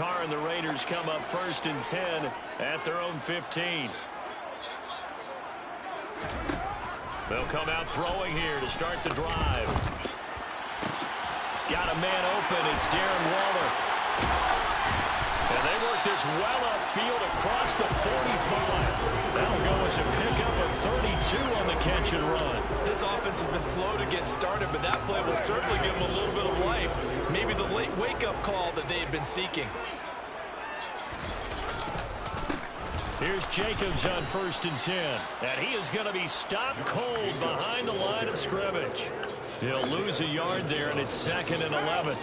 Carr and the Raiders come up 1st and 10 at their own 15. They'll come out throwing here to start the drive. Got a man open. It's Darren Waller. And they work this well upfield across the 45. That'll go as a pickup of 32 on the catch and run. This offense has been slow to get started, but that play will certainly give them a little bit of life. Maybe the late wake-up call that they've been seeking. Here's Jacobs on 1st and 10. And he is going to be stopped cold behind the line of scrimmage. He'll lose a yard there, and it's 2nd and 11.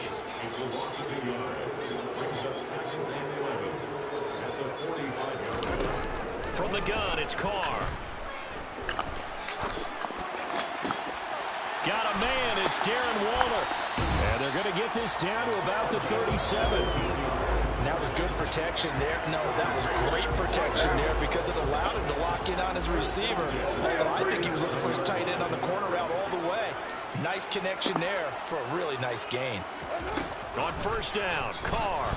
From the gun, it's Carr. Got a man, it's Darren Waller. And they're going to get this down to about the 37. That was good protection there. No, that was great protection there because it allowed him to lock in on his receiver. I think he was looking for his tight end on the corner route all the way. Nice connection there for a really nice gain. On 1st down, Carr.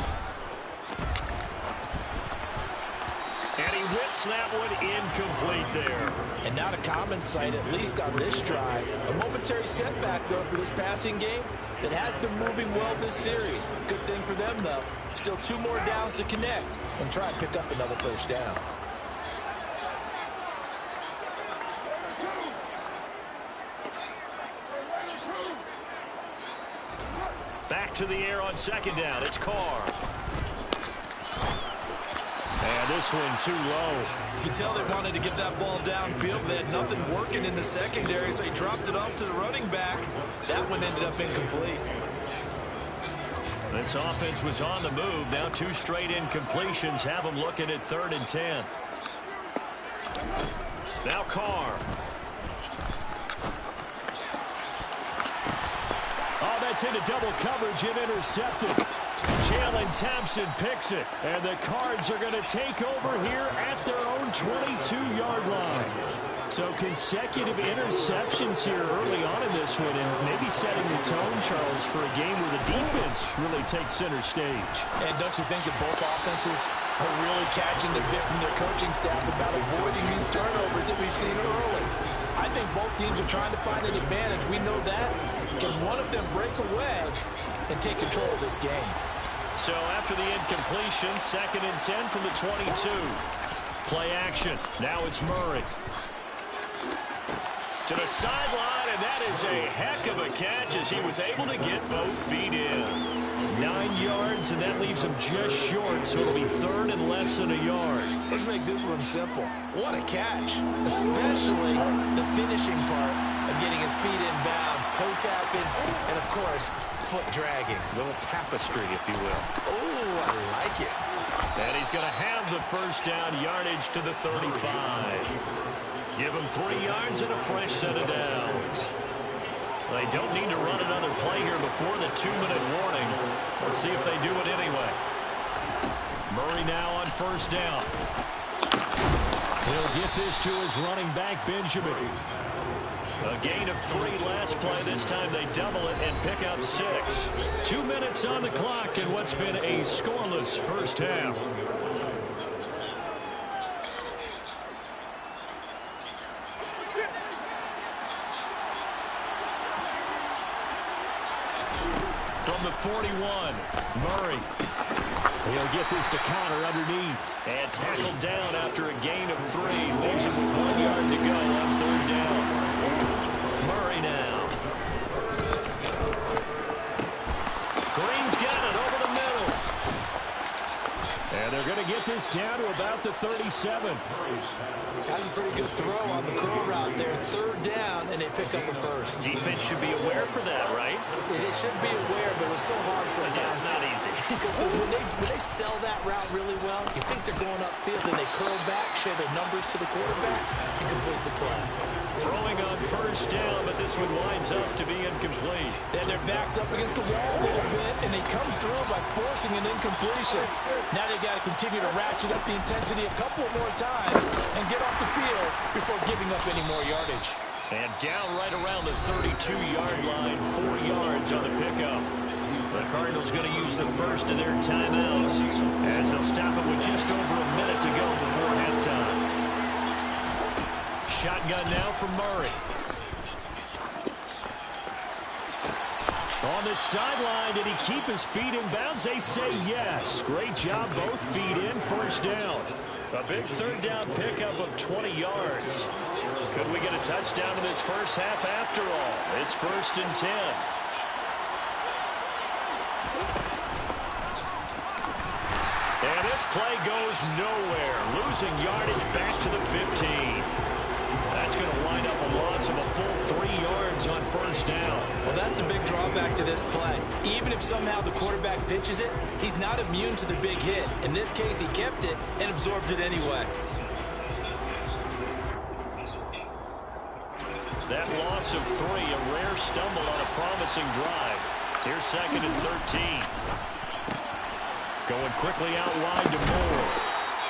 And he whips that one incomplete there. And not a common sight, at least on this drive. A momentary setback, though, for this passing game that has been moving well this series. Good thing for them, though. Still 2 more downs to connect and try and pick up another 1st down. Back to the air on 2nd down. It's Carr. And this one too low. You can tell they wanted to get that ball downfield. They had nothing working in the secondary, so he dropped it off to the running back. That one ended up incomplete. This offense was on the move. Now 2 straight incompletions have them looking at 3rd and 10. Now Carr. Oh, that's into double coverage and intercepted. Jalen Thompson picks it, and the Cards are going to take over here at their own 22-yard line. So consecutive interceptions here early on in this one, and maybe setting the tone, Charles, for a game where the defense really takes center stage. And don't you think that both offenses are really catching the bit from their coaching staff about avoiding these turnovers that we've seen early? I think both teams are trying to find an advantage. We know that. Can one of them break away and take control of this game? So after the incompletion, 2nd and 10 from the 22. Play action. Now it's Murray. To the sideline, and that is a heck of a catch as he was able to get both feet in. 9 yards, and that leaves him just short, so it'll be 3rd and less than a yard. Let's make this one simple. What a catch, especially the finishing part of getting his feet in bounds, toe tapping, and, of course, foot dragging. A little tapestry, if you will. Oh, I like it. And he's going to have the 1st down, yardage to the 35. Give him 3 yards and a fresh set of downs. They don't need to run another play here before the 2-minute warning. Let's see if they do it anyway. Murray now on 1st down. He'll get this to his running back, Benjamin. A gain of 3 last play. This time they double it and pick up 6. 2 minutes on the clock in what's been a scoreless first half. From the 41, Murray. He'll get this to counter underneath. And tackled down after a gain of 3. Leaves him with 1 yard to go on 3rd down. Murray now. Green's got it over the middle. And they're going to get this down to about the 37. That's a pretty good throw on the curl route there. 3rd down, and they pick up a 1st. Defense should be aware for that, right? It should be aware, but it's so hard sometimes. Yeah, it's not easy. Because when they sell that route really well, you think they're going upfield, and they curl back, show their numbers to the quarterback, and complete the play. Throwing on 1st down, but this one winds up to be incomplete. Then their back's up against the wall a little bit, and they come through by forcing an incompletion. Now they got to continue to ratchet up the intensity a couple more times and get off the field before giving up any more yardage. And down right around the 32-yard line, 4 yards on the pickup. The Cardinals going to use the first of their timeouts as they'll stop it with just over a minute to go before halftime. Shotgun now from Murray. On the sideline, did he keep his feet in bounds? They say yes. Great job, both feet in, first down. A big third down pickup of 20 yards. Could we get a touchdown in this first half after all? It's 1st and 10. And this play goes nowhere. Losing yardage back to the 15. That's going to wind up a loss of a full 3 yards on first down. Well, that's the big drawback to this play. Even if somehow the quarterback pitches it, he's not immune to the big hit. In this case, he kept it and absorbed it anyway. That loss of 3, a rare stumble on a promising drive. Here's 2nd and 13. Going quickly out wide to Moore.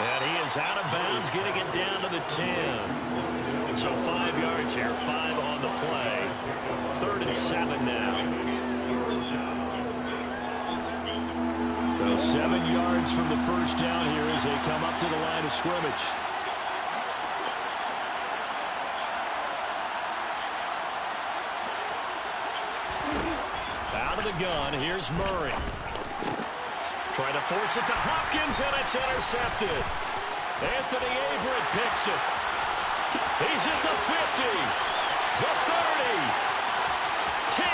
And he is out of bounds, getting it down to the 10. So 5 yards here, 5 on the play. 3rd and 7 now. So 7 yards from the first down here as they come up to the line of scrimmage. Out of the gun, here's Murray. Trying to force it to Hopkins, and it's intercepted. Anthony Averett picks it. He's at the 50, the 30, 10.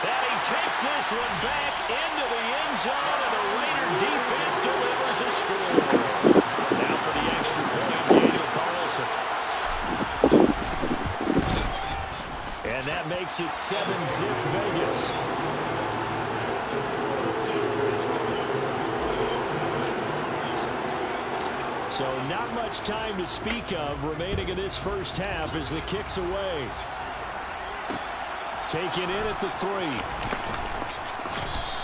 And he takes this one back into the end zone, and the Raider defense delivers a score. Now for the extra point, Daniel Carlson. And that makes it 7-zip Vegas. So not much time to speak of remaining in this first half as the kick's away. Taken in at the 3.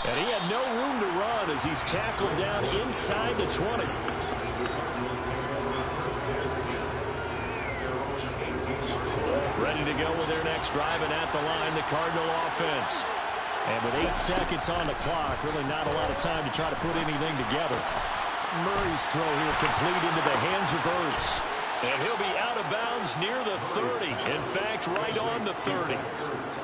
And he had no room to run as he's tackled down inside the 20. Ready to go with their next drive, and at the line, the Cardinal offense. And with 8 seconds on the clock, really not a lot of time to try to put anything together. Murray's throw here complete into the hands of Ertz. And he'll be out of bounds near the 30. In fact, right on the 30.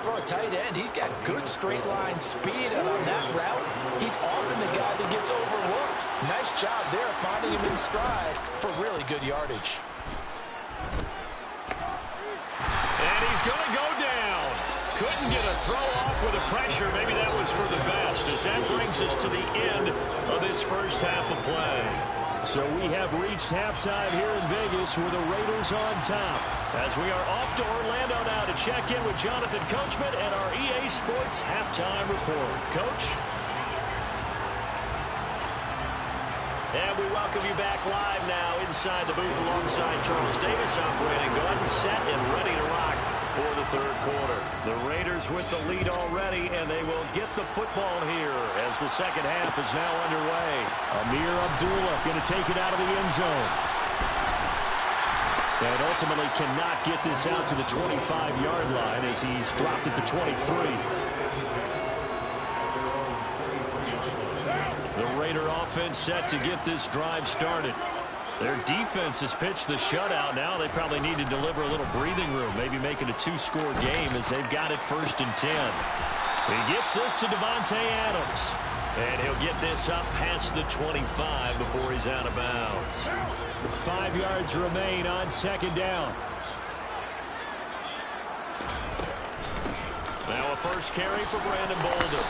For a tight end, he's got good straight line speed, and on that route, he's often the guy that gets overlooked. Nice job there finding him in stride for really good yardage. And he's going to go down. Couldn't get a throw off with the pressure. Maybe that was for the best, as that brings us to the end of this first half of play. So we have reached halftime here in Vegas with the Raiders on top. As we are off to Orlando now to check in with Jonathan Coachman and our EA Sports halftime report. Coach? And we welcome you back live now inside the booth alongside Charles Davis, operating gun, set, and ready to rock for the third quarter. The Raiders with the lead already, and they will get the football here as the second half is now underway. Amir Abdullah going to take it out of the end zone. And ultimately cannot get this out to the 25-yard line as he's dropped at the 23. The Raider offense set to get this drive started. Their defense has pitched the shutout. Now they probably need to deliver a little breathing room, maybe make it a 2-score game as they've got it 1st and 10. He gets this to Devontae Adams. And he'll get this up past the 25 before he's out of bounds. 5 yards remain on 2nd down. Now a first carry for Brandon Bolden.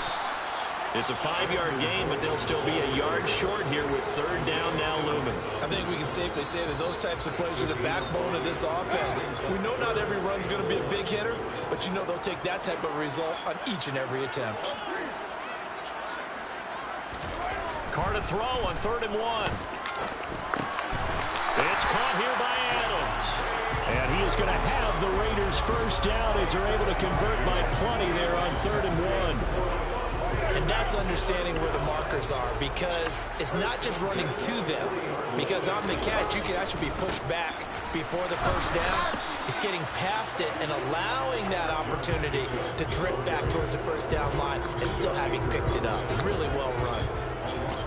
It's a 5-yard gain, but they'll still be a yard short here with 3rd down now looming. I think we can safely say that those types of plays are the backbone of this offense. We know not every run's going to be a big hitter, but you know they'll take that type of result on each and every attempt. Carr to throw on 3rd and 1. It's caught here by Adams. And he is going to have the Raiders first down as they're able to convert by plenty there on 3rd and 1. And that's understanding where the markers are, because it's not just running to them. Because on the catch, you can actually be pushed back before the first down is getting past it and allowing that opportunity to drift back towards the first down line and still having picked it up. Really well run.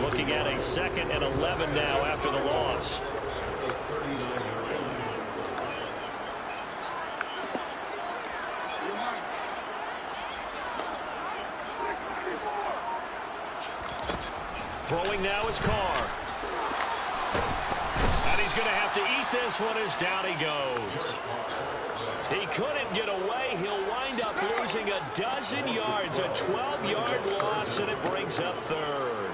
Looking at a 2nd and 11 now after the loss. Throwing now is Carr. And he's going to have to eat this one as down he goes. He couldn't get away. He'll wind up losing a dozen yards, a 12-yard loss, and it brings up 3rd.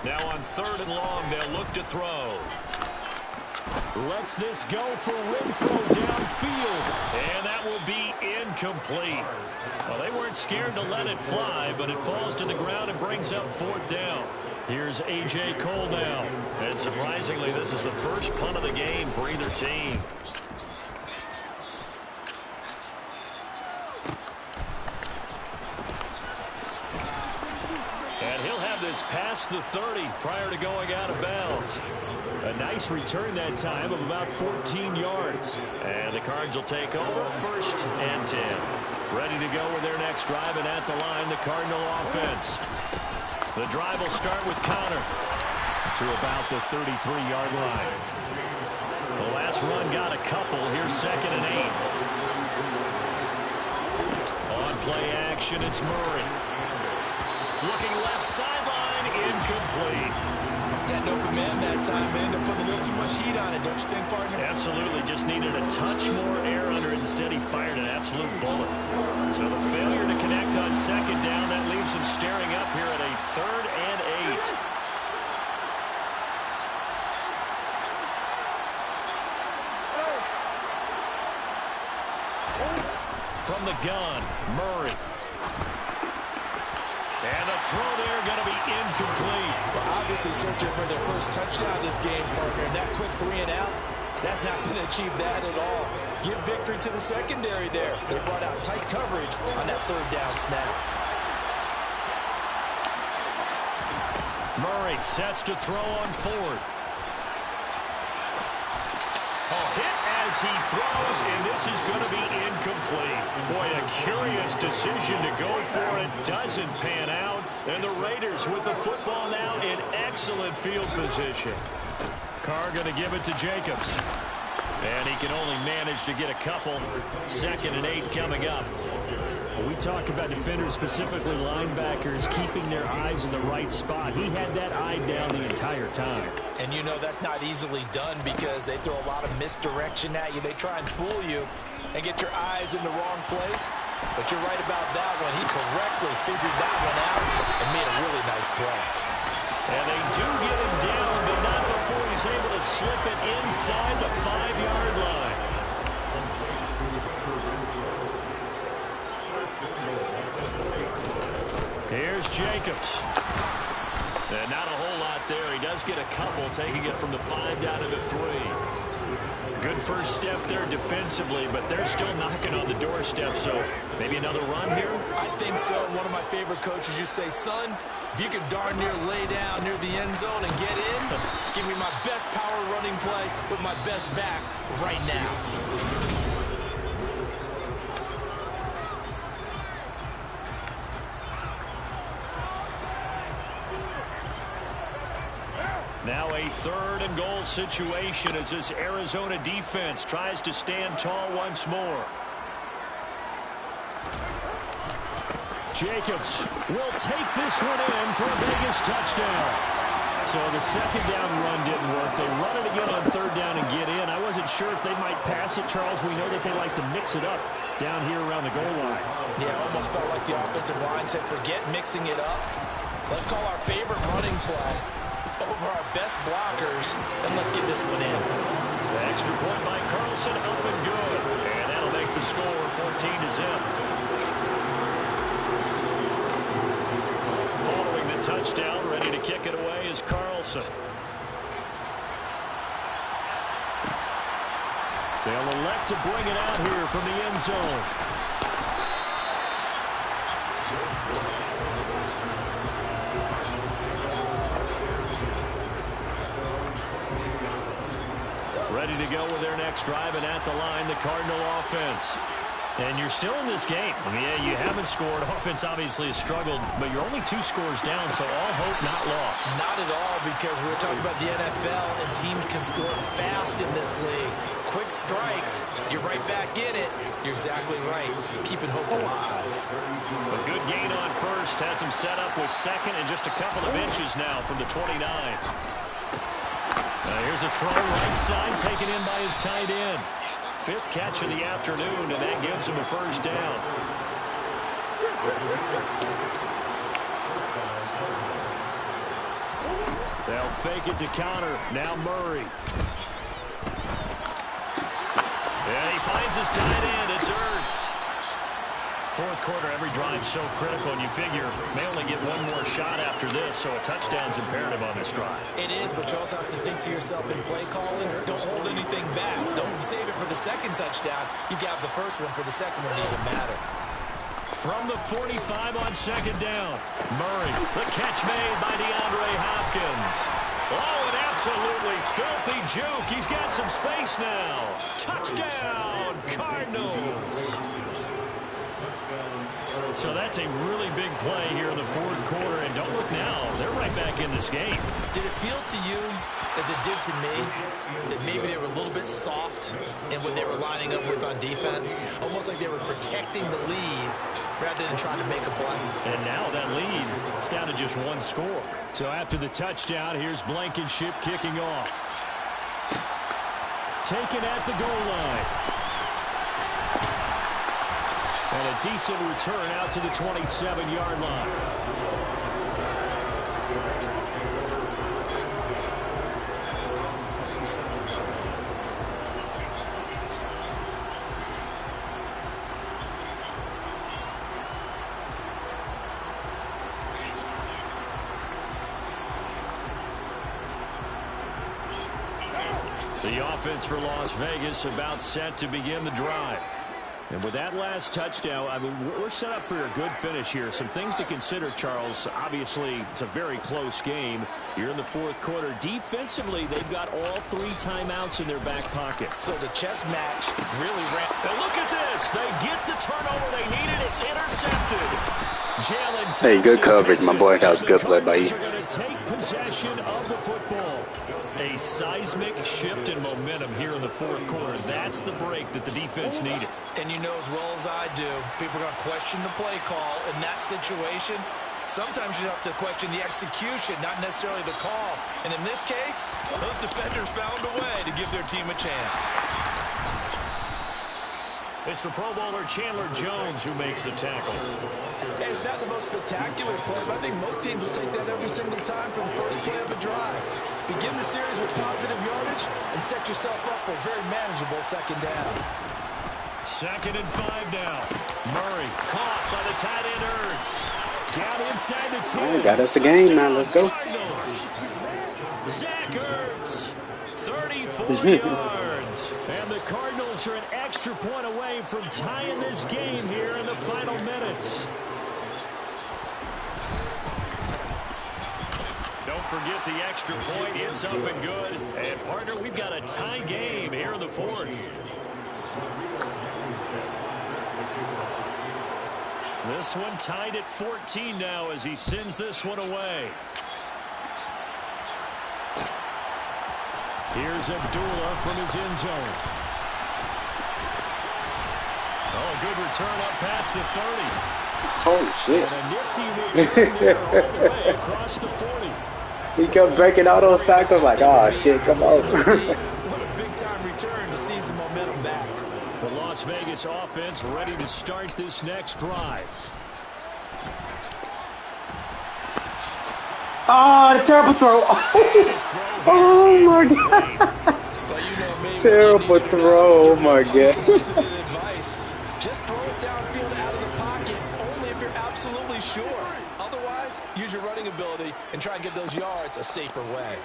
Now on 3rd and long, they'll look to throw. Lets this go for Renfro downfield. And that will be incomplete. Well, they weren't scared to let it fly, but it falls to the ground and brings up 4th down. Here's A.J. Cole now. And surprisingly, this is the first punt of the game for either team. And he'll have this past the 30 prior to going out of bounds. A nice return that time of about 14 yards. And the Cards will take over 1st and 10. Ready to go with their next drive, and at the line, the Cardinal offense. The drive will start with Connor to about the 33-yard line. The last run got a couple. Here's 2nd and 8. On play action, it's Murray. Looking left sideline, incomplete. Had an open man that time, man. They're putting a little too much heat on it, don't you think, partner? Absolutely. Just needed a touch more air under it. Instead, he fired an absolute bullet. So the failure to connect on 2nd down, that leaves him staring up here at a 3rd and 8. From the gun, Murray. And the throw there going to be incomplete. Well, obviously searching for their first touchdown this game, partner. And that quick 3 and out, that's not going to achieve that at all. Give victory to the secondary there. They brought out tight coverage on that 3rd down snap. Murray sets to throw on 4th. Hit as he throws, and this is going to be incomplete. Boy, a curious decision to go for it. Doesn't pan out. And the Raiders with the football now in excellent field position. Carr going to give it to Jacobs. And he can only manage to get a couple. 2nd and 8 coming up. We talk about defenders, specifically linebackers, keeping their eyes in the right spot. He had that eye down the entire time. And you know that's not easily done because they throw a lot of misdirection at you. They try and fool you and get your eyes in the wrong place. But you're right about that one. He correctly figured that one out and made a really nice play. And they do get him down, but not before he's able to slip it inside the 5-yard line. Here's Jacobs. And not a whole lot there. He does get a couple, taking it from the 5 down to the 3. Good first step there defensively, but they're still knocking on the doorstep, so maybe another run here? I think so. One of my favorite coaches used to say, son, if you can darn near lay down near the end zone and get in, give me my best power running play with my best back right now. Now a 3rd and goal situation as this Arizona defense tries to stand tall once more. Jacobs will take this one in for a Vegas touchdown. So the 2nd down run didn't work. They run it again on 3rd down and get in. I wasn't sure if they might pass it, Charles. We know that they like to mix it up down here around the goal line. Yeah, it almost felt like the offensive line said, forget mixing it up. Let's call our favorite running play over our best blockers, and let's get this one in. The extra point by Carlson up and good. And that'll make the score 14-0. Following the touchdown, ready to kick it away is Carlson. They'll elect to bring it out here from the end zone. ready to go with their next drive, and at the line, the Cardinal offense. And you're still in this game. I mean, yeah, you haven't scored. Offense obviously has struggled, but you're only 2 scores down, so all hope not lost. Not at all, because we're talking about the NFL, and teams can score fast in this league. Quick strikes, you're right back in it. You're exactly right. Keeping hope alive. A good gain on first. Has him set up with second and just a couple of inches now from the 29. Here's a throw right side, taken in by his tight end. 5th catch of the afternoon, and that gives him a first down. They'll fake it to counter. Now Murray. And he finds his tight end. It's Ertz. 4th quarter, every drive so critical, and you figure may only get one more shot after this, so a touchdown's imperative on this drive. It is, but you also have to think to yourself in play calling, don't hold anything back. Don't save it for the second touchdown. You got the first one for the second one to even matter. From the 45 on second down, Murray, the catch made by DeAndre Hopkins. Oh, an absolutely filthy juke. He's got some space now. Touchdown, Cardinals. So that's a really big play here in the 4th quarter, and don't look now, they're right back in this game. Did it feel to you, as it did to me, that maybe they were a little bit soft in what they were lining up with on defense? Almost like they were protecting the lead rather than trying to make a play. And now that lead is down to just 1 score. So after the touchdown, here's Blankenship kicking off. Taken at the goal line. And a decent return out to the 27-yard line. The offense for Las Vegas about set to begin the drive. And with that last touchdown, I mean, we're set up for a good finish here. Some things to consider, Charles. Obviously, it's a very close game. You're in the 4th quarter. Defensively, they've got all 3 timeouts in their back pocket. So the chess match really ran. And look at this. They get the turnover they needed. It's intercepted. Hey, good coverage, my boy. That was good play by you. Are going to take possession of the football. A seismic shift in momentum here in the 4th quarter. That's the break that the defense needed. And you know as well as I do, people are going to question the play call in that situation. Sometimes you have to question the execution, not necessarily the call. And in this case, those defenders found a way to give their team a chance. It's the Pro Bowler Chandler Jones who makes the tackle. Hey, it's not the most spectacular play, but I think most teams will take that every single time from the first play of a drive. Begin the series with positive yardage and set yourself up for a very manageable second down. 2nd and 5 now. Murray caught by the tight end Ertz. Down inside the 10. Got us a game, man. Let's go. Zach Ertz, 34 yards. And the Cardinals are an extra point away from tying this game here in the final minutes. Don't forget the extra point. It's up and good. And, partner, we've got a tie game here in the 4th. This one tied at 14 now as he sends this one away. Here's Abdullah from his end zone. Oh, good return up past the 30. Holy shit. And a nifty return there all the way across the 40. He kept breaking all those tackles like, oh, shit, come on. What a big-time return to seize the momentum back. The Las Vegas offense ready to start this next drive. Oh, the terrible throw. Oh my God. Terrible throw. Oh my God. Just throw it downfield out of the pocket only if you're absolutely sure. Otherwise, use your running ability and try and get those yards a safer way.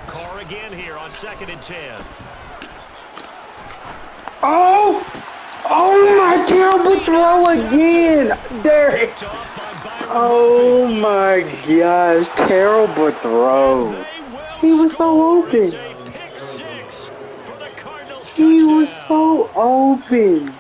Carr again here on 2nd and 10. Oh! Oh my terrible throw again! Derek! Picked off by Byron Oh Murphy. my gosh, terrible throw. They will He was so open. It's a pick six for the Cardinals. He was Touchdown. so open.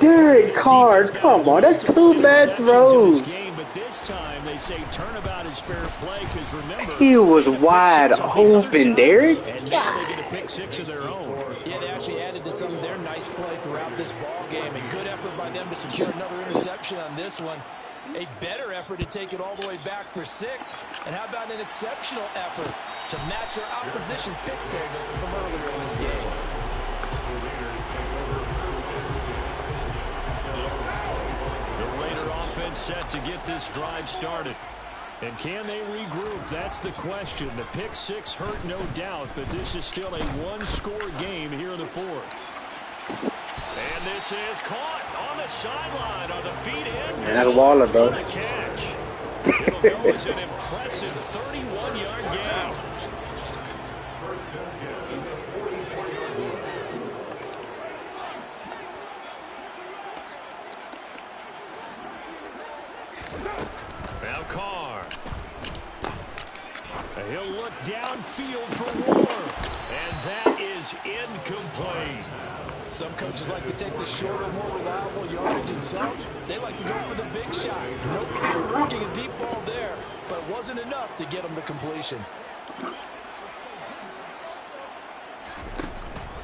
Derek Carr, come on, that's 2 bad throws. But this time they say turnabout is fair play because remember He was wide open, Derek. And now they get a pick six of their own. Yeah, they actually added to some of their nice play throughout this ball game. And good effort by them to secure another interception on this one. A better effort to take it all the way back for 6. And how about an exceptional effort to match their opposition's pick six from earlier in this game? Offense set to get this drive started. And can they regroup? That's the question. The pick six hurt, no doubt, but this is still a one-score game here in the 4th. And this is caught on the sideline on the feet in. And that's Waller, bro. On a catch. It'll go as an impressive 31-yard gain. Now Carr. He'll look downfield for Waller. And that is incomplete. Some coaches like to take the shorter, more reliable yardage, and some, they like to go for the big shot. No fear risking a deep ball there, but it wasn't enough to get him the completion.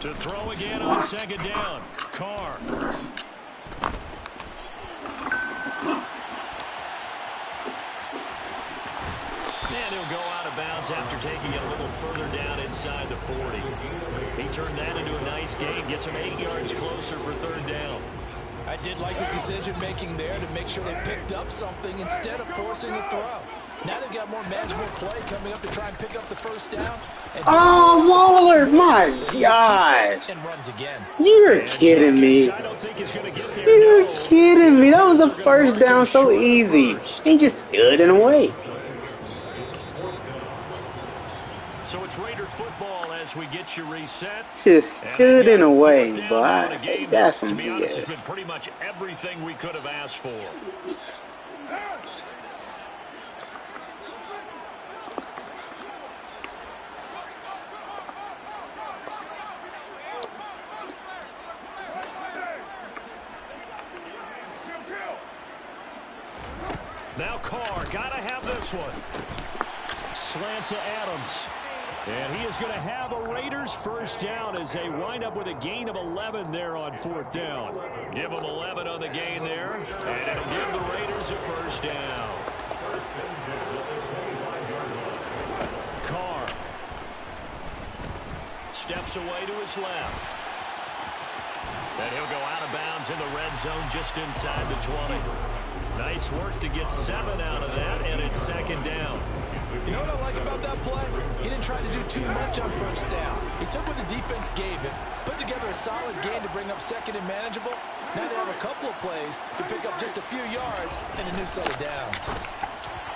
To throw again on 2nd down. Carr. And he'll go out of bounds after taking it a little further down inside the 40. He turned that into a nice gain, gets him 8 yards closer for 3rd down. I did like his decision-making there to make sure they picked up something instead of forcing the throw. Now they've got more manageable play coming up to try and pick up the 1st down. Oh, Waller, my God. And runs again. You're kidding me. You're kidding me. That was a 1st down so easy. He just stood in the way. So it's Raider football as we get you reset. Just stood in the way, but that's some BS. To be honest, BS. it's been pretty much everything we could have asked for. Now Carr, gotta have this one. Slant to Adams. And he is going to have a Raiders 1st down as they wind up with a gain of 11 there on 4th down. Give them 11 on the gain there, and it'll give the Raiders a 1st down. Carr steps away to his left. And he'll go out of bounds in the red zone just inside the 20. Nice work to get 7 out of that, and it's 2nd down. You know what I like about that play? He didn't try to do too much on 1st down. He took what the defense gave him, put together a solid gain to bring up 2nd and manageable. Now they have a couple of plays to pick up just a few yards and a new set of downs.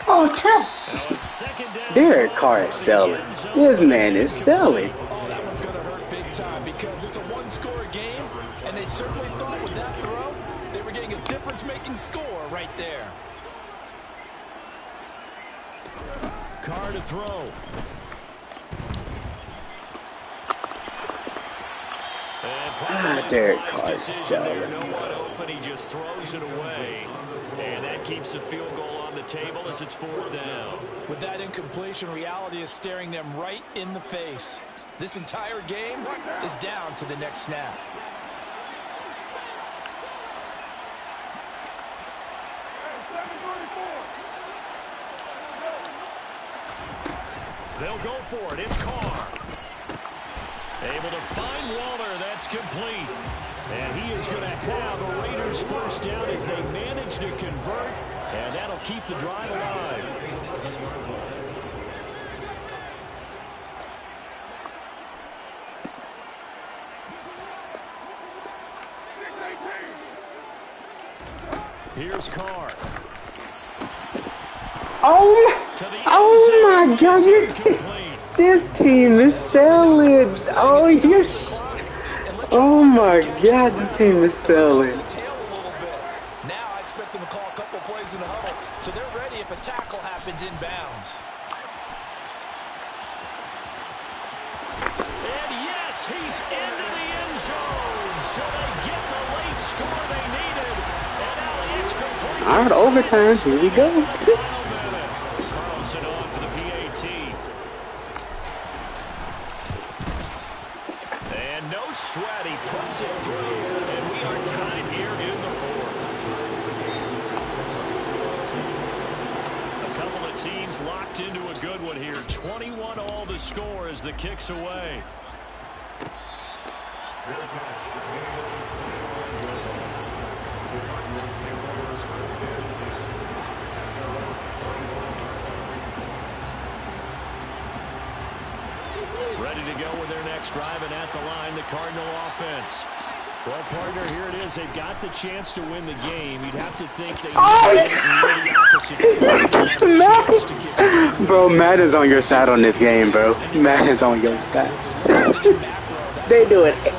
Oh, tell. Derek Carr is selling. This man is selling. Oh, that one's going to hurt big time because it's a one-score game, and they certainly thought with that throw they were getting a difference-making score right there. Carr to throw. Derek Carr is selling. No one open, he just throws it away. And that keeps the field goal on the table as it's 4th down. With that incompletion, reality is staring them right in the face. This entire game is down to the next snap. They'll go for it. It's Carr. Able to find Waller. That's complete. And he is going to have a Raiders 1st down as they manage to convert. And that'll keep the drive alive. Here's Carr. Oh my God! This team is selling. Oh, you're. Oh my God! This team is selling. Now I expect them to call a couple plays in the huddle, so they're ready if a tackle happens inbounds. into the end zone. So they get the late score they needed. And now the extra point. All right, overtime. Here we go. Carlson on for the PAT. And no sweat. He puts it through. And we are tied here in the fourth. A couple of teams locked into a good one here. 21 all the score as the kick's away. Ready to go with their next drive, and at the line, the Cardinal offense. Well, partner, here it is. They've got the chance to win the game. You'd have to think they need the opposite. Bro, Madden's on your side on this game, bro. Madden's on your side. They do it.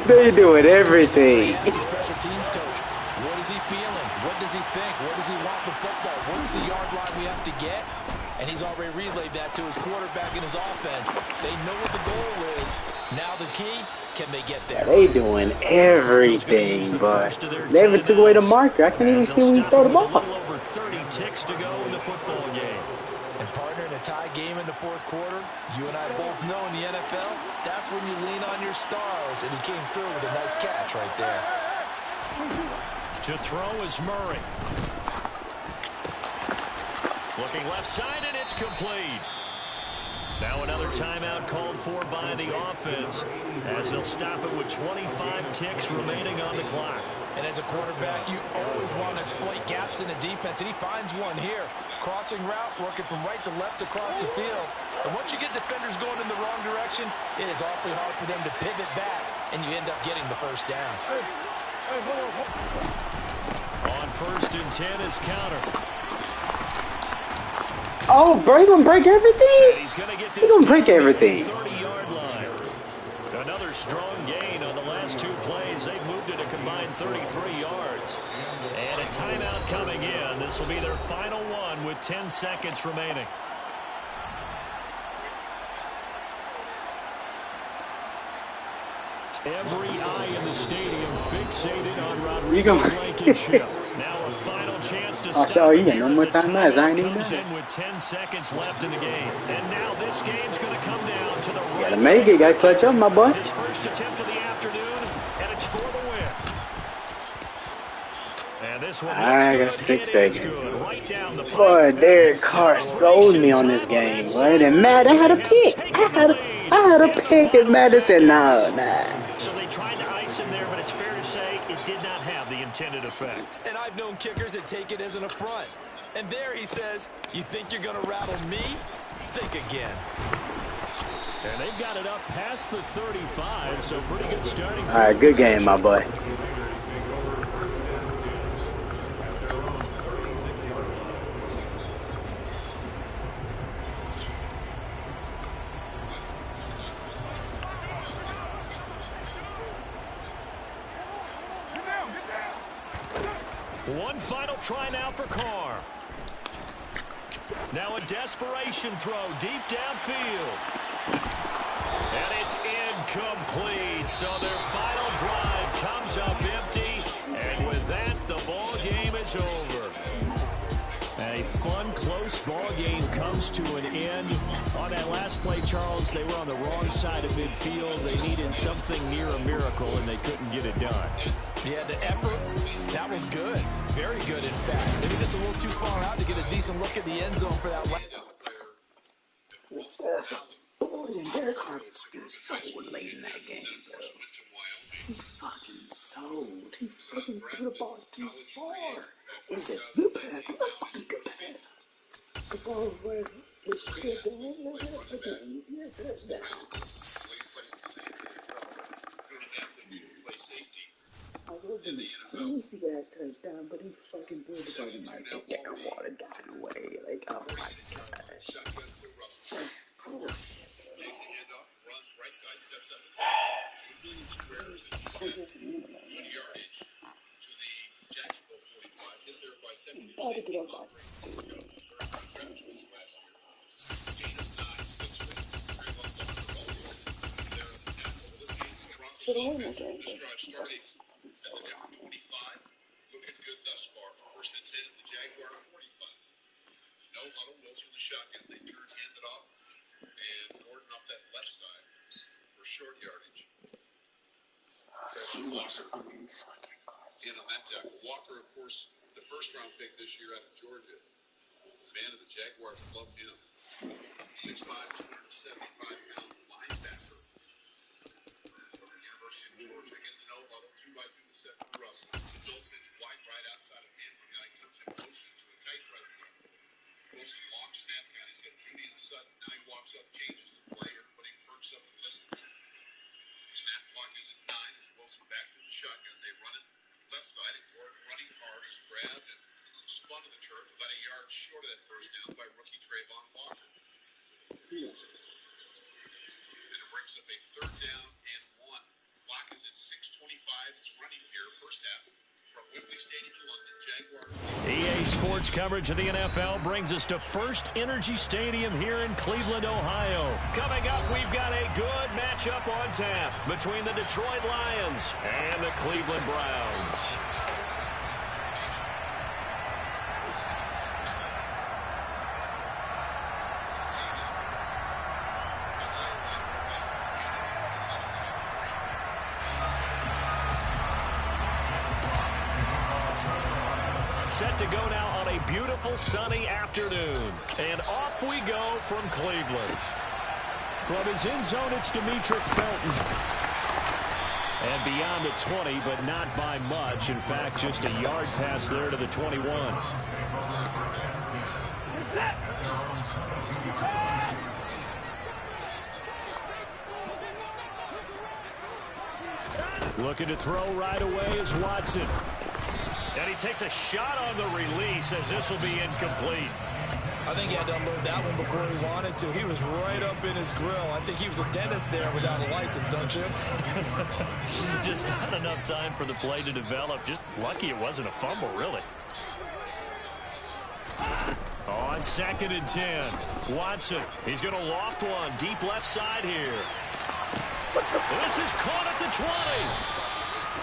They do it everything. Special teams coach. What is he feeling? What does he think? What does he want the football? What's the yard line we have to get? And he's already relayed that to his quarterback and his offense. They know what the goal is. Now the key, can they get there? They doing everything, but they even took away the marker. I can't even see when you throw the ball. A little over 30 ticks to go in the football game. And partner, in a tie game in the fourth quarter, you and I both know in the NFL, that's when you lean on your stars. And he came through with a nice catch right there. To throw is Murray. Looking left side, and it's complete. Now another timeout called for by the offense, as they'll stop it with 25 ticks remaining on the clock. And as a quarterback, you always want to exploit gaps in the defense, and he finds one here. Crossing route, working from right to left across the field. And once you get defenders going in the wrong direction, it is awfully hard for them to pivot back, and you end up getting the first down. On 1st and 10 is counter. Oh, bro, he's gonna break everything? He's gonna break everything. 30-yard line. Another strong gain on the last two plays. They've moved it a combined 33 yards. And a timeout coming in. This will be their final one with 10 seconds remaining. Every eye in the stadium fixated on Rodrigo Blankenship. Now a final chance to stop. Oh, you got no more time left. I ain't even Comes in with 10 seconds left in the game. And now this game's going to come down to the right. Gotta make it. Gotta clutch up, my boy. His first attempt of the afternoon, and it's for the win. And this one, I got 6 seconds. right down the pipe. Boy, Derek Carr stole me on this game, boy. And Matt, I had a pick. I had a pick, and Matt said, no, nah. So they tried to ice him there, but it's fair to say it did not have the intended effect. And I've known kickers that take it as an affront. And there he says, you think you're going to rattle me? Think again. And they've got it up past the 35, so pretty good starting. All right, good game, my boy. One final try now for Carr. Now a desperation throw deep downfield. And it's incomplete. So their final drive comes up empty. And with that, the ball game is over. A fun, close ball game comes to an end. On that last play, Charles, they were on the wrong side of midfield. They needed something near a miracle, and they couldn't get it done. Yeah, the effort, that was good. Very good, in fact. Maybe just a little too far out to get a decent look at the end zone for that. Derek Carr was so late in that game, bro. He fucking sold. He fucking threw the ball too far. It's just good pass. What a fucking good pass. The ball was it's still going. Easier touchdown. I would have been an easy ass touchdown, but he fucking threw the ball in my damn water got away. Like, oh my gosh. Takes the handoff, runs right side, steps up and squares and 1 yardage to the Jacksonville 45. Hit there by 70. Last year. Gain of 9, sticks with very well done for both. There at the tackle. for the win again. This drive starting at the down 25. Looking good thus far. First and 10 at the Jaguar 45. No huddle. Wilson the shotgun. They turn, hand it off. And Gordon off that left side for short yardage. In on that tackle. Walker, of course, the first-round pick this year out of Georgia. Man of the Jaguars love him. 6'5", 275-pound linebacker from the University of Georgia in the no huddle. 2-by-2 to set for Russell. Dulcich wide right outside of him. One guy comes in motion to a tight right side. Wilson long snap count. He's got Judy and Sutton. Now he walks up, changes the play. Everybody perks up and listens. Snap clock is at 9 as Wilson backs to the shotgun. They run it left side, and Gordon running hard is grabbed and spun to the turf about a yard short of that first down by rookie Trayvon Walker. And it brings up a 3rd down and 1. Clock is at 6:25. It's running here, first half. From Wembley Stadium in London, Jaguars. EA Sports coverage of the NFL brings us to First Energy Stadium here in Cleveland, Ohio. Coming up, we've got a good matchup on tap between the Detroit Lions and the Cleveland Browns. Set to go now on a beautiful sunny afternoon. And off we go from Cleveland. From his end zone, it's Demetric Felton. And beyond the 20, but not by much. In fact, just a yard pass there to the 21. Looking to throw right away is Watson. And he takes a shot on the release as this will be incomplete. I think he had to unload that one before he wanted to. He was right up in his grill. I think he was a dentist there without a license, don't you? Just not enough time for the play to develop. Just lucky it wasn't a fumble, really. On 2nd and 10, Watson. He's going to loft one deep left side here. This is caught at the 20.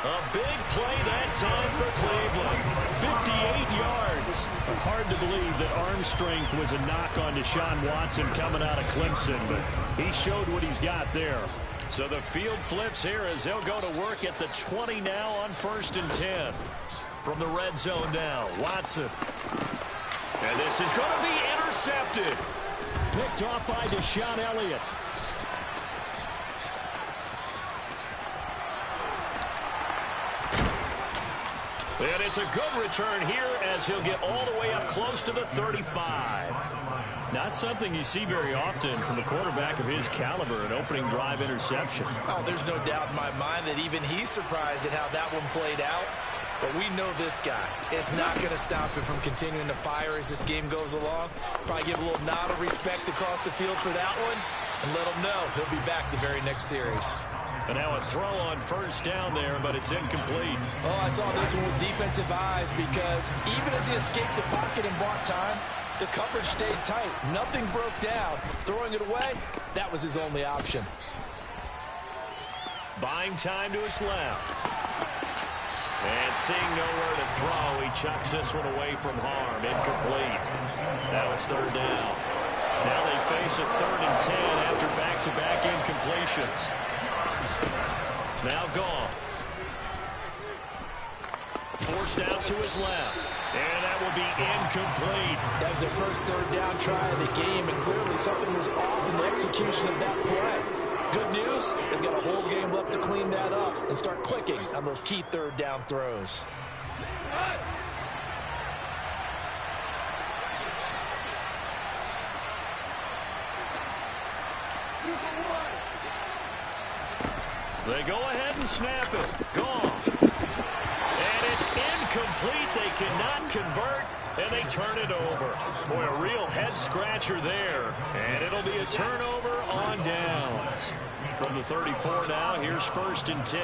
A big play that time for Cleveland. 58 yards. Hard to believe that arm strength was a knock on Deshaun Watson coming out of Clemson, but he showed what he's got there. So the field flips here as they'll go to work at the 20 now on 1st and 10. From the red zone now, Watson. And this is going to be intercepted. Picked off by Deshaun Elliott. And it's a good return here as he'll get all the way up close to the 35. Not something you see very often from a quarterback of his caliber, an opening drive interception. Oh, there's no doubt in my mind that even he's surprised at how that one played out. But we know this guy is not going to stop him from continuing to fire as this game goes along. Probably give a little nod of respect across the field for that one and let him know he'll be back the very next series. And now a throw on 1st down there, but it's incomplete. Oh, I saw this one with defensive eyes because even as he escaped the pocket and bought time, the coverage stayed tight. Nothing broke down. Throwing it away, that was his only option. Buying time to his left. And seeing nowhere to throw, he chucks this one away from harm. Incomplete. Now it's 3rd down. Now they face a 3rd and 10 after back-to-back incompletions. Now gone. Forced out to his left. And that will be incomplete. That was the first 3rd down try of the game, and clearly something was off in the execution of that play. Good news, they've got a whole game left to clean that up and start clicking on those key 3rd down throws. They go ahead and snap it. Gone. And it's incomplete. They cannot convert, and they turn it over. Boy, a real head-scratcher there. And it'll be a turnover on downs. From the 34 now, here's 1st and 10.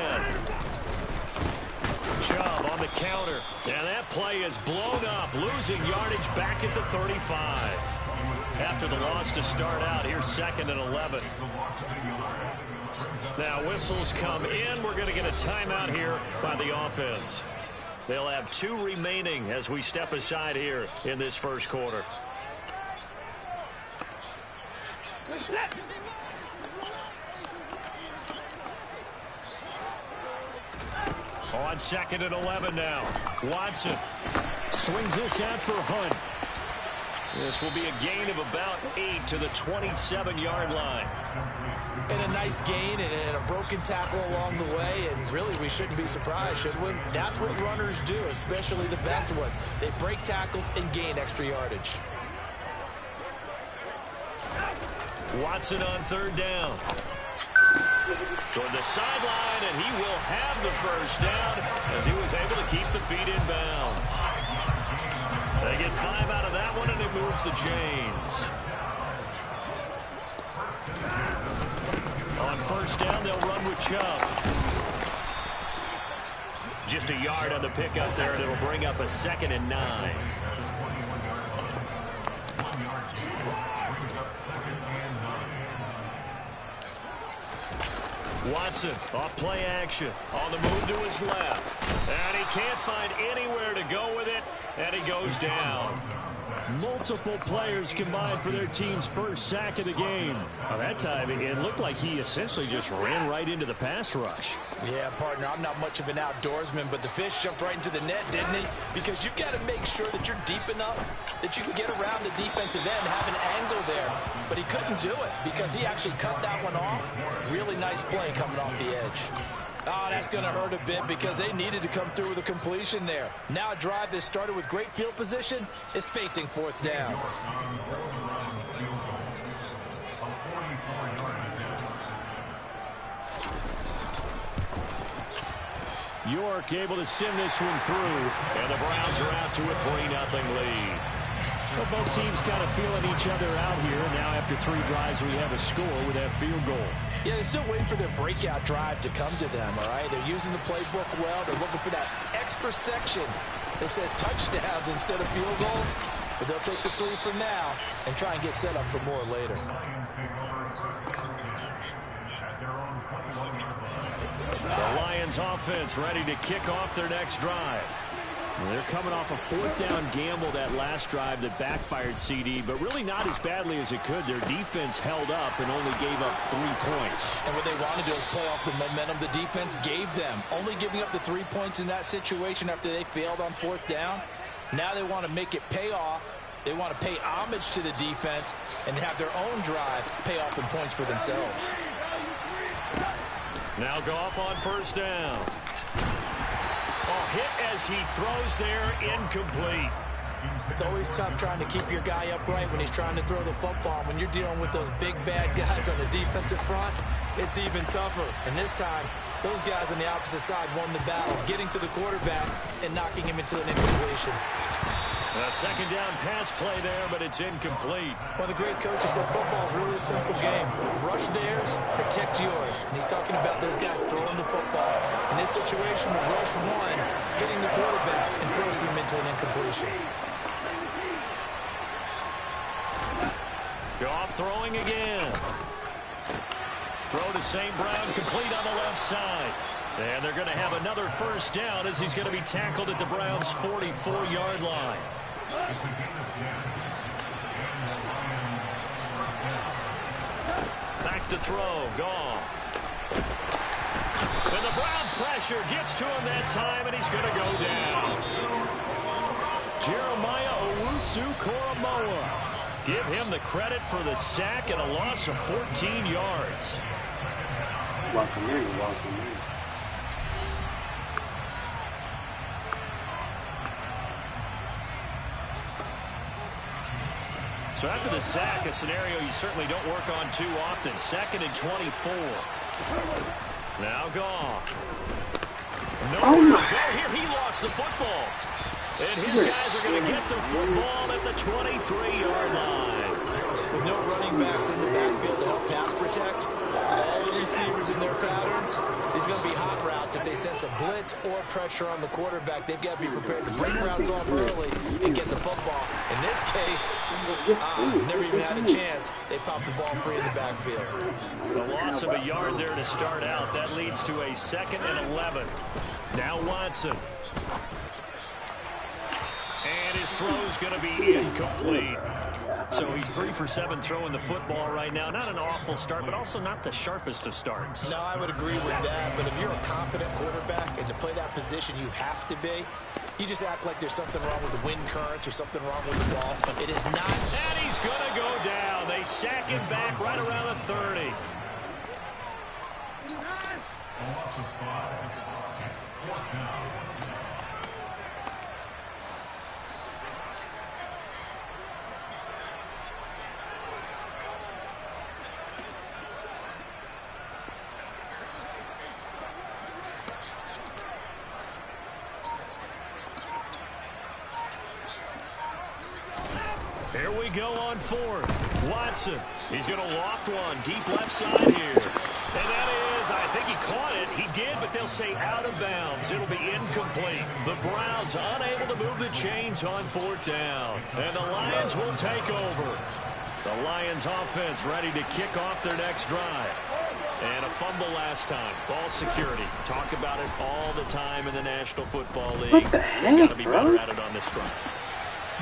Chubb on the counter. And that play is blown up, losing yardage back at the 35. after the loss to start out. Here's 2nd and 11. Now whistles come in. We're going to get a timeout here by the offense. They'll have 2 remaining as we step aside here in this first quarter. On 2nd and 11 now. Watson swings this out for Hunt. This will be a gain of about 8 to the 27-yard line. And a nice gain and a broken tackle along the way, and really we shouldn't be surprised, should we? That's what runners do, especially the best ones. They break tackles and gain extra yardage. Watson on 3rd down. Toward the sideline, and he will have the first down as he was able to keep the feet in bounds. They get 5 out of that one, and it moves the chains. On 1st down, they'll run with Chubb. Just a yard on the pickup there, and it'll bring up a 2nd and 9. Watson off play action on the move to his left, and he can't find anywhere to go with it, and he goes down. Multiple players combined for their team's first sack of the game. Well, that time it looked like he essentially just ran right into the pass rush. Yeah, partner, I'm not much of an outdoorsman, but the fish jumped right into the net, didn't he? Because you've got to make sure that you're deep enough that you can get around the defensive end, have an angle there. But he couldn't do it because he actually cut that one off. Really nice play coming off the edge. Oh, that's going to hurt a bit because they needed to come through with a completion there. Now a drive that started with great field position is facing 4th down. York able to send this one through, and the Browns are out to a 3-0 lead. Well, both teams kind of feeling each other out here. Now after 3 drives, we have a score with that field goal. Yeah, they're still waiting for their breakout drive to come to them, all right? They're using the playbook well. They're looking for that extra section that says touchdowns instead of field goals. But they'll take the 3 for now and try and get set up for more later. The Lions offense ready to kick off their next drive. They're coming off a 4th down gamble that last drive that backfired CD, but really not as badly as it could. Their defense held up and only gave up 3 points. And what they want to do is play off the momentum the defense gave them. Only giving up the 3 points in that situation after they failed on 4th down. Now they want to make it pay off. They want to pay homage to the defense and have their own drive pay off in points for themselves. Now Goff on 1st down. Oh, hit as he throws there, incomplete. It's always tough trying to keep your guy upright when he's trying to throw the football. When you're dealing with those big, bad guys on the defensive front, it's even tougher. And this time, those guys on the opposite side won the battle, getting to the quarterback and knocking him into an incompletion. A 2nd down pass play there, but it's incomplete. Well, the great coach said football is really a simple game. Rush theirs, protect yours. And he's talking about those guys throwing the football. In this situation, the rush one, hitting the quarterback and forcing him into an incompletion. Goff throwing again. Throw to St. Brown, complete on the left side. And they're going to have another 1st down as he's going to be tackled at the Browns' 44-yard line. Back to throw, Goff. And the Browns' pressure gets to him that time, and he's going to go down. Jeremiah Owusu-Koramoah. Give him the credit for the sack and a loss of 14 yards. Welcome in, welcome in. So after the sack, a scenario you certainly don't work on too often. 2nd and 24. Now Goff. Nowhere to go here. He lost the football. And his guys are going to get the football at the 23-yard line. With no running backs in the backfield to help pass protect, all the receivers in their patterns, these are going to be hot routes. If they sense a blitz or pressure on the quarterback, they've got to be prepared to break routes off early and get the football. In this case, never even had a chance. They popped the ball free in the backfield. A loss of a yard there to start out. That leads to a 2nd and 11. Now Watson. And his throw's going to be incomplete. So he's 3 for 7 throwing the football right now. Not an awful start, but also not the sharpest of starts. No, I would agree with that. But if you're a confident quarterback and to play that position you have to be, you just act like there's something wrong with the wind currents or something wrong with the ball. It is not. And he's going to go down. They sack him back right around the 30. Here we go on 4th. Watson. He's going to loft one deep left side here. And that is, I think he caught it. He did, but they'll say out of bounds. It'll be incomplete. The Browns unable to move the chains on 4th down. And the Lions will take over. The Lions offense ready to kick off their next drive. And a fumble last time. Ball security. Talk about it all the time in the National Football League. What the heck, Got to be bro? better at it on this drive.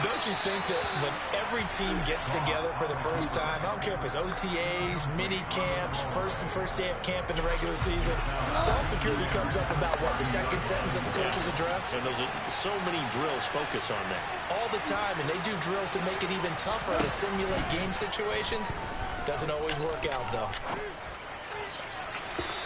Don't you think that when every team gets together for the first time, I don't care if it's OTAs, mini camps, first day of camp in the regular season, ball security comes up about, what, the second sentence of the coach's address? And those are so many drills focus on that. All the time, and they do drills to make it even tougher to simulate game situations. Doesn't always work out, though.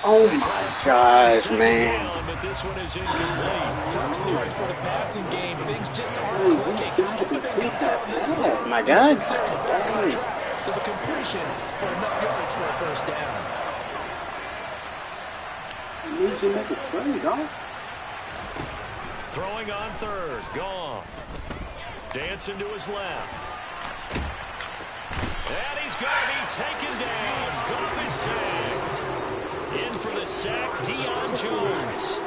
Oh my gosh, man. Down, but this one is incomplete. Tough series for the passing game. Things just aren't clicking. Oh my God. With a completion for enough yards for a first down. You need to make a play, dog. Throwing on 3rd. Goff. Dancing to his left. And he's going to be taken down. Goff is sacked. In for the sack, Deion Jones.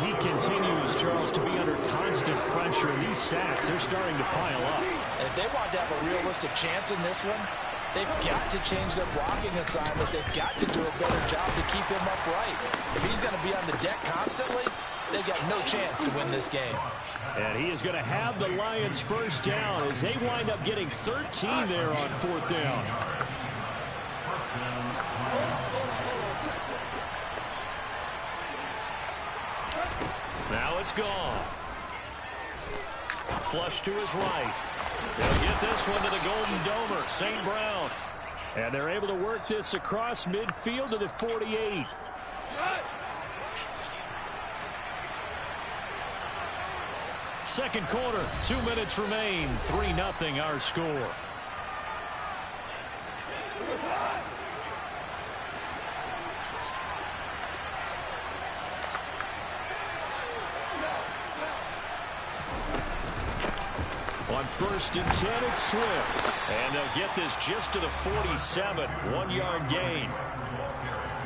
He continues, Charles, to be under constant pressure. And these sacks, they're starting to pile up. And if they want to have a realistic chance in this one, they've got to change their blocking assignments. They've got to do a better job to keep him upright. If he's going to be on the deck constantly, they've got no chance to win this game. And he is going to have the Lions first down as they wind up getting 13 there on 4th down. Now it's gone. Flush to his right. They'll get this one to the Golden Domer, St. Brown. And they're able to work this across midfield to the 48. Second quarter, 2 minutes remain. 3-0 our score. On 1st and 10, it's Swift. And they'll get this just to the 47. 1-yard gain.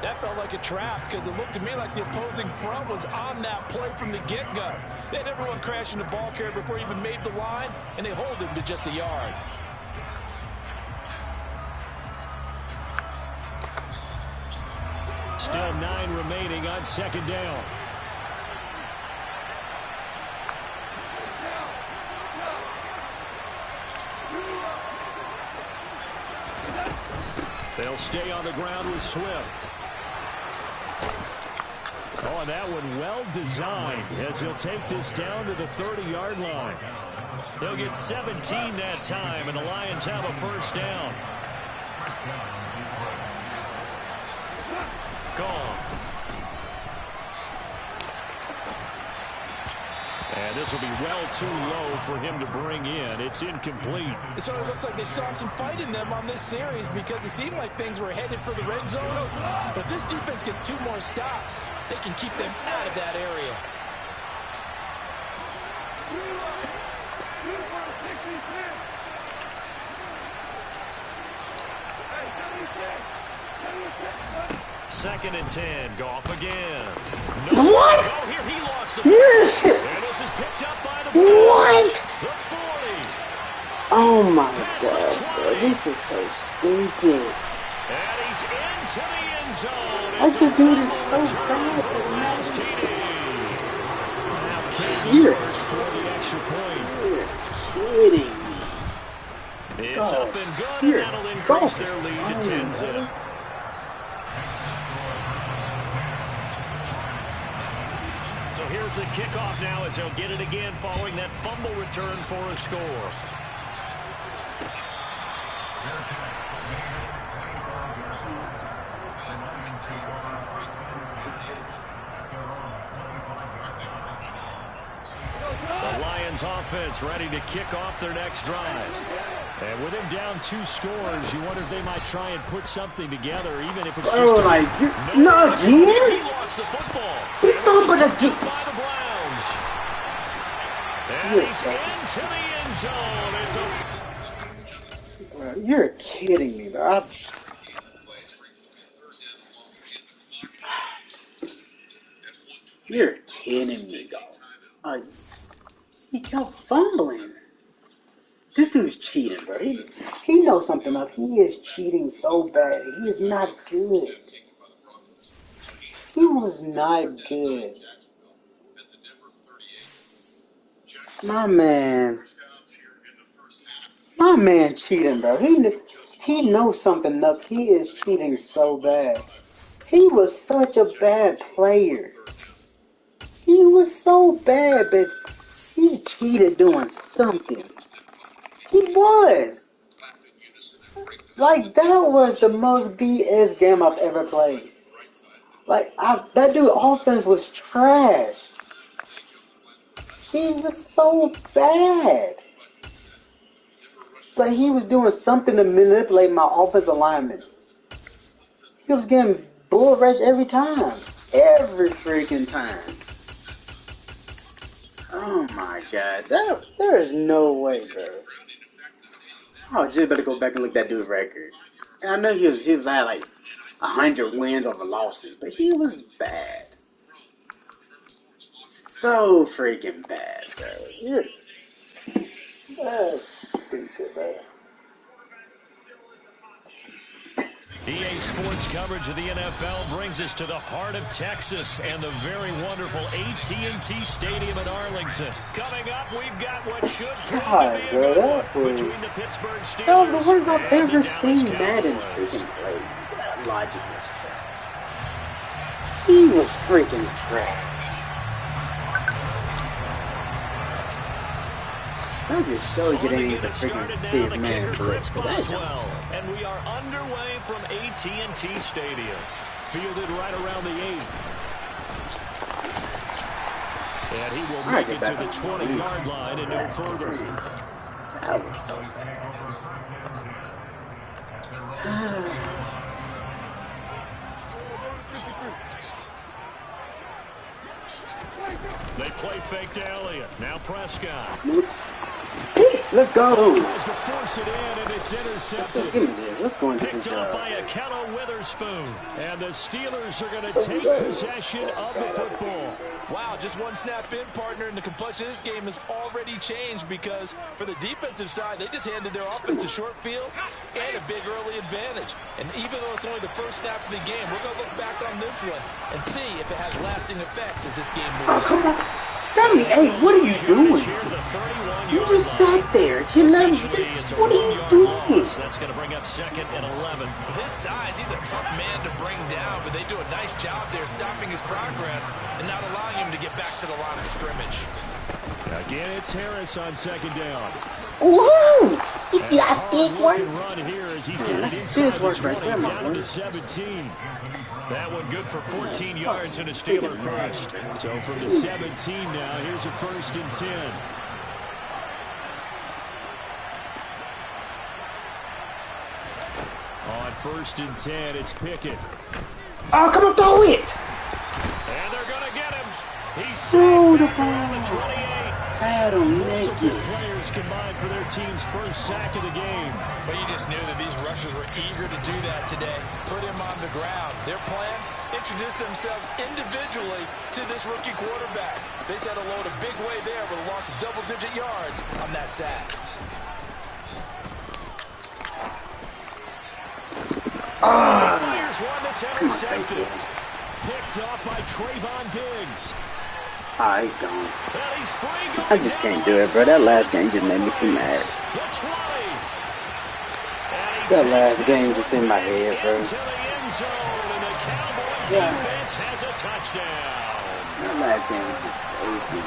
That felt like a trap because it looked to me like the opposing front was on that play from the get-go. They had everyone crashing the ball carrier before he even made the line, and they hold him to just a yard. Still 9 remaining on 2nd down. They'll stay on the ground with Swift. Oh, and that one well designed as he'll take this down to the 30-yard line. They'll get 17 that time, and the Lions have a first down. Gone. And this will be well too low for him to bring in. It's incomplete. It sort of looks like they still have some fight in them on this series because it seemed like things were headed for the red zone. But this defense gets 2 more stops. They can keep them out of that area. 2nd and 10. Goff again. What? Oh, here he lost the Yes! And this is picked up by the What? The 40. Oh my god, bro. This is so stupid. And he's into the end zone. I just do this so bad, You're for the extra point. You're kidding me. It's up and good, and that'll increase their lead to 10-zip. So here's the kickoff now as they'll get it again following that fumble return for a score. The Lions offense ready to kick off their next drive. And with him down 2 scores, you wonder if they might try and put something together, even if it's just not again? He lost the football. He fumbled again. By the Browns. And he's into the end zone. It's a... Bro, you're kidding me, bro. You're kidding me, dog. He kept fumbling. This dude's cheating, bro. He knows something up. He is cheating so bad. He is not good. He was not good. My man cheating, bro. He knows something up. He is cheating so bad. He was such a bad player. He was so bad, but he cheated doing something. He was. Like, that was the most BS game I've ever played. Like, that dude offense was trash. He was so bad. Like, he was doing something to manipulate my offensive alignment. He was getting bull rushed every time. Every freaking time. Oh my god. There is no way, bro. I was just better go back and look at that dude's record. I know he was had like 100 wins over losses, but he was bad. So freaking bad, bro. That's stupid, bro. EA Sports coverage of the NFL brings us to the heart of Texas and the very wonderful AT&T Stadium in Arlington. Coming up, we've got what should prove to be a good one between the Pittsburgh Steelers. That was the worst I've ever seen Madden freaking play. That logic was trash. He was freaking trash. I just showed you they ain't the freaking big man blitz, but that's well. And we are underway from AT&T Stadium. Fielded right around the 8. And he will make it to the 20-yard line and no further. That was so They play fake to Elliott. Now Prescott. Let's go. Tries to force it in, and it's intercepted. Give me this. Let's go and get this Picked up job. by Akello Witherspoon. And the Steelers are going to take possession of the football. Wow, just one snap in, partner, and the complexion of this game has already changed because for the defensive side, they just handed their offense a short field and a big early advantage. And even though it's only the first snap of the game, we're going to look back on this one and see if it has lasting effects as this game moves on. Come on. 78, what are you doing? You just sat there. You let him just, what are you doing? That's going to bring up 2nd and 11. With his size, he's a tough man to bring down, but they do a nice job there stopping his progress and not allowing him to get back to the line of scrimmage. Again, it's Harris on 2nd down. Woohoo! Yeah, big one. Run here as he's getting inside the 20, down to 17. That one good for 14 yards and a Steeler first. So from the 17 now, here's a 1st and 10. On 1st and 10, it's Pickett. Oh, come on, throw it! And they're going to get him. He's Throw the sacked back around ball. the 28. had him Multiple naked. players combined for their team's first sack of the game. But you just knew that these rushers were eager to do that today. Put him on the ground. Their plan, introduce themselves individually to this rookie quarterback. They said hello in a big way there with a loss of double-digit yards on that sack. Fires one that's intercepted. Picked up by Trayvon Diggs. Ah, he's gone. And he's free. I just can't do it, bro. That last game just made me too mad. The 20. That last game just in my head, bro. To the end zone, and the Cowboys defense has a touchdown. That last game just saved me.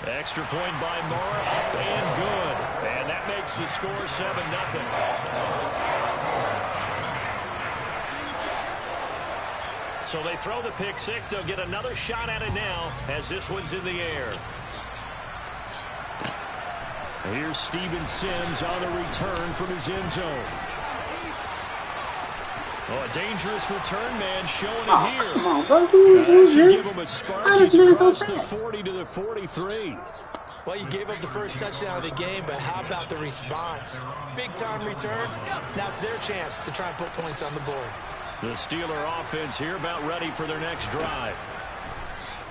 Extra point by Moore, up and good. And that makes the score 7-0. So they throw the pick six. They'll get another shot at it now as this one's in the air. Here's Steven Sims on the return from his end zone. Oh, a dangerous return man showing it here. Come on, bro. Who's Give this? him a spark. How He's this man so across the fast? 40 to the 43. Well, you gave up the first touchdown of the game, but how about the response? Big-time return. Now it's their chance to try and put points on the board. The Steeler offense here about ready for their next drive.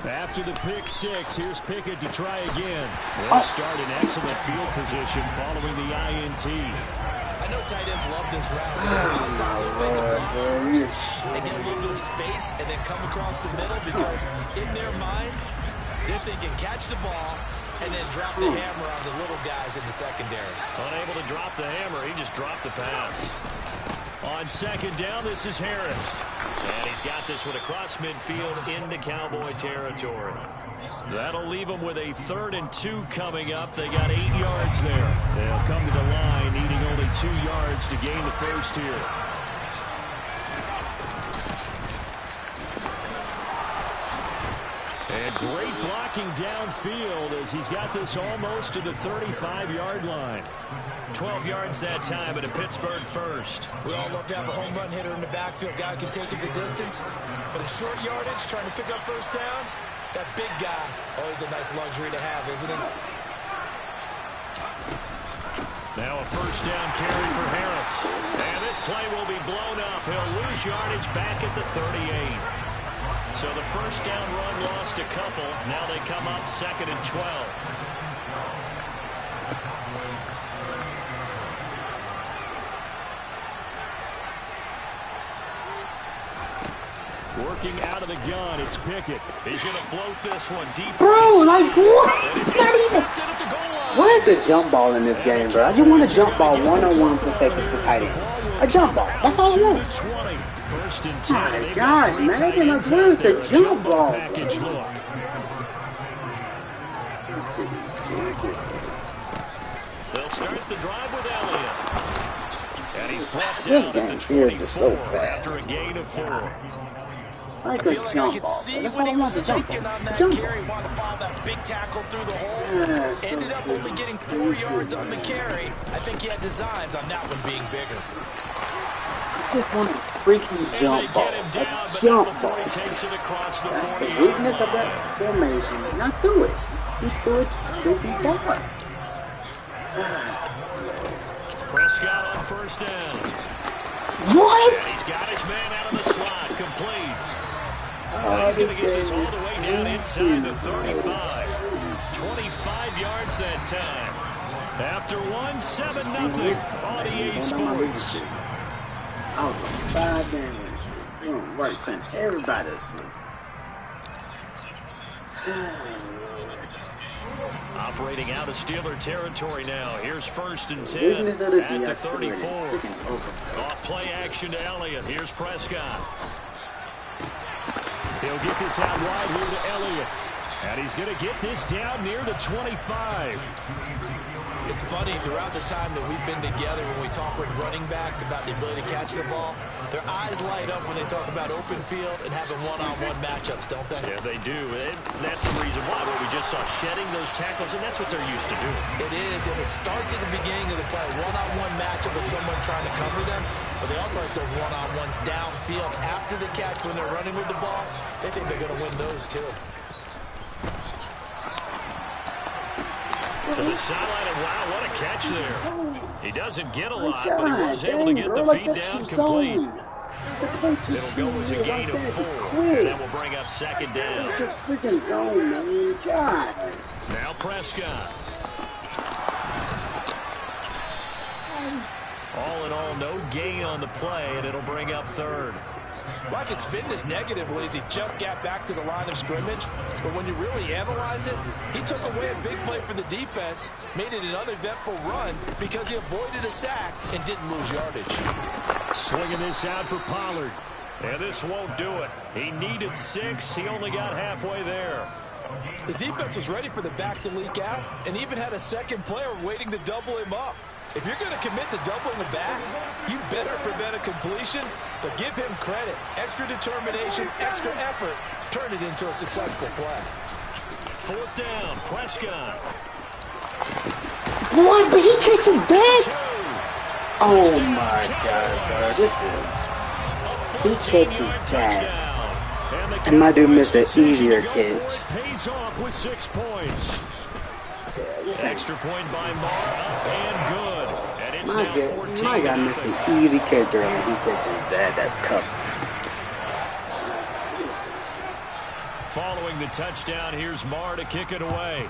After the pick six, here's Pickett to try again. They'll start in excellent field position following the INT. I know tight ends love this route because a lot of times they'll make the block first and get a little bit of space and then come across the middle because in their mind, they're thinking catch the ball and then drop the hammer on the little guys in the secondary. Unable to drop the hammer, he just dropped the pass. On second down, this is Harris. And he's got this one across midfield into Cowboy territory. That'll leave them with a 3rd and 2 coming up. They got 8 yards there. They'll come to the line, needing only 2 yards to gain the first here. And great blocking downfield as he's got this almost to the 35-yard line. 12 yards that time, and a Pittsburgh first. We all love to have a home run hitter in the backfield. Guy can take it the distance. But a short yardage, trying to pick up first downs, that big guy, always a nice luxury to have, isn't it? Now a first down carry for Harris. And this play will be blown up. He'll lose yardage back at the 38. So the first down run lost a couple. Now they come up 2nd and 12. Working out of the gun, it's Pickett. He's going to float this one deep. Bro, like what? And it's Not even. intercepted at the goal line. Where's the jump ball in this game, bro? I just want a jump ball one-on-one for safety for tight ends. A jump ball. That's all I want. First and 10. My They've gosh, got 3 man. tight They ends like, where's out there. the jump ball? Package look. They'll start the drive with Elliott. And he's brought This down game at the here 24 is so bad. after a gain of 4. Like I a feel like I jump could ball. see That's what all I he want, was a jump thinking ball. on that Jump carry. ball. Wanted to follow that big tackle through the hole. Yeah, so Ended up only getting 4 yards on the carry. I think he had designs on that one being bigger. I just want a freaking They jump ball. get him down, A but jump not before ball. he takes it across the That's the 40. weakness of that formation. And I threw it. He threw it freaking far. Prescott on first down. What? And he's got his man out of the slot, complete. Oh, He's going to this get this game all is the way down inside the crazy. 35. 25 yards that time. After 1-7-0 on EA Sports. I was on 5 games. They don't work, send everybody to sleep. Operating out of Steeler territory now. Here's first and 10 Weakness of the at the D, 34. freaking over. Off play action to Elliott. Here's Prescott. He'll get this out wide here to Elliott. And he's going to get this down near the 25. It's funny, throughout the time that we've been together, when we talk with running backs about the ability to catch the ball, their eyes light up when they talk about open field and having one-on-one matchups, don't they? Yeah, they do. And that's the reason why. Well, we just saw shedding those tackles, and that's what they're used to doing. It is, and it starts at the beginning of the play. One-on-one matchup with someone trying to cover them, but they also like those one-on-ones downfield after the catch when they're running with the ball. They think they're going to win those, too. To the sideline, and wow, what a catch there. He doesn't get a lot, God, but he was able to get the feed down complete. It'll go as a gain of 4, and that will bring up second down. That's the freaking zone, man. God. Now Prescott. All in all, no gain on the play, and it'll bring up third. Well, I could spin this negatively as he just got back to the line of scrimmage. But when you really analyze it, he took away a big play for the defense, made it an uneventful run because he avoided a sack and didn't lose yardage. Swinging this out for Pollard. And this won't do it. He needed 6. He only got halfway there. The defense was ready for the back to leak out and even had a second player waiting to double him up. If you're going to commit to doubling the back, you better prevent a completion, but give him credit. Extra determination, extra effort, turn it into a successful play. 4th down, Prescott. Boy, but he catches that? Oh my gosh, bro. He catches that. And my dude missed an easier catch. Pays off with 6 points. Extra point by Marr, up and good. And it's now 14. My guy missed an easy catch and he catches that. That's tough. Following the touchdown, here's Marr to kick it away.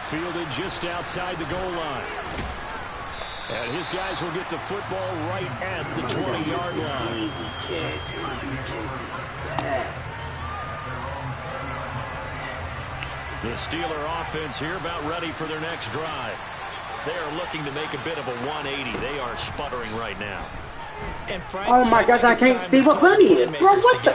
Fielded just outside the goal line. And his guys will get the football right at the 20-yard line. Easy catch. He catches that. The Steeler offense here about ready for their next drive. They are looking to make a bit of a 180. They are sputtering right now. And frankly, oh my gosh, I can't see what bunny is. Bro, what the?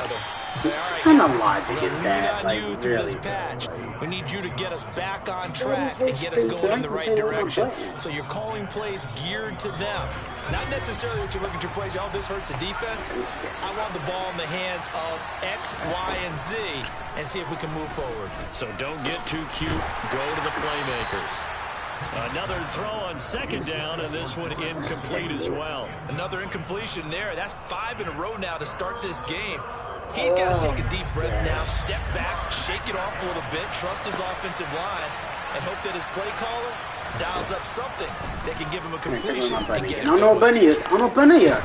Say, all right, kind guys, of logic is that? we need on Like, you through really? this patch. We need you to get us back on track and get us going in the right direction. So you're calling plays geared to them. Not necessarily what you look at your plays. Oh, this hurts the defense. I want the ball in the hands of X, Y, and Z and see if we can move forward. So don't get too cute. Go to the playmakers. Another throw on 2nd down, and this one incomplete as well. Another incompletion there. That's 5 in a row now to start this game. He's got to take a deep breath now, step back, shake it off a little bit, trust his offensive line, and hope that his play caller dials up something that can give him a completion and get it. I don't know what bunny is. I don't know bunny is.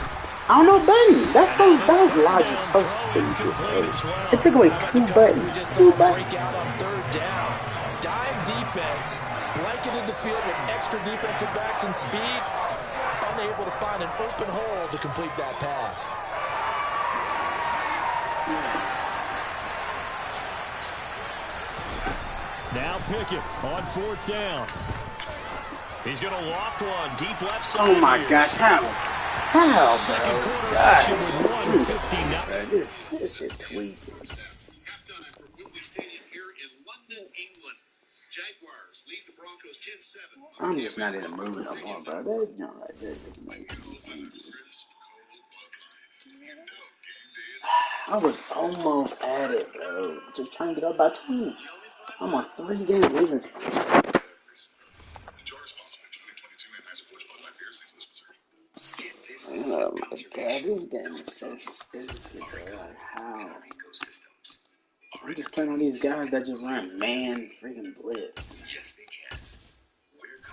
I don't know bunny. That was logic so stupid. It took away 2 buttons. 2 buttons. Break out on 3rd down. Dime defense, blanketed the field with extra defensive backs and speed, unable to find an open hole to complete that pass. Now Pickett on 4th down. He's going to loft one deep left side. Oh my gosh, how, Second bro? quarter God, action with 1:59. this shit tweaking. Halftime from Wembley Stadium here in London, England. Jaguars lead the Broncos 10-7. I'm just not in the mood no more, bro. That's not right there. I was almost at it, bro. Just trying to get up by 2. I'm on 3 game losing. Oh my god, this game is so stupid, bro. Like, how? I'm just playing on these guys that just run man freaking blitz.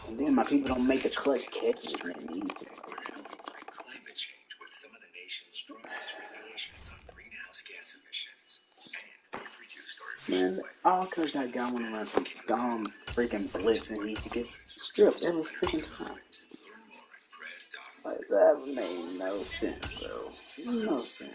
And then my people don't make the clutch catches when they need to. Climate change with some of the nation's strongest regulations on greenhouse gas emissions. And we've reduced our Man, all because that guy want to run some scum freaking blitz and he gets stripped every freaking time. Like, that made no sense, bro. No sense.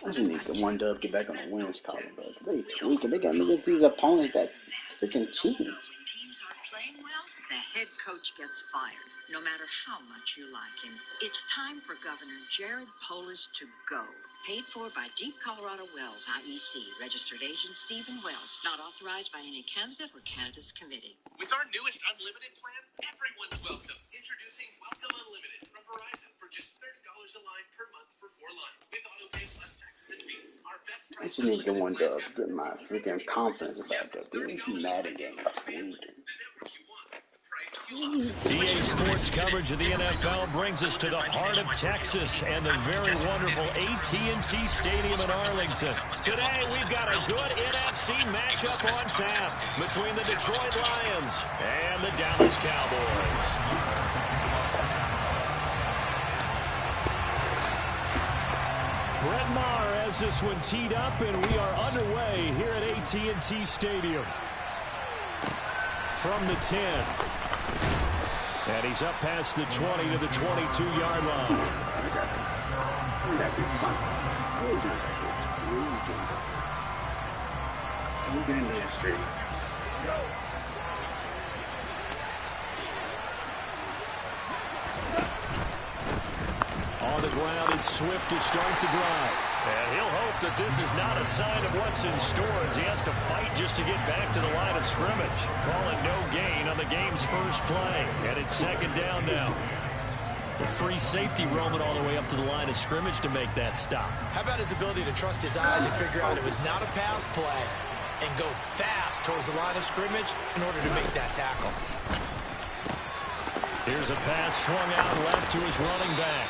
I just need the 1 dub, get back on the winners column, bro. They tweaking. They got me against these opponents that freaking cheating. Teams aren't playing well, the head coach gets fired, no matter how much you like him. It's time for Governor Jared Polis to go. Paid for by Deep Colorado Wells, IEC. Registered agent Stephen Wells. Not authorized by any candidate or candidates committee. With our newest unlimited plan, everyone's welcome. Introducing Welcome Unlimited from Verizon for just $30 a line per month for 4 lines. With auto pay plus taxes and fees. Our best I price just need the 1 dub to get my freaking confidence back up. These Madden games tweaking. the network you want, the price you EA Sports coverage of the NFL brings us to the heart of Texas and the very wonderful AT&T Stadium in Arlington. Today, we've got a good NFC matchup on tap between the Detroit Lions and the Dallas Cowboys. Brett Maher has this one teed up, and we are underway here at AT&T Stadium. From the 10. And he's up past the 20 to the 22-yard line. Don't get into the street. On the ground, it's Swift to start the drive. And he'll hope that this is not a sign of what's in store as he has to fight just to get back to the line of scrimmage. Call it no gain on the game's first play. And it's second down now. The free safety roaming all the way up to the line of scrimmage to make that stop. How about his ability to trust his eyes and figure out it was not a pass play and go fast towards the line of scrimmage in order to make that tackle. Here's a pass swung out left to his running back.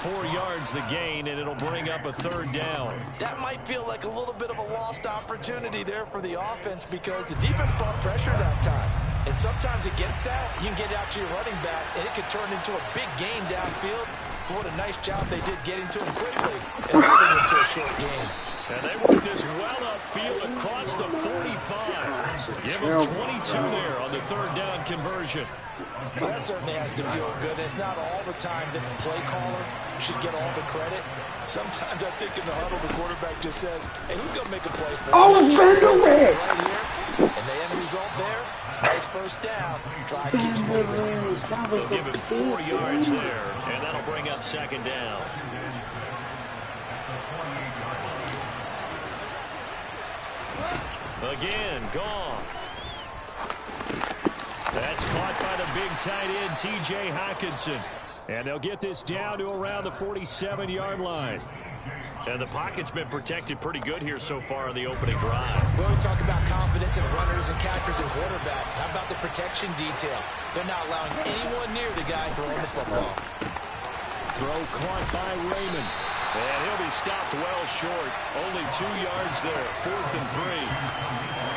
4 yards the gain, and it'll bring up a third down. That might feel like a little bit of a lost opportunity there for the offense because the defense brought pressure that time. And sometimes against that, you can get out to your running back, and it could turn into a big gain downfield. But what a nice job they did getting to him quickly and moving into a short game. And they work this well upfield across the 45. Give them 22 there on the third down conversion. Well, that certainly has to feel good. It's not all the time that the play caller should get all the credit. Sometimes I think in the huddle, the quarterback just says, hey, who's going to make a play for Oh, Vanderbilt! right here? And the end result there, nice first down. Drive keeps moving. They'll give him 4 yards there, and that'll bring up second down. Again, Goff. That's caught by the big tight end, T.J. Hockenson. And they'll get this down to around the 47-yard line. And the pocket's been protected pretty good here so far in the opening drive. We always talk about confidence in runners and catchers and quarterbacks. How about the protection detail? They're not allowing anyone near the guy throwing the football. Throw caught by Raymond. And he'll be stopped well short. Only 2 yards there. 4th and 3.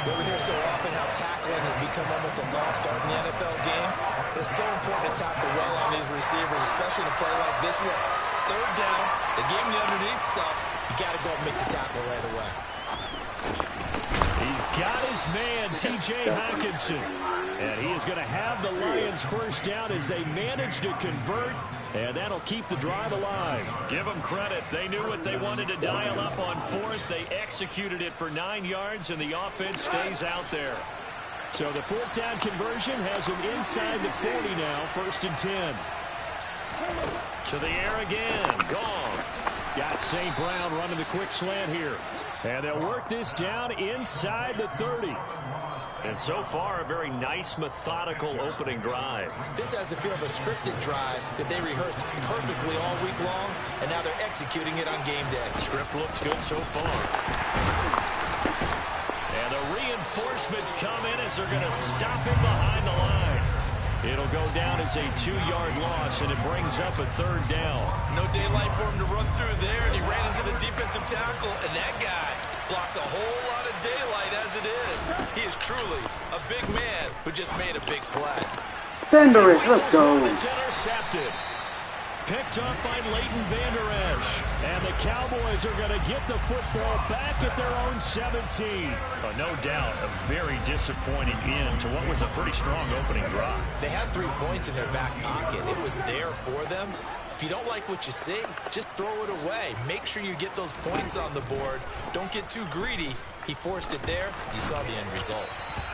We hear so often how tackling has become almost a lost art in the NFL game. It's so important to tackle well on these receivers, especially in a play like this one. Third down, they gave him the underneath stuff. You got to go and make the tackle right away. He's got his man, T.J. Hockenson. And he is going to have the Lions first down as they manage to convert. And that'll keep the drive alive. Give them credit. They knew what they wanted to dial up on 4th. They executed it for 9 yards, and the offense stays out there. So the 4th down conversion has them inside the 40 now, 1st and 10. To the air again. Goff. Got St. Brown running the quick slant here. And they'll work this down inside the 30. And so far, a very nice, methodical opening drive. This has the feel of a scripted drive that they rehearsed perfectly all week long, and now they're executing it on game day. Script looks good so far. And the reinforcements come in as they're going to stop him behind the line. It'll go down as a 2-yard loss, and it brings up a third down. No daylight for him to run through there, and he ran into the defensive tackle, and that guy blocks a whole lot of daylight as it is. He is truly a big man who just made a big play. Sanders, let's go. It's intercepted. Picked up by Leighton Vander Esch. And the Cowboys are going to get the football back at their own 17. No doubt a very disappointing end to what was a pretty strong opening drive. They had 3 points in their back pocket. It was there for them. If you don't like what you see, just throw it away. Make sure you get those points on the board. Don't get too greedy. He forced it there. You saw the end result.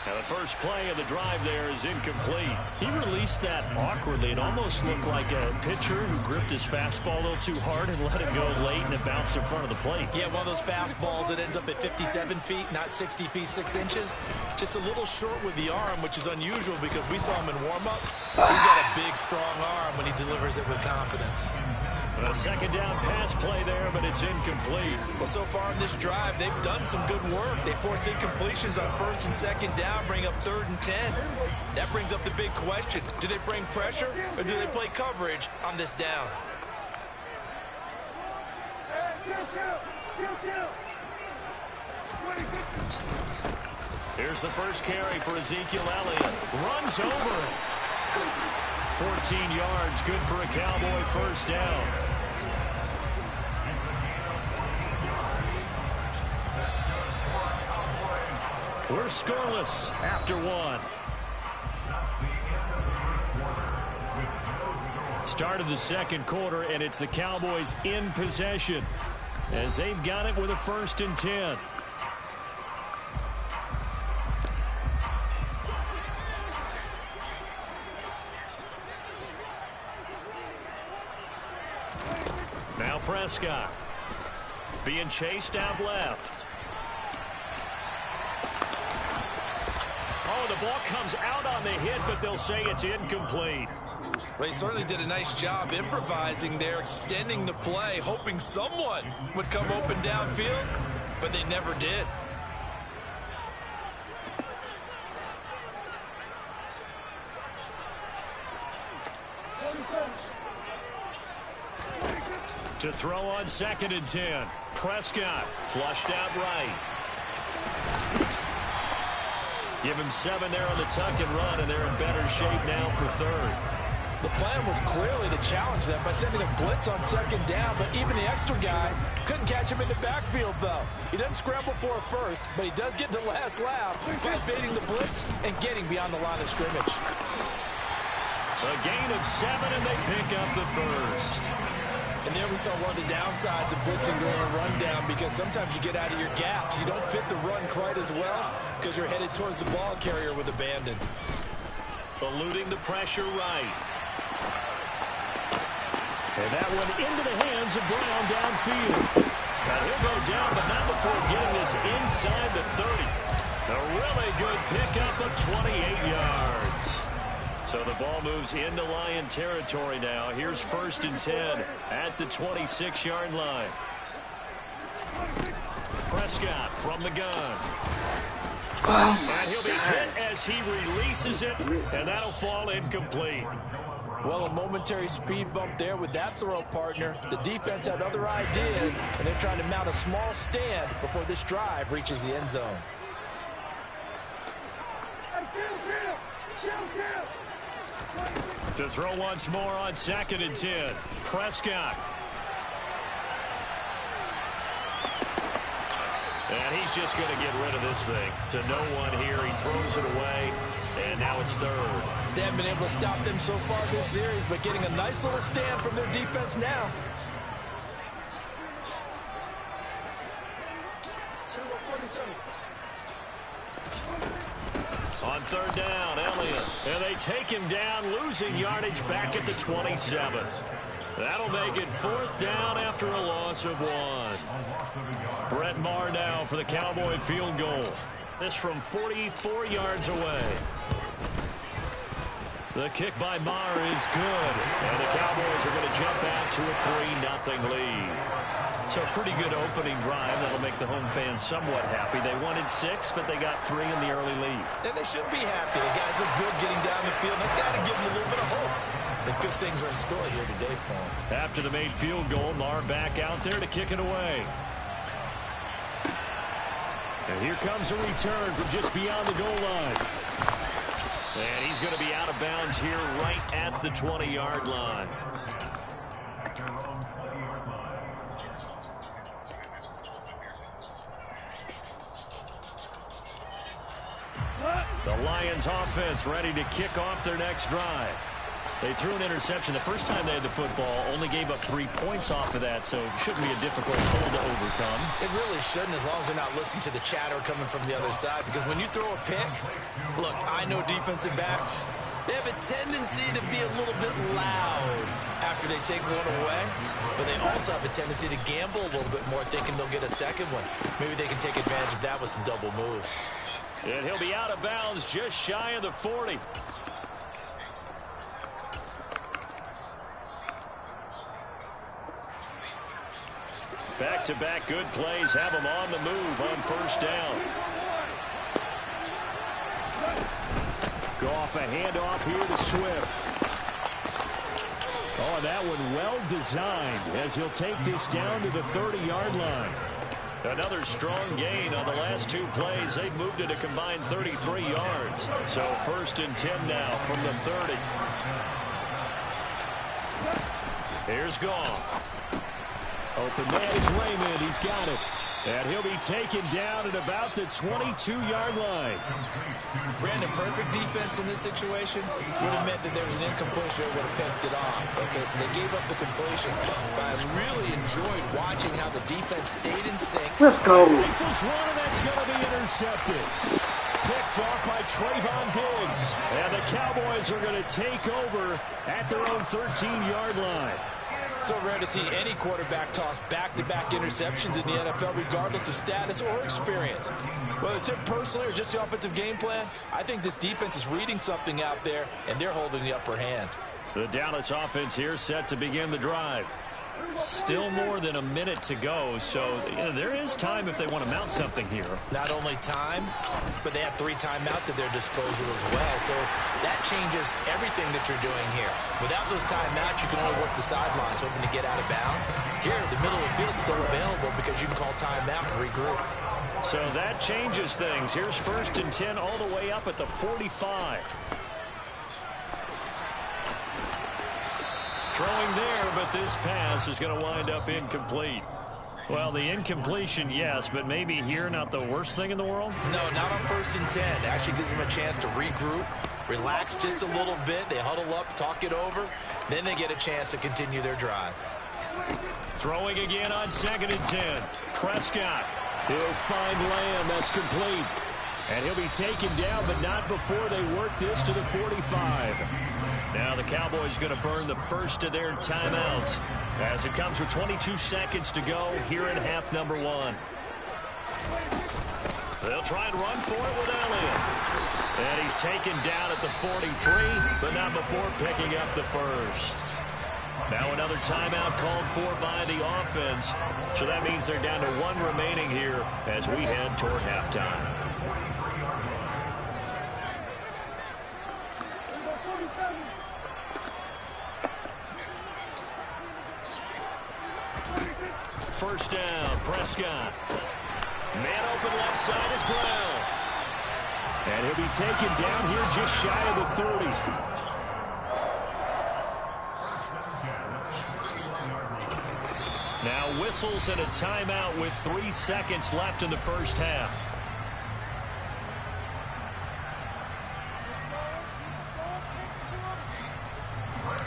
Now the first play of the drive there is incomplete. He released that awkwardly. It almost looked like a pitcher who gripped his fastball a little too hard and let it go late, and it bounced in front of the plate. Yeah, one of those fastballs that ends up at 57 feet, not 60 feet, 6 inches. Just a little short with the arm, which is unusual because we saw him in warm-ups. He's got a big, strong arm when he delivers it with confidence. A second down pass play there, but it's incomplete. Well, so far in this drive, they've done some good work. They force incompletions on first and second down, bring up 3rd and 10. That brings up the big question. Do they bring pressure or do they play coverage on this down? Here's the first carry for Ezekiel Elliott. Runs over it. 14 yards, good for a Cowboy first down. We're scoreless after one. Start of the second quarter, and it's the Cowboys in possession as they've got it with a 1st and 10. Now Prescott being chased out left. Oh, the ball comes out on the hit, but they'll say it's incomplete. Well, he certainly did a nice job improvising there, extending the play, hoping someone would come open downfield, but they never did. To throw on 2nd and 10. Prescott flushed out right. Give him 7 there on the tuck and run, and they're in better shape now for 3rd. The plan was clearly to challenge them by sending a blitz on 2nd down, but even the extra guys couldn't catch him in the backfield, though. He doesn't scramble for a first, but he does get the last laugh by baiting the blitz and getting beyond the line of scrimmage. A gain of 7, and they pick up the first. And there we saw one of the downsides of blitzing during a rundown, because sometimes you get out of your gaps. You don't fit the run quite as well because you're headed towards the ball carrier with abandon. Eluding the pressure right. And that one into the hands of Brown downfield. Now he'll go down, but not before getting this inside the 30. A really good pickup of 28 yards. So the ball moves into Lion territory now. Here's 1st and 10 at the 26-yard line. Prescott from the gun. And he'll be hit as he releases it, and that'll fall incomplete. Well, a momentary speed bump there with that throw, partner. The defense had other ideas, and they're trying to mount a small stand before this drive reaches the end zone. To throw once more on 2nd and 10. Prescott. And he's just going to get rid of this thing. To no one here. He throws it away. And now it's 3rd. They haven't been able to stop them so far this series, but getting a nice little stand from their defense now. On 3rd down, Elliott. And they take him down, losing yardage back at the 27. That'll make it 4th down after a loss of 1. Brett Maher now for the Cowboy field goal. This from 44 yards away. The kick by Maher is good. And the Cowboys are going to jump out to a 3-0 lead. So a pretty good opening drive. That'll make the home fans somewhat happy. They wanted 6, but they got 3 in the early lead. And they should be happy. The guys look good getting down the field. That's got to give them a little bit of hope. The good things are in store here today for them. After the made field goal, Maher back out there to kick it away. And here comes a return from just beyond the goal line. And he's going to be out of bounds here right at the 20-yard line. The Lions offense ready to kick off their next drive. They threw an interception the first time they had the football, only gave up 3 points off of that, so it shouldn't be a difficult hole to overcome. It really shouldn't, as long as they're not listening to the chatter coming from the other side, because when you throw a pick, look, I know defensive backs, they have a tendency to be a little bit loud after they take one away, but they also have a tendency to gamble a little bit more, thinking they'll get a second one. Maybe they can take advantage of that with some double moves. And he'll be out of bounds just shy of the 40. Back-to-back good plays have them on the move on first down. Goff, a handoff here to Swift. Oh, and that one well designed as he'll take this down to the 30-yard line. Another strong gain on the last two plays. They've moved it a combined 33 yards. So 1st and 10 now from the 30. Here's Goff. Open man is Raymond. He's got it. And he'll be taken down at about the 22-yard line. Brandon, perfect defense in this situation would have meant that there was an incompletion that would have picked it off. Okay, so they gave up the completion. But I really enjoyed watching how the defense stayed in sync. Let's go. Rifles one, and that's going to be intercepted. Picked off by Trayvon Diggs. And the Cowboys are going to take over at their own 13-yard line. So rare to see any quarterback toss back-to-back interceptions in the NFL, regardless of status or experience. Whether it's him personally or just the offensive game plan, I think this defense is reading something out there, and they're holding the upper hand. The Dallas offense here set to begin the drive. Still more than a minute to go, so there is time if they want to mount something here. Not only time, but they have 3 timeouts at their disposal as well. So that changes everything that you're doing here. Without those timeouts, you can only work the sidelines, hoping to get out of bounds. Here, the middle of the field is still available because you can call timeout and regroup. So that changes things. Here's 1st and 10 all the way up at the 45. Throwing there, but this pass is going to wind up incomplete. Well, the incompletion, yes, but maybe here not the worst thing in the world? No, not on 1st and 10. It actually gives them a chance to regroup, relax just a little bit. They huddle up, talk it over. Then they get a chance to continue their drive. Throwing again on 2nd and 10. Prescott. He'll find Lamb. That's complete. And he'll be taken down, but not before they work this to the 45. Now the Cowboys going to burn the first of their timeouts as it comes with 22 seconds to go here in half number 1. They'll try and run for it with Elliott. And he's taken down at the 43, but not before picking up the first. Now another timeout called for by the offense. So that means they're down to 1 remaining here as we head toward halftime. First down, Prescott. Man open left side is Brown. And he'll be taken down here just shy of the 30. Now whistles and a timeout with 3 seconds left in the first half.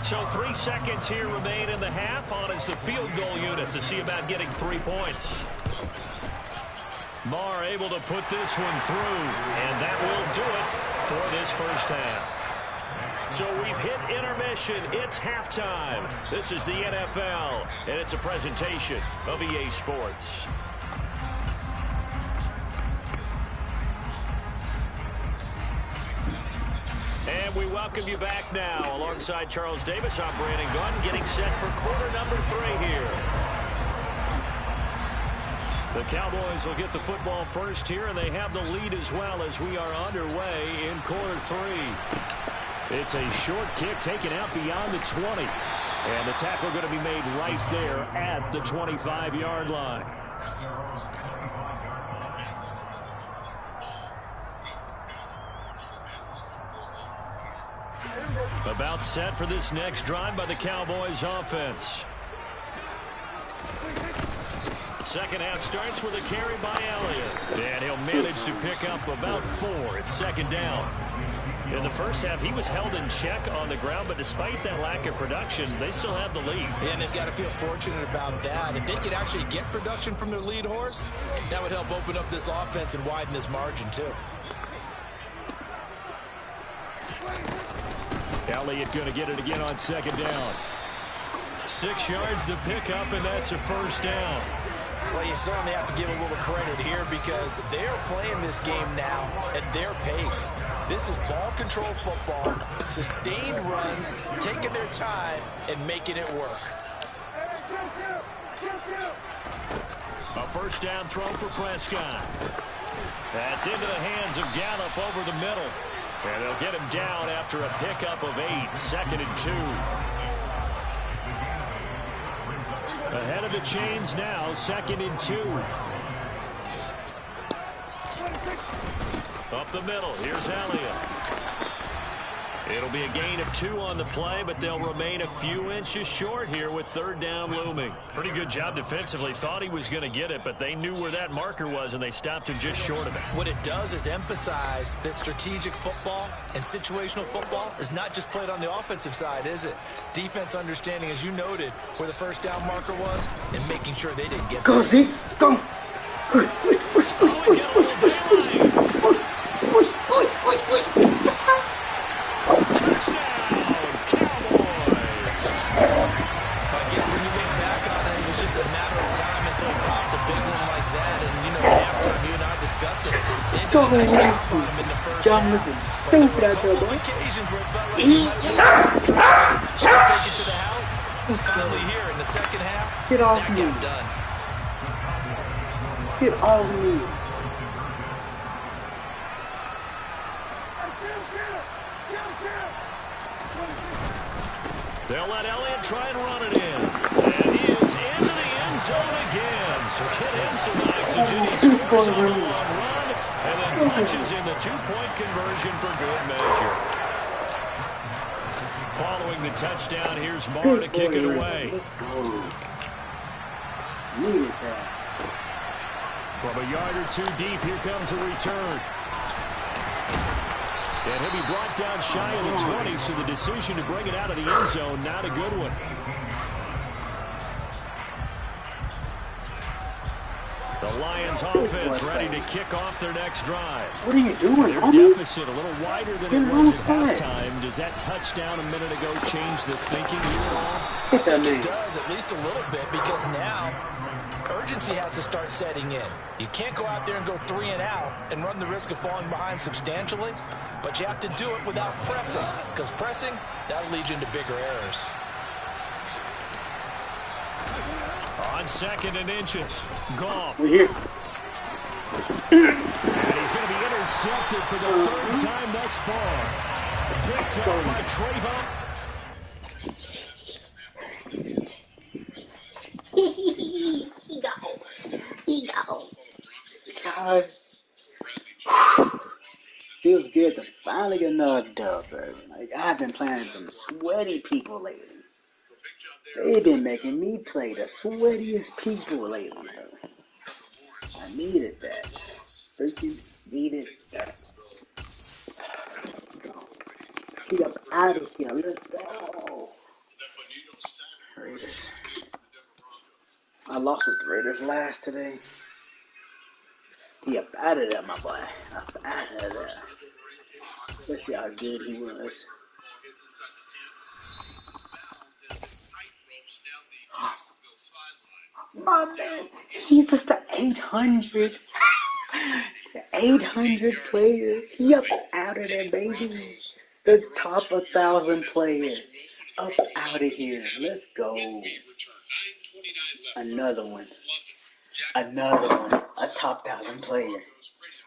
So 3 seconds here remain in the half. On is the field goal unit to see about getting 3 points. Marr able to put this one through, and that will do it for this first half. So we've hit intermission. It's halftime. This is the NFL, and it's a presentation of EA Sports. And we welcome you back now. Alongside Charles Davis, I'm Brandon Gunn, getting set for quarter number 3 here. The Cowboys will get the football first here, and they have the lead as well as we are underway in quarter 3. It's a short kick taken out beyond the 20. And the tackle going to be made right there at the 25-yard line. About set for this next drive by the Cowboys offense. Second half starts with a carry by Elliott. And he'll manage to pick up about 4. It's second down. In the first half, he was held in check on the ground, but despite that lack of production, they still have the lead. And they've got to feel fortunate about that. If they could actually get production from their lead horse, that would help open up this offense and widen this margin, too. Elliott going to get it again on second down. 6 yards the pickup, and that's a first down. Well, you certainly have to give a little credit here because they're playing this game now at their pace. This is ball control football, sustained runs, taking their time and making it work. A first down throw for Prescott. That's into the hands of Gallup over the middle. And they'll get him down after a pickup of 8, 2nd and 2. Ahead of the chains now, 2nd and 2. Up the middle, here's Elliott. It'll be a gain of 2 on the play, but they'll remain a few inches short here with 3rd down looming. Pretty good job defensively. Thought he was going to get it, but they knew where that marker was, and they stopped him just short of it. What it does is emphasize that strategic football and situational football is not just played on the offensive side, is it? Defense understanding, as you noted, where the first down marker was and making sure they didn't get Go, Z. Go. John looking stupid out there, boy. Take it to the house. Finally here in the second half. Get off me. Get off me. They'll let Elliott try and run it in. And he is into the end zone again. So get him some oxygen. He scores on the long run. And then punches in the 2-point conversion for good measure. Following the touchdown, here's Marr to kick it away. Let's go. Needed that. From a yard or 2 deep, here comes a return. And he'll be brought down shy of the 20, so the decision to bring it out of the end zone, not a good one. The Lions offense ready to kick off their next drive. What are you doing, Their homie? deficit a little wider than it was at halftime. Does that touchdown a minute ago change the thinking here at all? Hit that man. It does, at least a little bit, because now urgency has to start setting in. You can't go out there and go 3 and out and run the risk of falling behind substantially, but you have to do it without pressing, because pressing, that'll lead you into bigger errors. On 2nd and inches, Goff. We're here. And he's going to be intercepted for the 3rd time thus far. Picked up by Trayvon. He go. God. Feels good to finally get another dub, baby. Like, I've been playing some sweaty people lately. They've been making me play the sweatiest people lately. I needed that. Freaking needed that. Get up out of here. Let's go. Raiders. I lost with the Raiders last today. He up out of there, my boy. Up out of there. Let's see how good he was. My man, he's like the 800. The 800 player. He up out of there, baby. The top 1,000 player. Up out of here. Let's go. Another one. Another one. A top 1,000 player.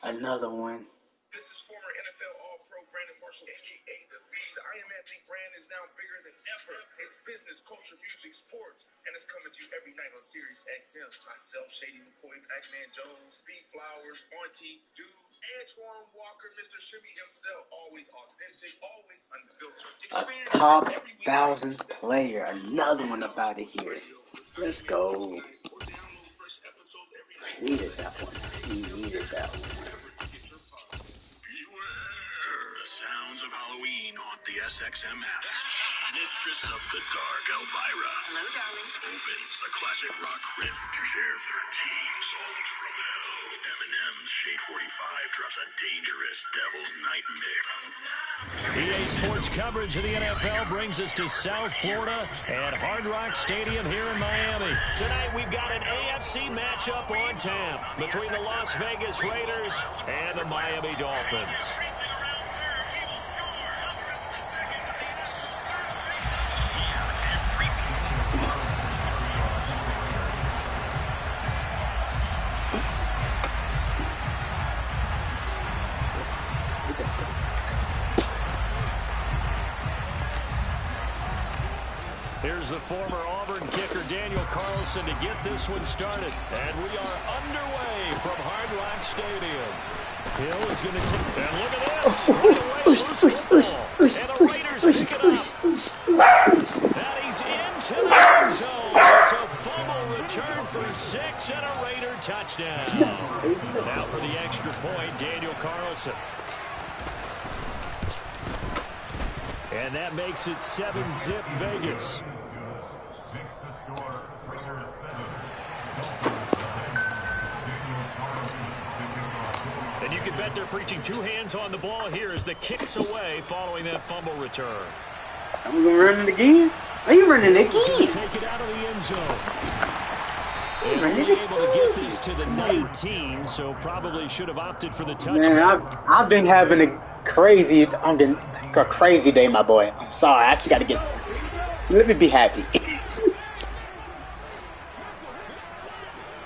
Another one. This is former NFL All-Pro Brandon Marshall, a.k.a. The Bees. I Am Anthony brand is now bigger than ever. It's business, culture, music, sports, and it's coming to you every night on Sirius XM. Myself, Shady McCoy, Pac-Man Jones, B. Flowers, Auntie, Dude, Antoine Walker, Mr. Shimmy himself. Always authentic, always unfiltered. A top 1,000 player. Another one up out of here. Let's go. He needed that one. He needed that one. The sounds of Halloween haunt the SXM app. Mistress of the Dark, Elvira. Hello, darling. Opens the classic rock riff. Share 13, Souls from Hell. Eminem's Shade 45 drops a dangerous Devil's Night mix. EA Sports coverage of the NFL brings us to South Florida at Hard Rock Stadium here in Miami. Tonight we've got an AFC matchup on tap between the Las Vegas Raiders and the Miami Dolphins. Here's the former Auburn kicker Daniel Carlson to get this one started. And we are underway from Hard Rock Stadium. Hill is going to take... And look at this! Right away, loose football. And the Raiders pick it up. And he's into the end zone. It's a fumble return for 6 and a Raider touchdown. Now for the extra point, Daniel Carlson. And that makes it 7-zip Vegas. And you can bet they're preaching 2 hands on the ball here as the kicks away following that fumble return. Are we going to run it again? Are you running it again? Take it out of the end zone. And we're able to get this to the 19, so probably should have opted for the touchdown. Man, I've been having a crazy day, my boy. I'm sorry. I actually got to get... Let me be happy.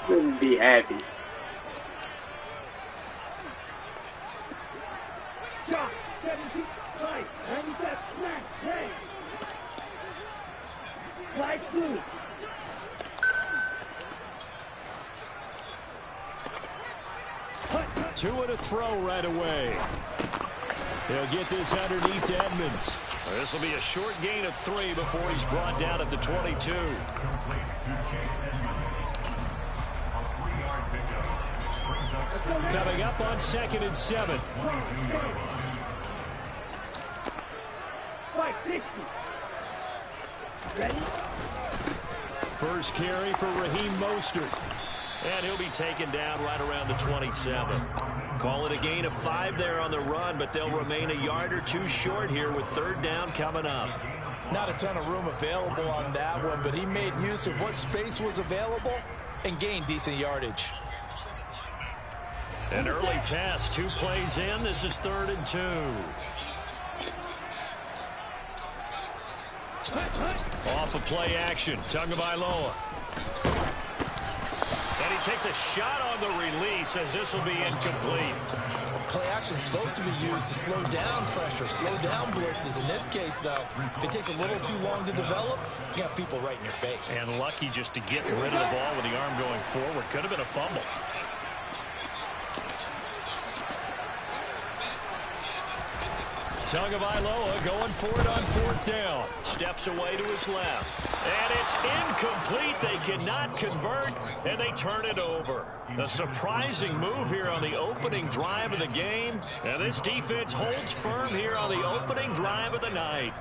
Let me be happy. Two and a throw right away. He'll get this underneath to Edmonds. This will be a short gain of 3 before he's brought down at the 22. Coming up on 2nd and 7. First carry for Raheem Mostert. And he'll be taken down right around the 27. Call it a gain of 5 there on the run, but they'll remain a yard or 2 short here with 3rd down coming up. Not a ton of room available on that one, but he made use of what space was available and gained decent yardage. An early test, 2 plays in. This is 3rd and 2. Off of play action, Tagovailoa. And he takes a shot on the release as this will be incomplete. Play action is supposed to be used to slow down pressure, slow down blitzes. In this case, though, if it takes a little too long to develop, you got people right in your face. And lucky just to get rid of the ball with the arm going forward. Could have been a fumble. Tagovailoa going for it on 4th down. Steps away to his left. And it's incomplete. They cannot convert, and they turn it over. A surprising move here on the opening drive of the game. And this defense holds firm here on the opening drive of the night.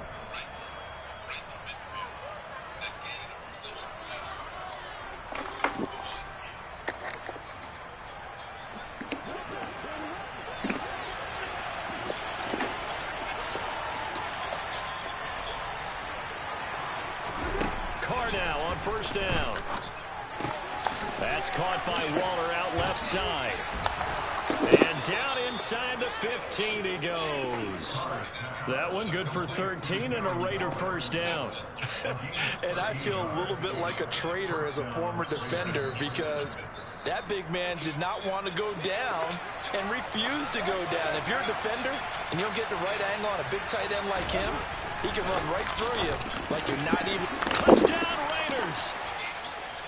Now on 1st down. That's caught by Waller out left side. And down inside the 15 he goes. That one good for 13 and a Raider 1st down. And I feel a little bit like a traitor as a former defender because that big man did not want to go down and refused to go down. If you're a defender and you don't get the right angle on a big tight end like him, he can run right through you like you're not even... Touchdown Raiders!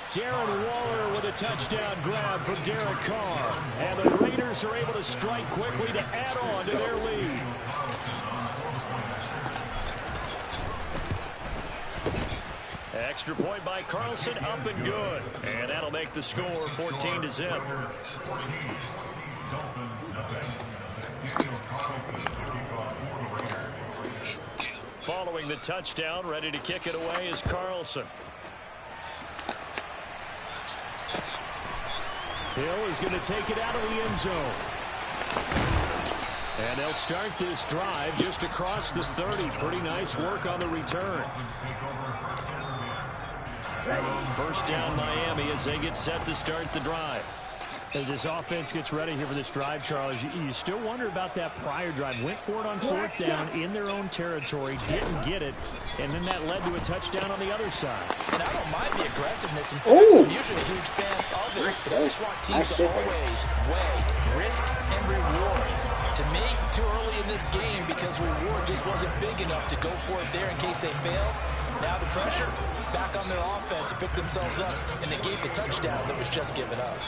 Darren Waller with a touchdown grab from Derek Carr. And the Raiders are able to strike quickly to add on to their lead. Extra point by Carlson, up and good. And that'll make the score 14-0. Following the touchdown, ready to kick it away is Carlson. Hill is going to take it out of the end zone. And they'll start this drive just across the 30. Pretty nice work on the return. 1st down Miami as they get set to start the drive. As this offense gets ready here for this drive, Charles, you still wonder about that prior drive. Went for it on 4th down in their own territory, didn't get it, and then that led to a touchdown on the other side. And I don't mind the aggressiveness. In fact, I'm usually a huge fan of it, but I just want teams to always weigh risk and reward. To me, too early in this game because reward just wasn't big enough to go for it there in case they failed. Now the pressure, back on their offense to pick themselves up and negate the touchdown that was just given up.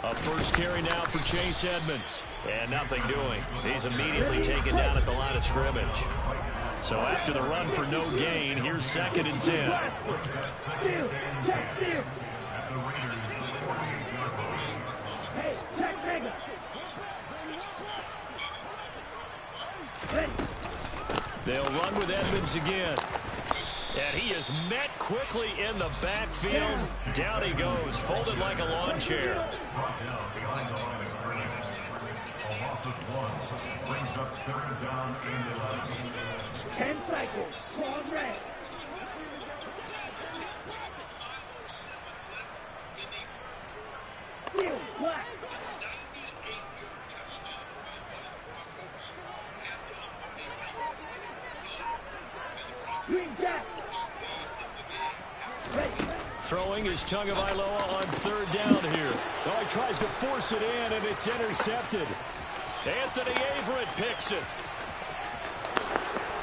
A first carry now for Chase Edmonds. And nothing doing. He's immediately taken down at the line of scrimmage. So after the run for no gain, here's 2nd and 10. They'll run with Edmonds again. And he is met quickly in the backfield. Down he goes, folded like a lawn chair. Throwing is Tagovailoa on 3rd down here. Oh, he tries to force it in, and it's intercepted. Anthony Averett picks it.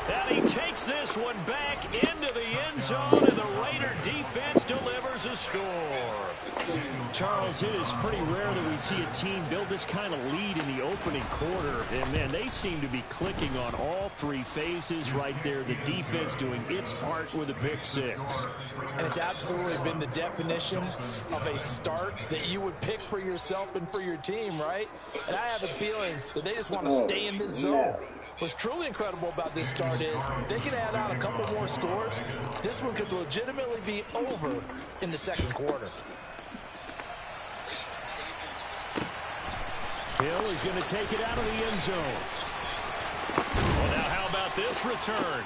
And he takes this one back into the end zone, and the Raider defense delivers a score. Charles, it is pretty rare that we see a team build this kind of lead in the opening quarter. And, man, they seem to be clicking on all 3 phases right there. The defense doing its part with a pick 6. And it's absolutely been the definition of a start that you would pick for yourself and for your team, right? And I have a feeling that they just want to stay in this zone. What's truly incredible about this start is if they can add on a couple more scores, this one could legitimately be over in the 2nd quarter. Hill is going to take it out of the end zone. Well, now how about this return?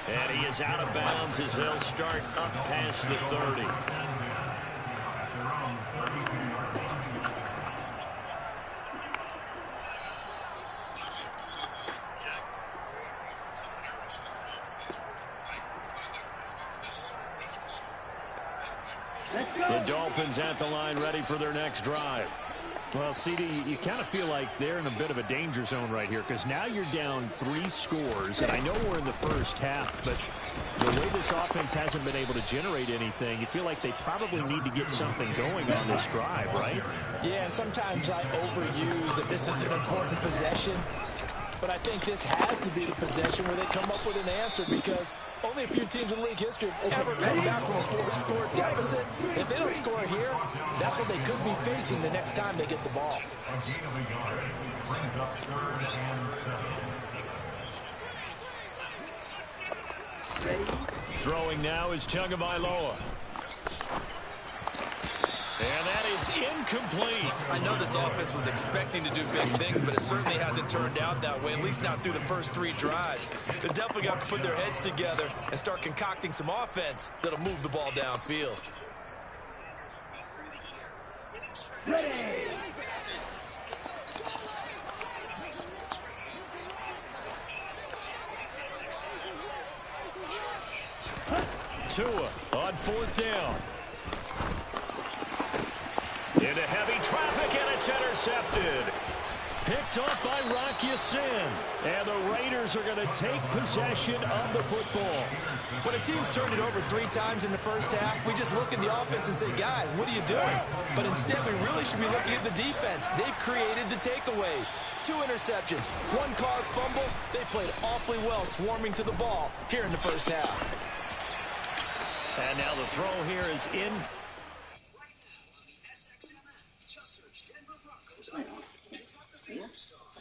And he is out of bounds as they'll start up past the 30. The Dolphins at the line ready for their next drive. Well, CD, you kind of feel like they're in a bit of a danger zone right here because now you're down 3 scores, and I know we're in the first half, but the way this offense hasn't been able to generate anything, you feel like they probably need to get something going on this drive, right? Yeah, and sometimes I overuse that this is an important possession, but I think this has to be the possession where they come up with an answer because only a few teams in league history have ever come back from a 4-score deficit. If they don't score here, that's what they could be facing the next time they get the ball. Throwing now is Tagovailoa. And that is incomplete. I know this offense was expecting to do big things, but it certainly hasn't turned out that way, at least not through the first 3 drives. They're definitely going to have to put their heads together and start concocting some offense that'll move the ball downfield. Ready. Tua on 4th down. Into heavy traffic, and it's intercepted. Picked off by Rock Ya-Sin. And the Raiders are going to take possession of the football. When a team's turned it over 3 times in the first half, we just look at the offense and say, guys, what are you doing? But instead, we really should be looking at the defense. They've created the takeaways. 2 interceptions, 1 caused fumble. They played awfully well swarming to the ball here in the first half. And now the throw here is in.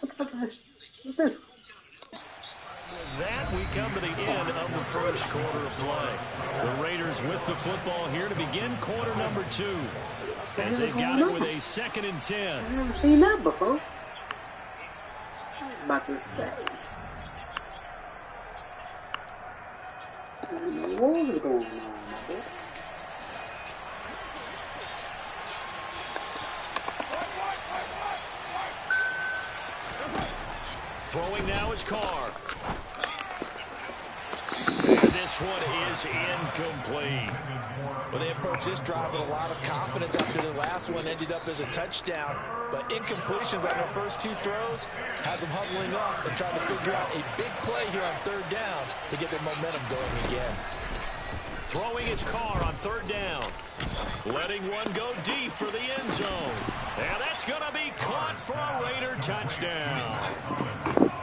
What the fuck is this? What's this? With that, we come to the end of the first quarter of play. The Raiders with the football here to begin quarter number 2. As they've got it with a 2nd and 10. I've never seen that before. I was about to say. What is going on, my boy? Throwing now is Carr. And this this one is incomplete. Well, they approached this drive with a lot of confidence after the last one ended up as a touchdown. But incompletions on their first 2 throws has them huddling up and trying to figure out a big play here on 3rd down to get their momentum going again. Throwing his car on 3rd down. Letting one go deep for the end zone. And that's going to be caught for a Raider touchdown.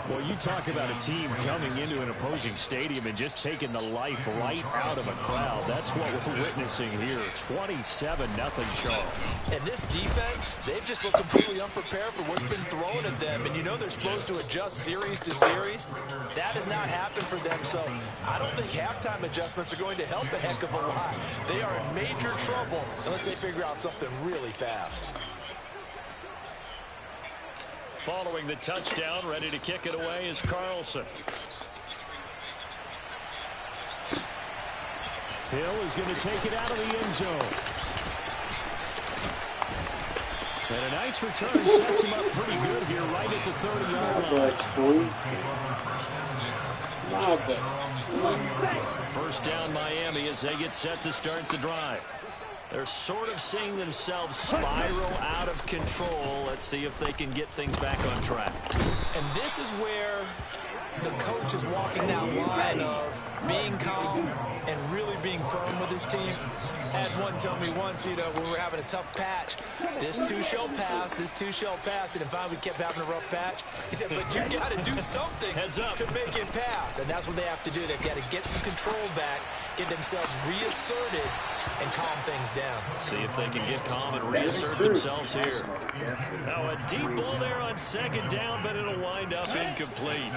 Well, you talk about a team coming into an opposing stadium and just taking the life right out of a crowd. That's what we're witnessing here. 27-0 Charles. And this defense, they've just looked completely unprepared for what's been thrown at them. And you know they're supposed to adjust series to series. That has not happened for them. So I don't think halftime adjustments are going to help a heck of a lot. They are in major trouble unless they figure out something really fast. Following the touchdown, ready to kick it away is Carlson. Hill is going to take it out of the end zone. And a nice return sets him up pretty good here right at the 30-yard line. First down Miami as they get set to start the drive. They're sort of seeing themselves spiral out of control. Let's see if they can get things back on track. And this is where the coach is walking that line of being calm and really being firm with his team. I had one tell me once, when we were having a tough patch, this too shall pass, this too shall pass. And finally we kept having a rough patch. He said, but you got to do something to make it pass. And that's what they have to do. They've got to get some control back, get themselves reasserted, and calm things down. See if they can get calm and reassert themselves here. Now a deep ball there on 2nd down, but it'll wind up incomplete.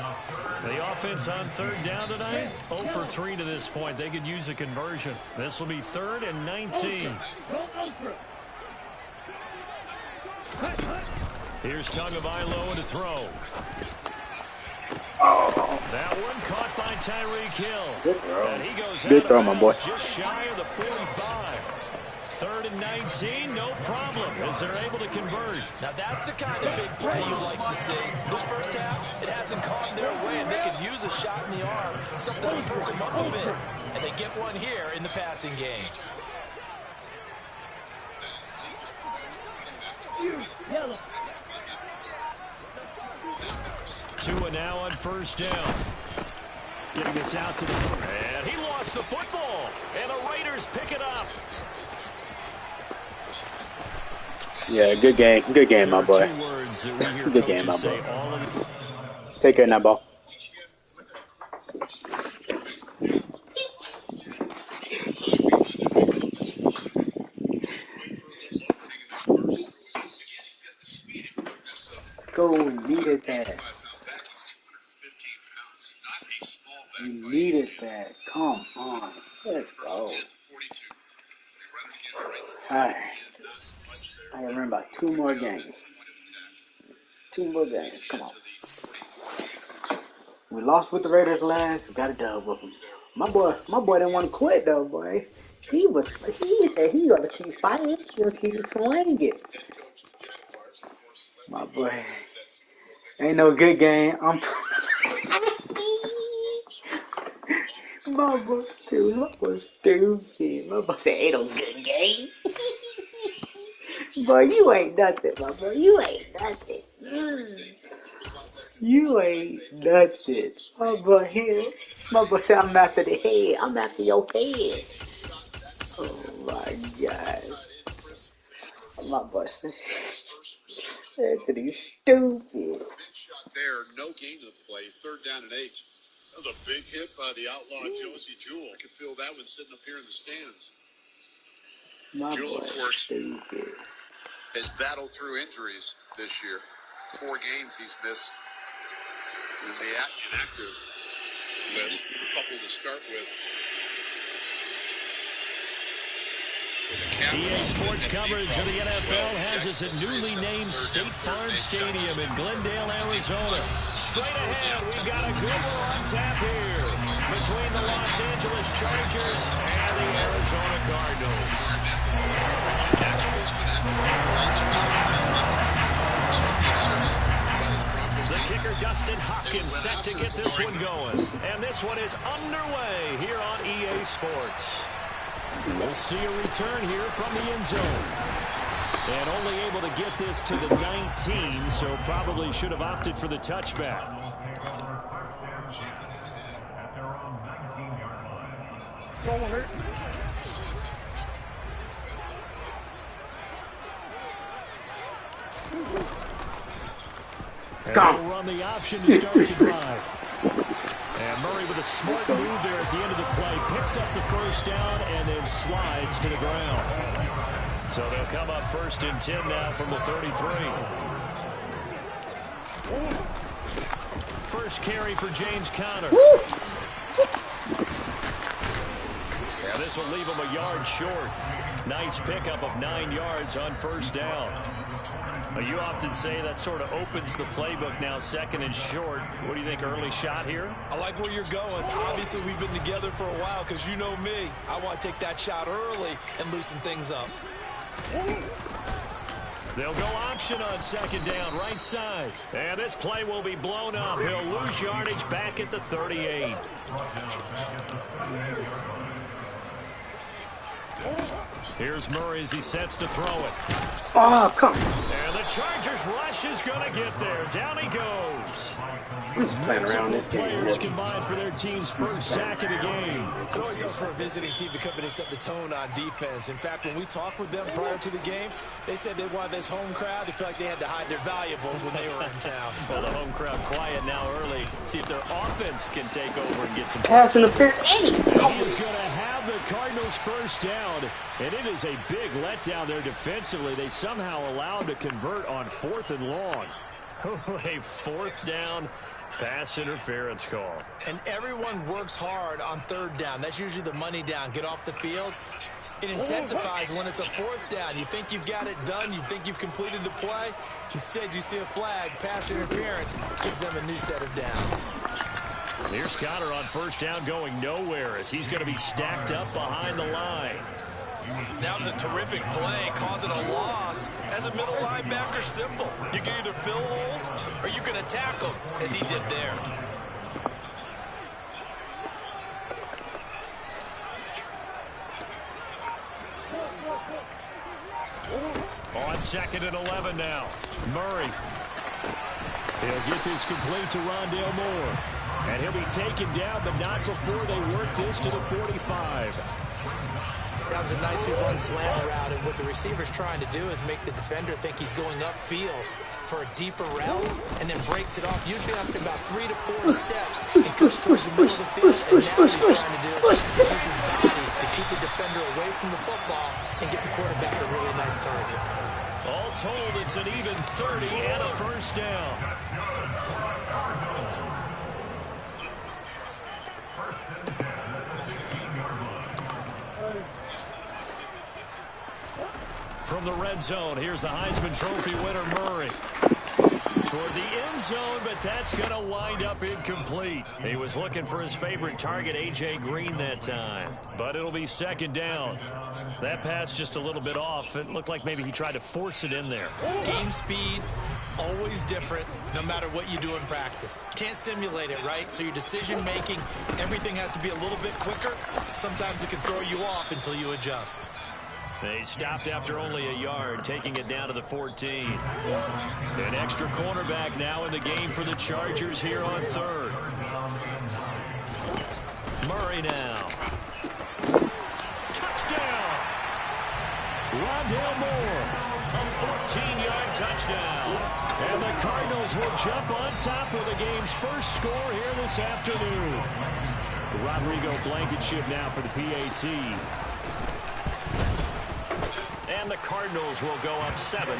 The offense on 3rd down tonight, 0 for 3 to this point. They could use a conversion. This will be 3rd and 19. Here's Tagovailoa to throw. That one caught by Tyreek Hill. Good throw. And he goes Good throw, my boy. just shy of the 45. 3rd and 19, no problem, as they're able to convert. Now that's the kind of big play you'd like to see. This first half, it hasn't gone their way, and they could use a shot in the arm, something to perk them up a bit. And they get one here in the passing game. Tua now on 1st down. Getting this out to the... And he lost the football. And the Raiders pick it up. Yeah, good game. Good game, my boy. Good game, my boy. Take care now, ball. Let's go. Needed that. You needed that. Come on. Let's go. Alright. I remember about 2 more games. 2 more games. Come on. We lost with the Raiders last. We got a dub with them. My boy didn't want to quit though, boy. He said he gonna keep fighting. He gonna keep swinging. My boy. Ain't no good game. My boy stupid. My boy said ain't no good game. Boy, you ain't nothing, my boy. You ain't nothing. You ain't nothing. My boy said, I'm after the head. I'm after your head. Oh, my God. My boy said, Anthony's stupid. Shot there, no gain to the play. 3rd down and 8. That was a big hit by the outlaw Josie Jewell. I can feel that one sitting up here in the stands. My Jewell, boy, of course, stupid. has battled through injuries this year. 4 games he's missed in the inactive list. A couple to start with. EA Sports coverage of the NFL has us at newly named State Farm Stadium in Glendale, Arizona. Straight ahead, we've got a good one on tap here between the Los Angeles Chargers and the Arizona Cardinals. The kicker Dustin Hopkins set to get this one going. And this one is underway here on EA Sports. We'll see a return here from the end zone. And only able to get this to the 19, so probably should have opted for the touchback. And they'll run the option to start the drive. And Murray with a smart move there at the end of the play. Picks up the first down and then slides to the ground. So they'll come up 1st and 10 now from the 33. First carry for James Conner. And this will leave him a yard short. Nice pickup of 9 yards on first down. You often say that sort of opens the playbook now, 2nd and short. What do you think, early shot here? I like where you're going. Obviously, we've been together for a while because you know me. I want to take that shot early and loosen things up. They'll go option on 2nd down, right side. And this play will be blown up. He'll lose yardage back at the 38. Here's Murray as he sets to throw it. Oh, come on. And the Chargers rush is going to get there. Down he goes. I'm just playing around this game. Players combined for their team's first sack of the game. It always helps for a visiting team to come in and set the tone on defense. In fact, when we talked with them prior to the game, they said they wanted this home crowd. They felt like they had to hide their valuables when they were in town. Well, the home crowd quiet now early. See if their offense can take over and get some pass interference. He is going to have the Cardinals first down, and it is a big letdown there defensively. They somehow allowed to convert on 4th and long. A 4th down pass interference call. And everyone works hard on 3rd down. That's usually the money down. Get off the field. It intensifies when it's a 4th down. You think you've got it done. You think you've completed the play. Instead, you see a flag. Pass interference gives them a new set of downs. Here's Conner on 1st down going nowhere as he's going to be stacked up behind the line. That was a terrific play, causing a loss. As a middle linebacker, simple. You can either fill holes or you can attack them, as he did there. On 2nd and 11 now. Murray. He'll get this complete to Rondale Moore. And he'll be taken down, but not before they work this to the 45. That was a nicely run slant route, and what the receiver's trying to do is make the defender think he's going upfield for a deeper route, and then breaks it off, usually after about 3 to 4 steps, and comes towards the middle of the field, and now what he's trying to do is use his body to keep the defender away from the football and get the quarterback a really nice target. All told, it's an even 30 and a first down. From the red zone, here's the Heisman Trophy winner, Murray. Toward the end zone, but that's going to wind up incomplete. He was looking for his favorite target, A.J. Green, that time. But it'll be 2nd down. That pass just a little bit off. It looked like maybe he tried to force it in there. Game speed, always different, no matter what you do in practice. Can't simulate it, right? So your decision-making, everything has to be a little bit quicker. Sometimes it can throw you off until you adjust. They stopped after only a yard, taking it down to the 14. An extra cornerback now in the game for the Chargers here on 3rd. Murray now. Touchdown! Rondale Moore, a 14-yard touchdown. And the Cardinals will jump on top of the game's first score here this afternoon. Rodrigo Blankenship now for the PAT. And the Cardinals will go up 7-0.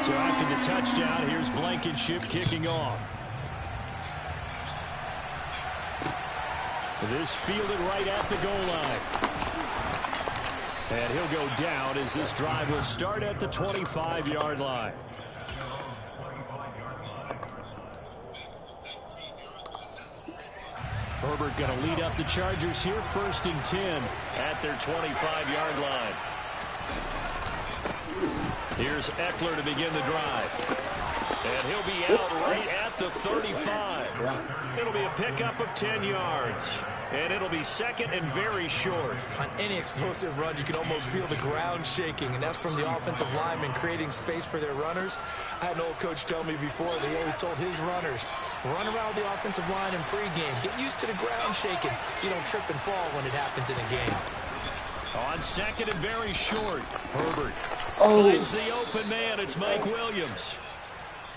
So after the touchdown, here's Blankenship kicking off. This fielded right at the goal line. And he'll go down as this drive will start at the 25-yard line. Herbert going to lead up the Chargers here, 1st and 10 at their 25-yard line. Here's Eckler to begin the drive. And he'll be out right at the 35. It'll be a pickup of 10 yards. And it'll be 2nd and very short. On any explosive run, you can almost feel the ground shaking, and that's from the offensive linemen creating space for their runners. I had an old coach tell me before that he always told his runners, run around the offensive line in pregame. Get used to the ground shaking so you don't trip and fall when it happens in a game. On 2nd and very short, Herbert finds the open man. It's Mike Williams.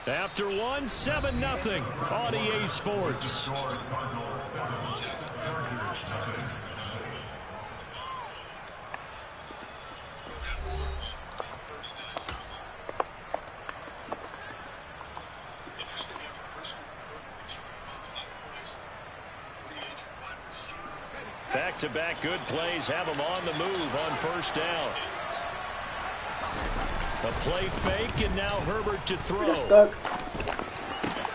After 7-0 on EA Sports. Back-to-back good plays have him on the move on 1st down. A play fake, and now Herbert to throw. Get stuck.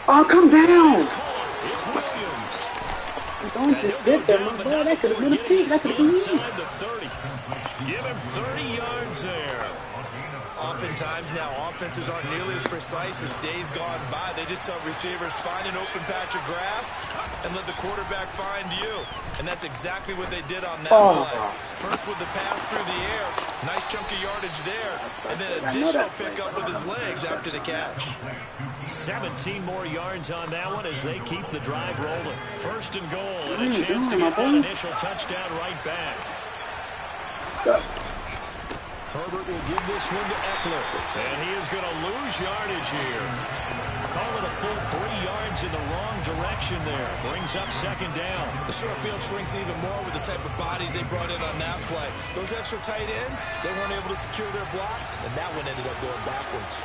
Oh, come down. It's Williams. Don't just sit there, my boy. That could have been a pick. That could have been easy. The 30. Give him 30 yards there. Oftentimes now, offenses aren't nearly as precise as days gone by. They just help receivers find an open patch of grass and let the quarterback find you. And that's exactly what they did on that play. First with the pass through the air. Nice chunk of yardage there. And then additional pickup with his legs after the catch. 17 more yards on that one as they keep the drive rolling. 1st and goal, and a chance to get that initial touchdown right back. Herbert will give this one to Eckler, and he is going to lose yardage here. Call it a full 3 yards in the wrong direction there. Brings up 2nd down. The short field shrinks even more with the type of bodies they brought in on that play. Those extra tight ends, they weren't able to secure their blocks, and that one ended up going backwards.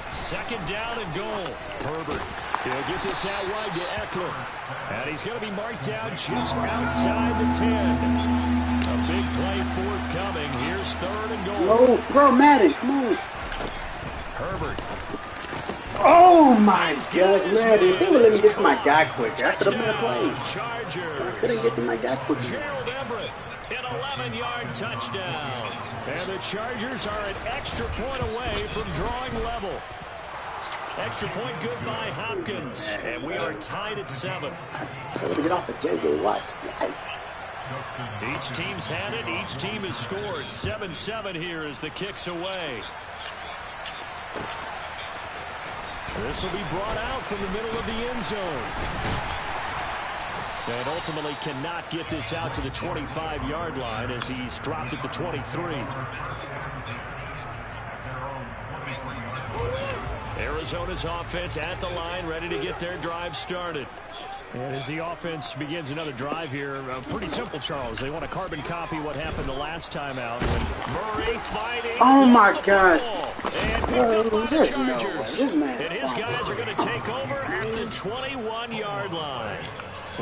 Second down and goal. Herbert, he'll get this out wide to Eckler. And he's going to be marked down just outside the 10. A big play forthcoming. Here's 3rd and goal. No, throw Madden. Come on. Herbert. Oh, my gosh, Madden. They would let me get to my guy quicker. That could have been a play. Chargers. I couldn't get to my guy quicker. Gerald Everett, an 11-yard touchdown. And the Chargers are an extra point away from drawing level. Extra point good by Hopkins. And we are tied at 7. I want to get off of J.J. Watt. Nice. Each team's had it. Each team has scored. 7-7 here as the kick's away. This will be brought out from the middle of the end zone. And ultimately cannot get this out to the 25-yard line as he's dropped at the 23. Arizona's offense at the line, ready to get their drive started. And as the offense begins another drive here, pretty simple, Charles. They want to carbon copy what happened the last time out when Murray fighting. Oh, my gosh. And picked up by the Chargers. And his guys are going to take over at the 21-yard line.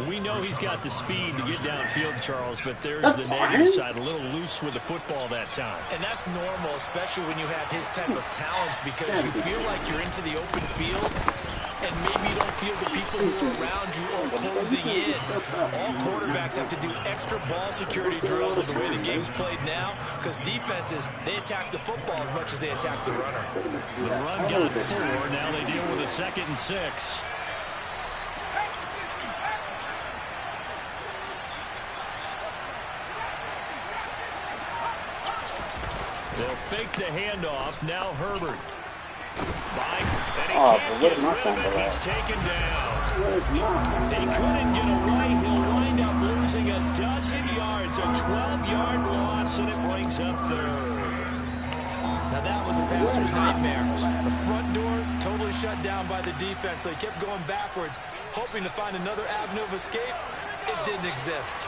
We know he's got the speed to get downfield, Charles, but there's the negative side. A little loose with the football that time. And that's normal, especially when you have his type of talents, because you feel like you're into the open field, and maybe you don't feel the people who are around you are closing in. All quarterbacks have to do extra ball security drills with the way the game's played now, because defenses, they attack the football as much as they attack the runner. The run got 4. Now they deal with a 2nd and 6. They'll fake the handoff. Now Herbert. But where's my fumble at? He's taken down. Where's my He couldn't get away. He'll wind up losing a dozen yards. A 12-yard loss, and it brings up 3rd. Now that was a passer's nightmare. The front door totally shut down by the defense, so he kept going backwards, hoping to find another avenue of escape. It didn't exist.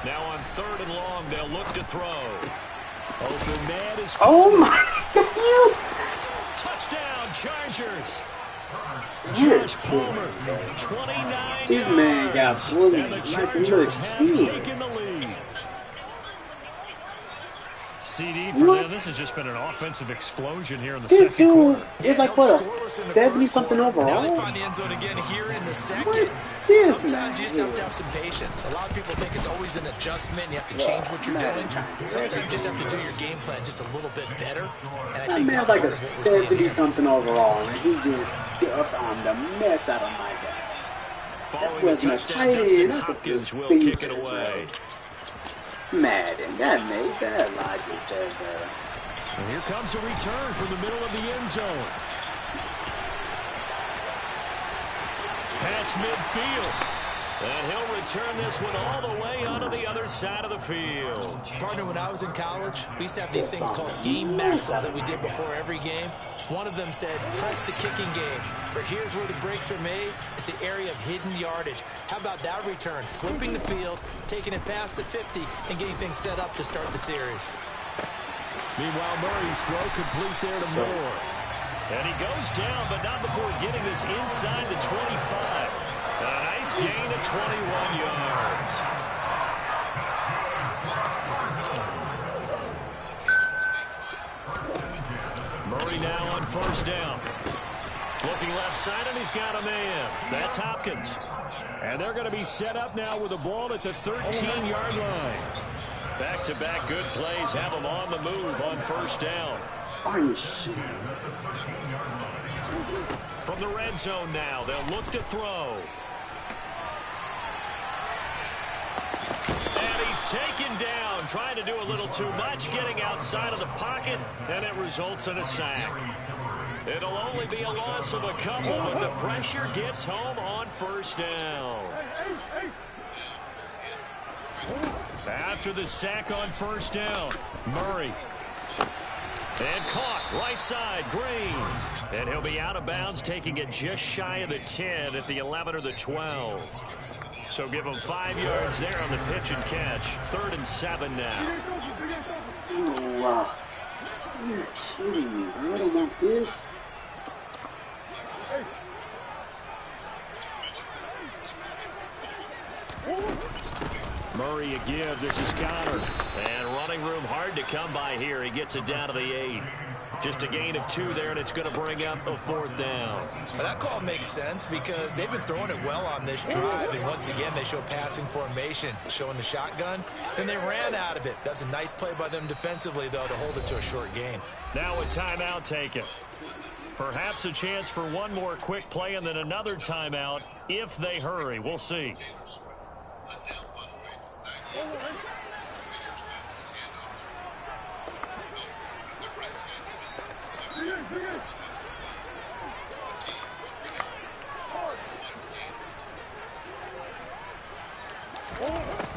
Now on 3rd and long, they'll look to throw. Open man is... Oh, my God. Touchdown, Chargers. Josh Palmer, 29 This man got yards. bullied And the like a Chargers little have kid. taken the lead. CD for them. This has just been an offensive explosion here in the This second dude quarter. is like what, a Scoreless in the 70-something first quarter. Now they overall? find the end zone again here in the second. What? This Sometimes you just have to man. have some patience. A lot of people think it's always an adjustment. You have to change what you're doing. Sometimes you just have to do your game plan just a little bit better. And I That think man's that's like a part of what we're seeing here. 70-something overall, and he just stuffed on the mess out of my guy. That Following the was my touchdown, tight Dustin end. That's a Hopkins will receiver, kick it away. Madden, that made that logic there. And here comes a return from the middle of the end zone. Pass midfield. And he'll return this one all the way onto the other side of the field. Partner, when I was in college, we used to have these things called game maxims that we did before every game. One of them said, press the kicking game. For here's where the breaks are made. It's the area of hidden yardage. How about that return? Flipping the field, taking it past the 50, and getting things set up to start the series. Meanwhile, Murray's throw complete there to Moore. And he goes down, but not before getting this inside the 25. A nice gain of 21 yards. Murray now on first down. Looking left side, and he's got a man. That's Hopkins. And they're going to be set up now with the ball at the 13-yard line. Back-to-back good plays have them on the move on first down. Are you shit? From the red zone now, they'll look to throw. And he's taken down, trying to do a little too much, getting outside of the pocket, and it results in a sack. It'll only be a loss of a couple, but the pressure gets home on first down. After the sack on first down, Murray. And caught, right side, Green. And he'll be out of bounds, taking it just shy of the 10 at the 11 or the 12. So give him 5 yards there on the pitch and catch. 3rd and 7 now. Oh, wow. You're kidding me, bro. I don't want this. Murray again. This is Connor. And running room hard to come by here. He gets it down to the 8. Just a gain of 2 there, and it's going to bring up a 4th down. Well, that call makes sense because they've been throwing it well on this drive. And once again, they show passing formation, showing the shotgun. Then they ran out of it. That's a nice play by them defensively, though, to hold it to a short gain. Now a timeout taken. Perhaps a chance for one more quick play and then another timeout if they hurry. We'll see.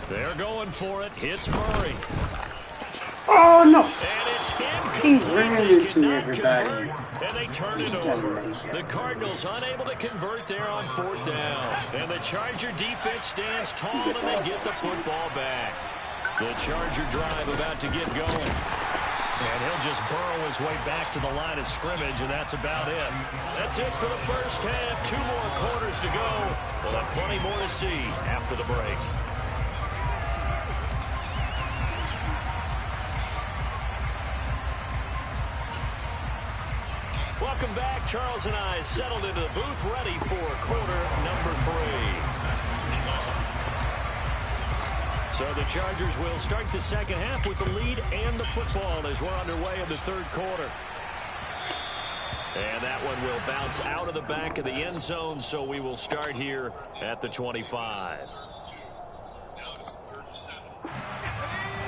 They're going for it. Hits Murray. Oh, no. And it's incomplete. He ran They into cannot everybody. convert, and they turn it over. The Cardinals unable to convert there on 4th down. And the Charger defense stands tall, and they get the football back. The Charger drive about to get going. And he'll just burrow his way back to the line of scrimmage, and that's about it. That's it for the first half. 2 more quarters to go. We'll have plenty more to see after the break. Welcome back. Charles and I settled into the booth, ready for quarter number 3. So the Chargers will start the second half with the lead and the football as we're underway in the 3rd quarter. And that one will bounce out of the back of the end zone, so we will start here at the 25.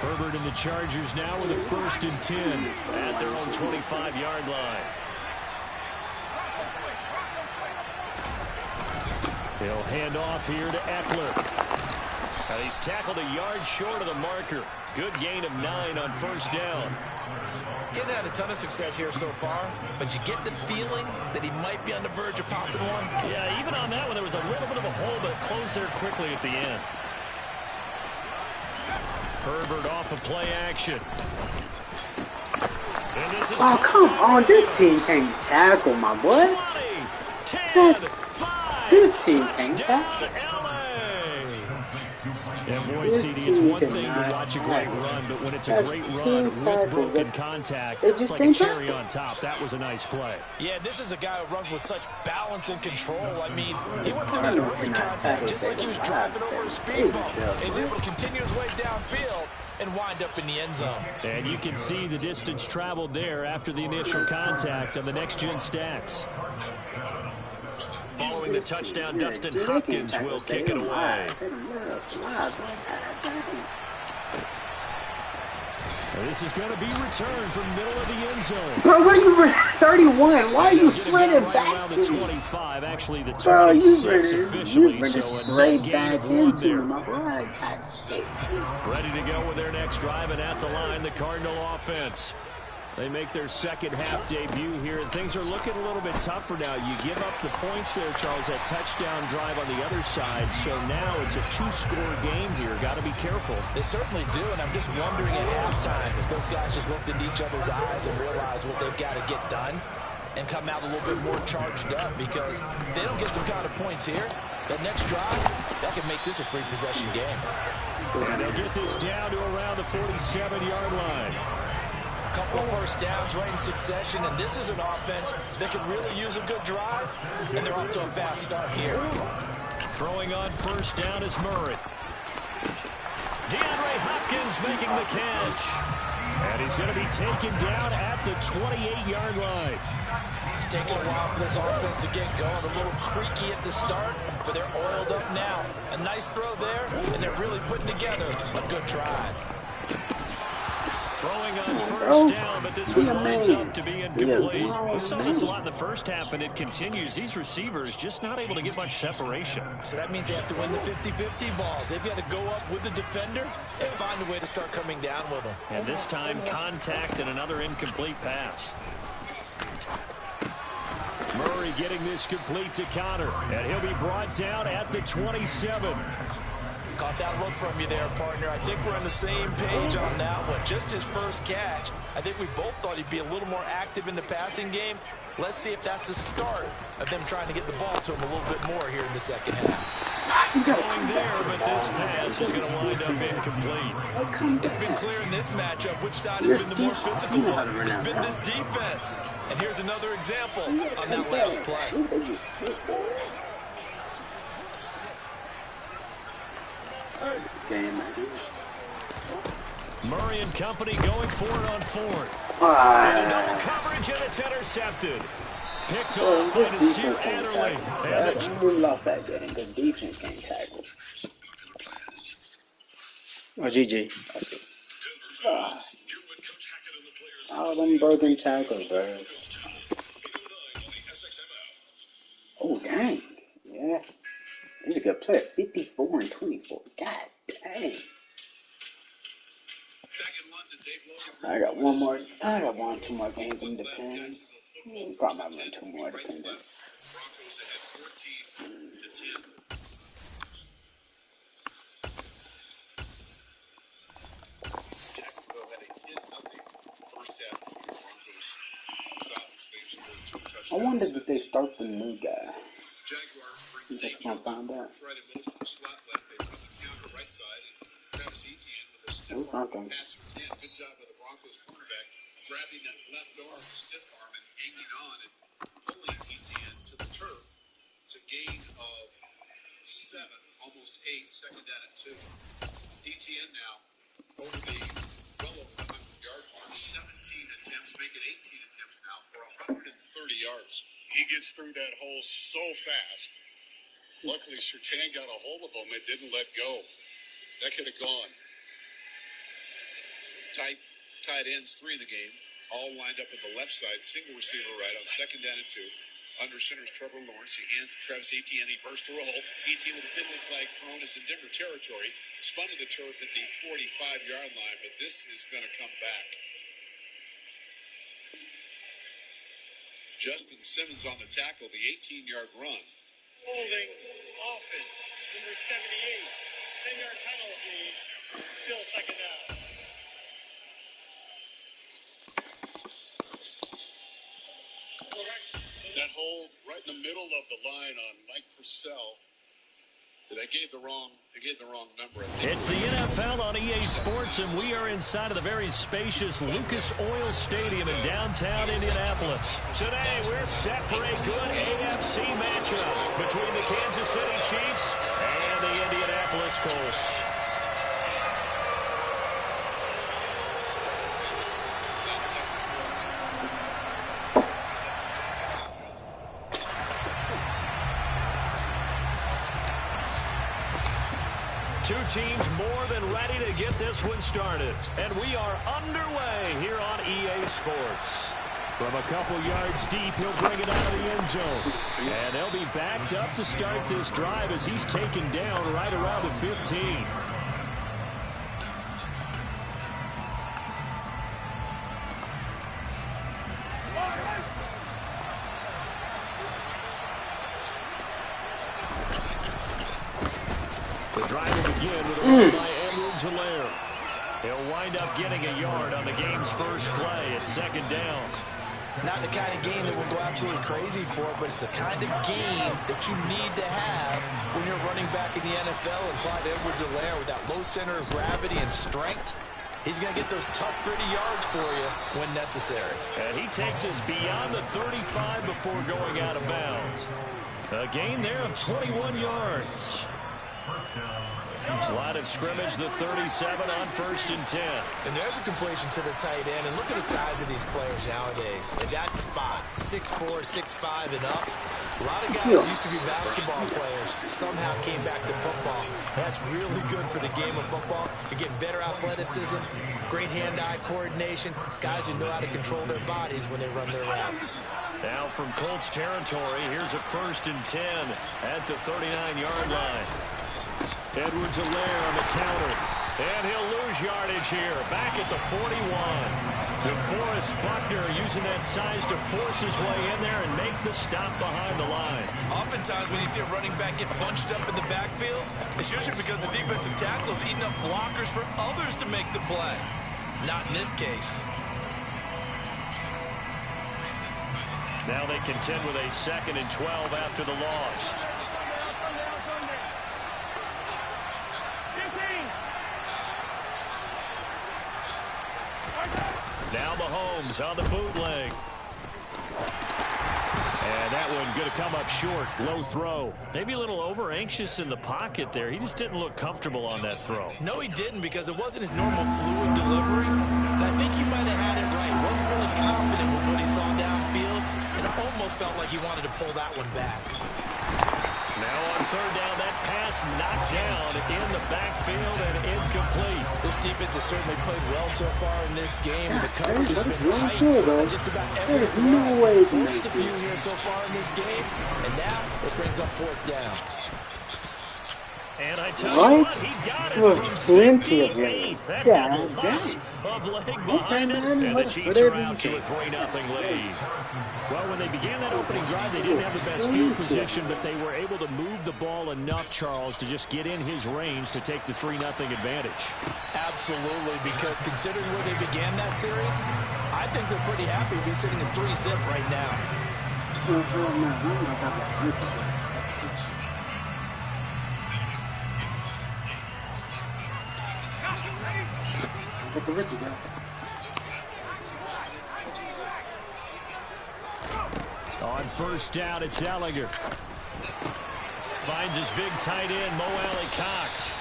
Herbert and the Chargers now with a 1st and 10 at their own 25-yard line. They'll hand off here to Eckler. And he's tackled a yard short of the marker. Good gain of 9 on first down. Getting had a ton of success here so far, but you get the feeling that he might be on the verge of popping one. Yeah, even on that one, there was a little bit of a hole, but it closed there quickly at the end. Herbert off of play action. Oh, come on. This team can't tackle, my boy. This team can't tackle. And boy, CD, it's one thing to watch a great run, but when it's a great run with broken contact, it's like a cherry on top. That was a nice play. Yeah, this is a guy who runs with such balance and control. I mean, he went through that early contact just like he was driving over a speed bump. He's able to continue his way downfield and wind up in the end zone. And you can see the distance traveled there after the initial contact on the next-gen stats. Following the touchdown, Dustin Hopkins will kick it away. This is going to be returned from middle of the end zone. Bro, where you run 31? Why are you running back to me? 25, actually the 26 Bro, officially. You So straight back into my boy. Ready to go with their next drive, and at the line, the Cardinal offense. They make their second half debut here, and things are looking a little bit tougher now. You give up the points there, Charles, that touchdown drive on the other side. So now it's a two-score game here. Got to be careful. They certainly do, and I'm just wondering at halftime if those guys just looked into each other's eyes and realized what they've got to get done and come out a little bit more charged up, because if they don't get some kind of points here, that next drive, that can make this a free possession game. And they'll get this down to around the 47-yard line. A couple of first downs right in succession, and this is an offense that could really use a good drive, and they're off to a fast start here. Throwing on first down is Murray. DeAndre Hopkins making the catch. And he's going to be taken down at the 28-yard line. It's taking a while for this offense to get going. A little creaky at the start, but they're oiled up now. A nice throw there, and they're really putting together a good drive. Throwing on first down, but this one lines up to be incomplete. We saw this a lot in the first half, and it continues. These receivers just not able to get much separation. So that means they have to win the 50-50 balls. They've got to go up with the defender and find a way to start coming down with them. And this time, contact and another incomplete pass. Murray getting this complete to Connor, and he'll be brought down at the 27. Caught that look from you there, partner. I think we're on the same page on that one. Just his first catch. I think we both thought he'd be a little more active in the passing game. Let's see if that's the start of them trying to get the ball to him a little bit more here in the second half. Going there, but this pass is going to wind up incomplete. It's been clear in this matchup which side has been the more physical one. It's been this defense. And here's another example on that last play. Murray and company going for it on fourth. And double coverage, and it's intercepted. Picked off by Nasir Adderley. We lost that game. The defense can't tackle. Oh, GG. Oh, them broken tackles, bro. Oh, dang. Yeah. He's a good player. 54 and 24. God dang. I got two more games in Depends. Probably might win two more depending. Broncos ahead 14-10. Jacksonville had a 10-0 first half. Broncos I wonder if they start the new guy. Jaguars bring Just gonna find out. right in motion for slot left. They run the counter right side, and Travis Etienne with a stiff arm pass for 10. Good job by the Broncos cornerback, grabbing that left arm, stiff arm, and hanging on and pulling Etienne to the turf. It's a gain of 7, almost 8, second down at 2. Etienne now over the well over the 100-yard mark, 17 attempts, making 18 attempts now for 130 yards. He gets through that hole so fast. Luckily, Surtain got a hold of him and didn't let go. That could have gone. Tight ends, 3 in the game, all lined up on the left side, single receiver right on second down and 2. Under center is Trevor Lawrence. He hands to Travis Etienne. He bursts through a hole. Etienne with a penalty flag thrown is in Denver territory. Spun to the turf at the 45-yard line, but this is going to come back. Justin Simmons on the tackle, the 18-yard run. Holding offense, number 78, 10-yard penalty, still second down. That hole right in the middle of the line on Mike Purcell. They gave the wrong number. It's the NFL on EA Sports, and we are inside of the very spacious Lucas Oil Stadium in downtown Indianapolis. Today, we're set for a good AFC matchup between the Kansas City Chiefs and the Indianapolis Colts. Two teams more than ready to get this one started. And we are underway here on EA Sports. From a couple yards deep, he'll bring it out of the end zone. And they'll be backed up to start this drive as he's taken down right around the 15. The drive will begin with a run by Edwards-Helaire. He'll wind up getting a yard on the game's first play. It's second down. Not the kind of game that we'll go absolutely crazy for, but it's the kind of game that you need to have when you're running back in the NFL. And Clyde Edwards-Helaire, with that low center of gravity and strength, he's going to get those tough, gritty yards for you when necessary. And he takes us beyond the 35 before going out of bounds. A gain there of 21 yards. Line of scrimmage, the 37 on 1st and 10. And there's a completion to the tight end. And look at the size of these players nowadays. At that spot, 6'4", 6'5", and up. A lot of guys used to be basketball players. Somehow came back to football. That's really good for the game of football. You're getting better athleticism, great hand-eye coordination. Guys who know how to control their bodies when they run their routes. Now from Colts territory, here's a 1st and 10 at the 39-yard line. Edwards-Helaire on the counter. And he'll lose yardage here. Back at the 41. DeForest Buckner using that size to force his way in there and make the stop behind the line. Oftentimes when you see a running back get bunched up in the backfield, it's usually because the defensive tackle is eating up blockers for others to make the play. Not in this case. Now they contend with a 2nd and 12 after the loss. Now Mahomes on the bootleg. And that one going to come up short. Low throw. Maybe a little over-anxious in the pocket there. He just didn't look comfortable on that throw. No, he didn't, because it wasn't his normal fluid delivery. And I think he might have had it right. Wasn't really confident with what he saw downfield. And it almost felt like he wanted to pull that one back. Now on 3rd down, that pass knocked down in the backfield and incomplete. This defense has certainly played well so far in this game. The coverage has been tight. Just about every throw. Forced a few here so far in this game. And now it brings up 4th down. And I tell you what, he got it from plenty of leg. Yeah, of leg behind it, and the Chiefs are out to a 3-0 lead. Well, when they began that opening drive, they didn't have the best field position, but they were able to move the ball enough, Charles, to just get in his range to take the 3-0 advantage. Absolutely, because considering where they began that series, I think they're pretty happy to be sitting in 3-zip right now. On 1st down, it's Ellinger. Finds his big tight end, Mo Alley-Cox.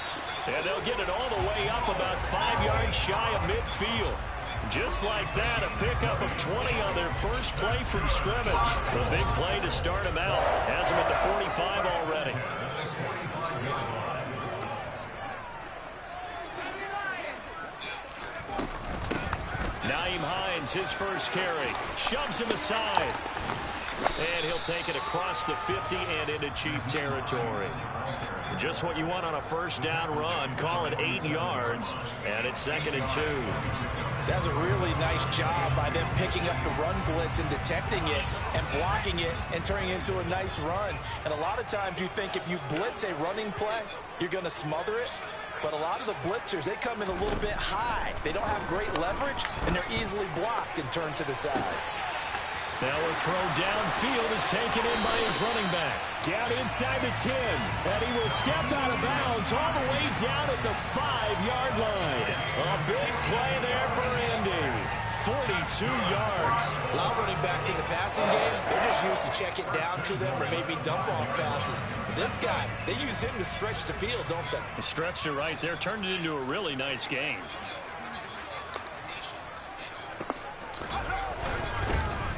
And they'll get it all the way up about 5 yards shy of midfield. Just like that, a pickup of 20 on their first play from scrimmage. A big play to start him out. Has him at the 45 already. Nyheim Hines, his first carry. Shoves him aside. And he'll take it across the 50 and into Chief territory. Just what you want on a 1st down run. Call it 8 yards. And it's 2nd and 2. That's a really nice job by them picking up the run blitz and detecting it and blocking it and turning it into a nice run. And a lot of times you think if you blitz a running play, you're going to smother it. But a lot of the blitzers, they come in a little bit high. They don't have great leverage, and they're easily blocked and turned to the side. Now a throw downfield is taken in by his running back. Down inside the 10. And he will step out of bounds all the way down at the 5-yard line. A big play there for Andy. 42 yards. A lot of running backs in the passing game, they're just used to check it down to them or maybe dump off passes. This guy, they use him to stretch the field, don't they? Stretched it right there, turned it into a really nice game.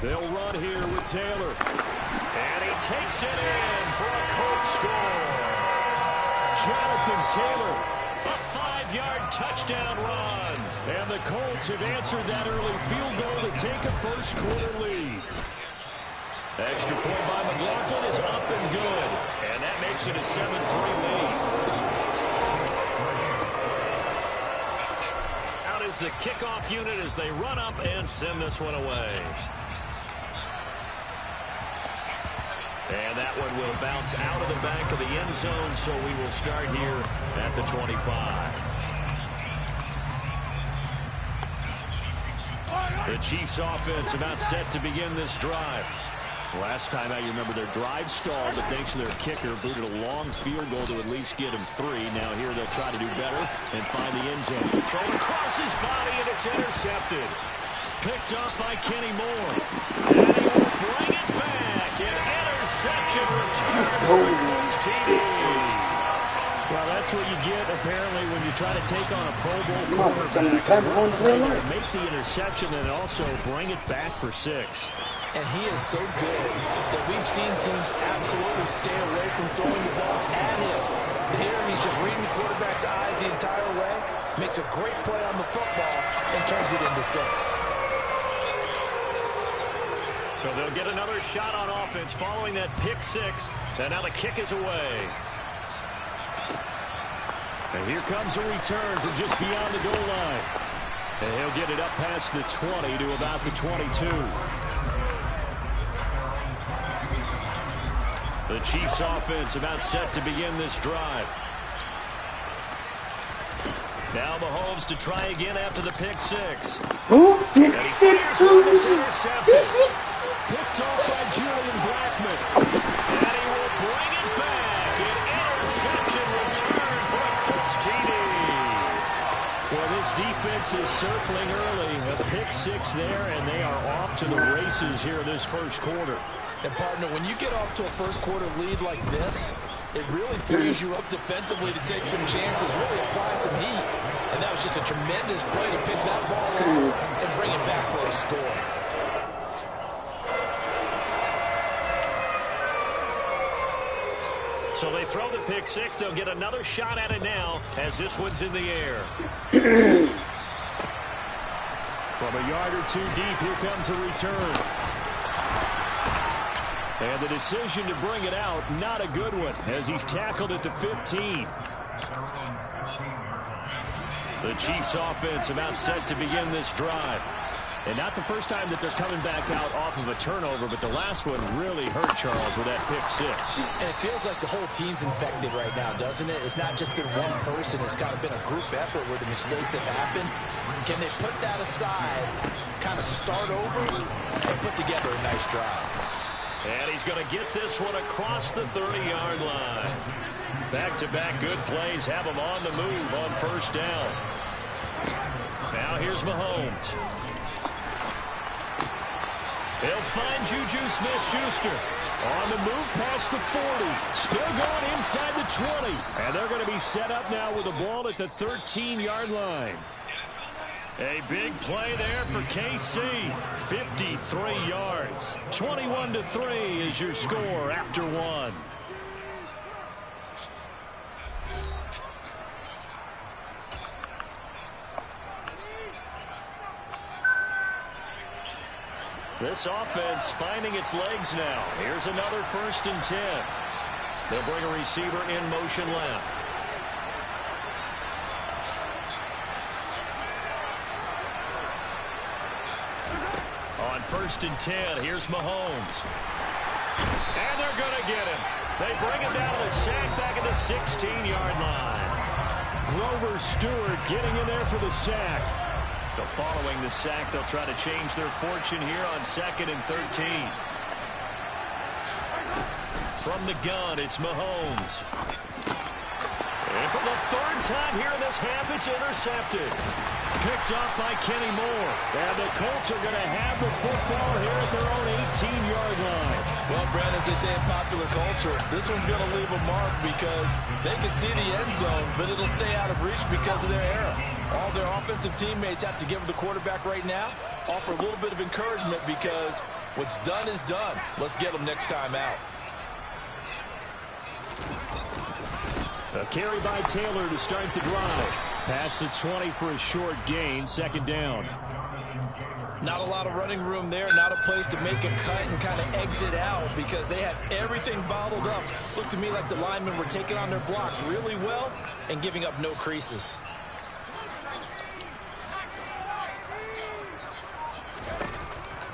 They'll run here with Taylor. And he takes it in for a Colts score. Jonathan Taylor, a 5-yard touchdown run. And the Colts have answered that early field goal to take a first-quarter lead. Extra point by McLaughlin is up and good. And that makes it a 7-3 lead. Out is the kickoff unit as they run up and send this one away. And that one will bounce out of the back of the end zone, so we will start here at the 25. The Chiefs offense about set to begin this drive. Last time out, you remember their drive stalled, but thanks to their kicker, booted a long field goal to at least get him 3. Now here they'll try to do better and find the end zone. Thrown across his body, and it's intercepted. Picked off by Kenny Moore. And he will bring it back. An interception return for Colts TD. Well, that's what you get, apparently, when you try to take on a Pro Bowl quarterback. Make the interception and also bring it back for 6. And he is so good that we've seen teams absolutely stay away from throwing the ball at him. Here, he's just reading the quarterback's eyes the entire way, makes a great play on the football, and turns it into 6. So they'll get another shot on offense following that pick 6. And now the kick is away. And here comes a return from just beyond the goal line. And he'll get it up past the 20 to about the 22. The Chiefs offense about set to begin this drive. Now Mahomes to try again after the pick 6. Who did And he it fires to one that's me? intercepted. Picked off by Julian Blackman. And he will bring it back. An interception return for a Colts TD. Well, this defense is circling early. A pick 6 there, and they are off to the races here this first quarter. And, partner, when you get off to a first-quarter lead like this, it really frees you up defensively to take some chances, really apply some heat. And that was just a tremendous play to pick that ball off and bring it back for a score. So they throw the pick 6. They'll get another shot at it now as this one's in the air. From a yard or 2 deep, here comes a return. And the decision to bring it out, not a good one, as he's tackled at the 15. The Chiefs offense about set to begin this drive. And not the first time that they're coming back out off of a turnover, but the last one really hurt Charles with that pick 6. And it feels like the whole team's infected right now, doesn't it? It's not just been one person. It's kind of been a group effort where the mistakes have happened. Can they put that aside, kind of start over, and put together a nice drive? And he's going to get this one across the 30-yard line. Back-to-back good plays have him on the move on first down. Now here's Mahomes. He'll find Juju Smith-Schuster. On the move past the 40. Still going inside the 20. And they're going to be set up now with the ball at the 13-yard line. A big play there for KC. 53 yards. 21-3 is your score after 1. This offense finding its legs now. Here's another 1st and 10. They'll bring a receiver in motion left. On 1st and 10, here's Mahomes. And they're going to get him. They bring it down to the sack back at the 16-yard line. Grover Stewart getting in there for the sack. So following the sack, they'll try to change their fortune here on 2nd and 13. From the gun, it's Mahomes. And for the 3rd time here in this half, it's intercepted. Picked off by Kenny Moore. And the Colts are going to have the football here at their own 18-yard line. Well, Brandon, as they say in popular culture, this one's going to leave a mark because they can see the end zone, but it'll stay out of reach because of their error. All their offensive teammates have to give the quarterback right now, offer a little bit of encouragement because what's done is done. Let's get them next time out. A carry by Taylor to start the drive. Past the 20 for a short gain, 2nd down. Not a lot of running room there, not a place to make a cut and kind of exit out because they had everything bottled up. Looked to me like the linemen were taking on their blocks really well and giving up no creases.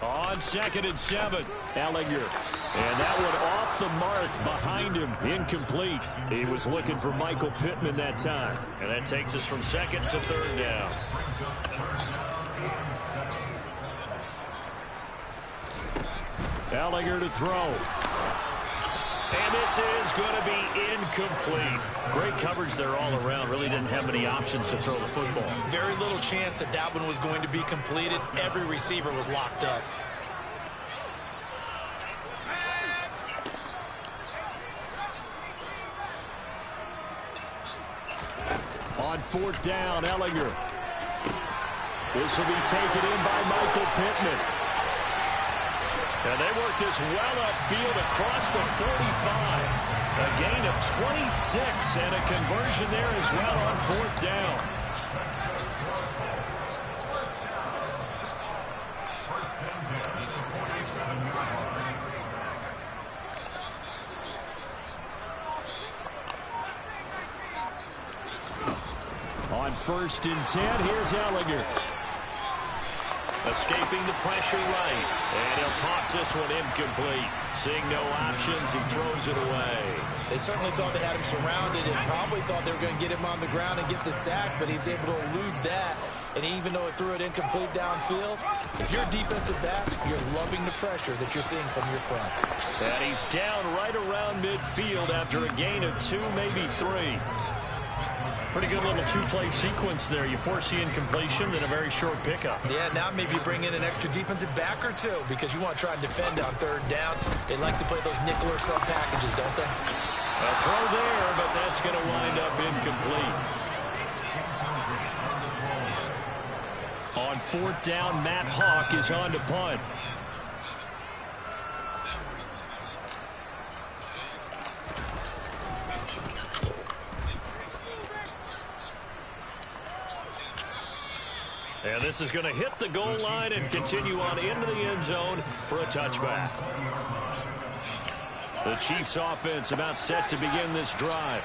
On 2nd and 7, Ellinger. And that one off the mark behind him, incomplete. He was looking for Michael Pittman that time. And that takes us from 2nd to 3rd down. Ellinger to throw. And this is going to be incomplete. Great coverage there all around. Really didn't have many options to throw the football. Very little chance that that one was going to be completed. Every receiver was locked up. On 4th down, Ellinger. This will be taken in by Michael Pittman. And they work this well upfield across the 45. A gain of 26 and a conversion there as well on 4th down. On 1st and 10, here's Ellinger. Escaping the pressure right. And he'll toss this one incomplete. Seeing no options, he throws it away. They certainly thought they had him surrounded and probably thought they were going to get him on the ground and get the sack, but he was able to elude that. And even though it threw it incomplete downfield, if you're a defensive back, you're loving the pressure that you're seeing from your front. And he's down right around midfield after a gain of 2, maybe 3. Pretty good little 2-play sequence there. You force the incompletion, then a very short pickup. Yeah, now maybe you bring in an extra defensive back or two because you want to try and defend on 3rd down. They like to play those nickel or sub packages, don't they? A throw there, but that's going to wind up incomplete. On 4th down, Matt Hawk is on to punt. And this is going to hit the goal line and continue on into the end zone for a touchback. The Chiefs offense about set to begin this drive.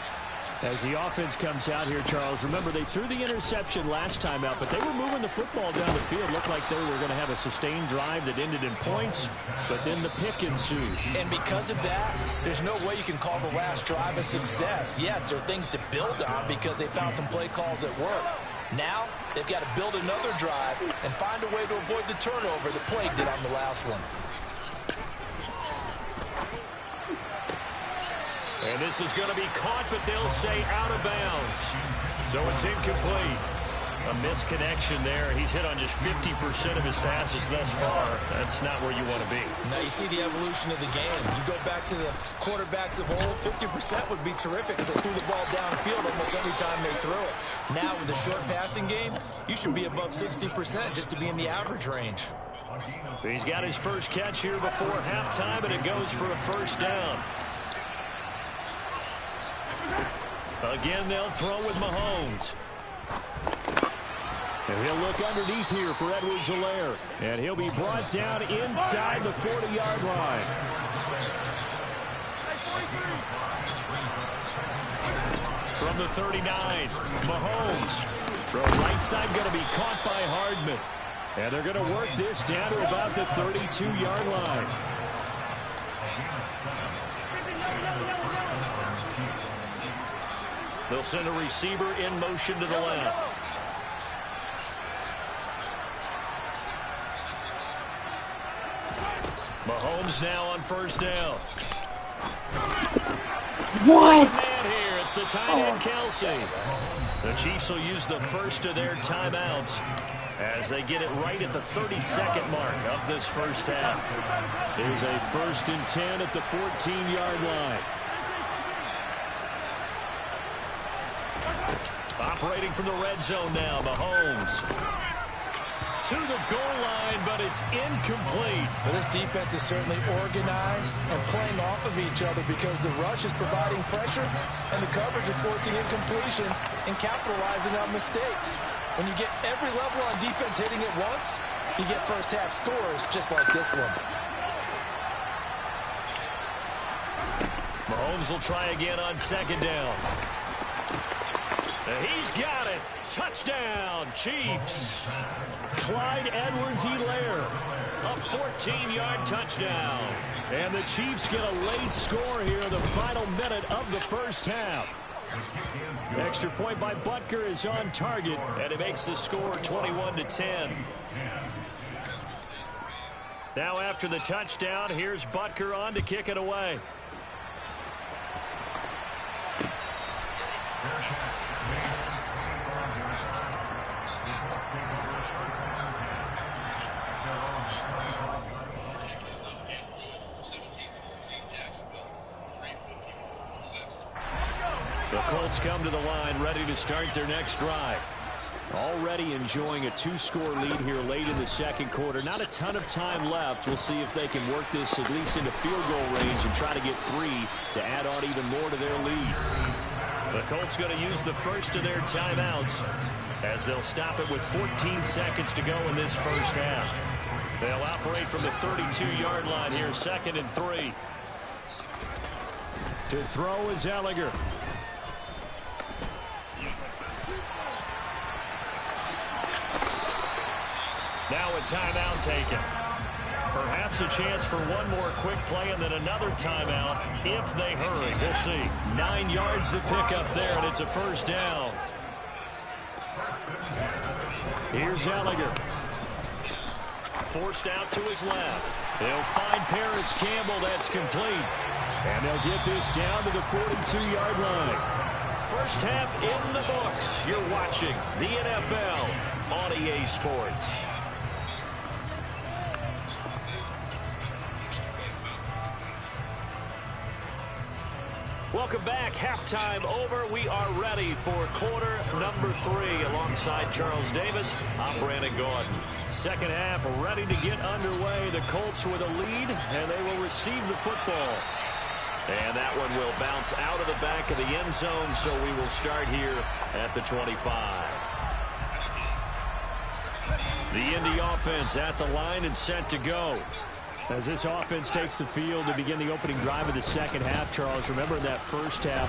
As the offense comes out here, Charles, remember they threw the interception last time out, but they were moving the football down the field. Looked like they were going to have a sustained drive that ended in points, but then the pick ensued. And because of that, there's no way you can call the last drive a success. Yes, there are things to build on because they found some play calls that work. Now, they've got to build another drive and find a way to avoid the turnover that plagued it on the last one. And this is going to be caught, but they'll say out of bounds. So it's incomplete. A misconnection there. He's hit on just 50% of his passes thus far. That's not where you want to be. Now you see the evolution of the game. You go back to the quarterbacks of old, 50% would be terrific because they threw the ball downfield almost every time they threw it. Now with the short passing game, you should be above 60% just to be in the average range. He's got his first catch here before halftime, and it goes for a 1st down. Again, they'll throw with Mahomes. And he'll look underneath here for Edwards-Helaire. And he'll be brought down inside the 40-yard line. From the 39, Mahomes. Throw right side going to be caught by Hardman. And they're going to work this down to about the 32-yard line. They'll send a receiver in motion to the left. Mahomes now on first down. What? Man here, it's the tight end, Kelsey. The Chiefs will use the first of their timeouts as they get it right at the 32nd mark of this first half. There's a 1st and 10 at the 14-yard line. Operating from the red zone now, Mahomes. To the goal line, but it's incomplete. Well, this defense is certainly organized and playing off of each other because the rush is providing pressure and the coverage is forcing incompletions and capitalizing on mistakes. When you get every level on defense hitting it once, you get first half scores just like this one. Mahomes will try again on 2nd down. He's got it. Touchdown, Chiefs. Clyde Edwards-Helaire, a 14-yard touchdown. And the Chiefs get a late score here in the final minute of the first half. Extra point by Butker is on target, and it makes the score 21-10. Now after the touchdown, here's Butker on to kick it away. The Colts come to the line ready to start their next drive. Already enjoying a 2-score lead here late in the second quarter. Not a ton of time left. We'll see if they can work this at least into field goal range and try to get 3 to add on even more to their lead. The Colts going to use the first of their timeouts as they'll stop it with 14 seconds to go in this first half. They'll operate from the 32-yard line here, 2nd and 3. To throw is Ellinger. Now a timeout taken. Perhaps a chance for one more quick play and then another timeout if they hurry. We'll see. 9 yards to pick up there, and it's a first down. Here's Ellinger. Forced out to his left. They'll find Paris Campbell. That's complete. And they'll get this down to the 42-yard line. First half in the books. You're watching the NFL on EA Sports. Welcome back. Halftime over. We are ready for quarter number 3 alongside Charles Davis. I'm Brandon Gordon. Second half ready to get underway. The Colts with a lead, and they will receive the football. And that one will bounce out of the back of the end zone, so we will start here at the 25. The Indy offense at the line and set to go. As this offense takes the field to begin the opening drive of the second half, Charles, remember in that first half,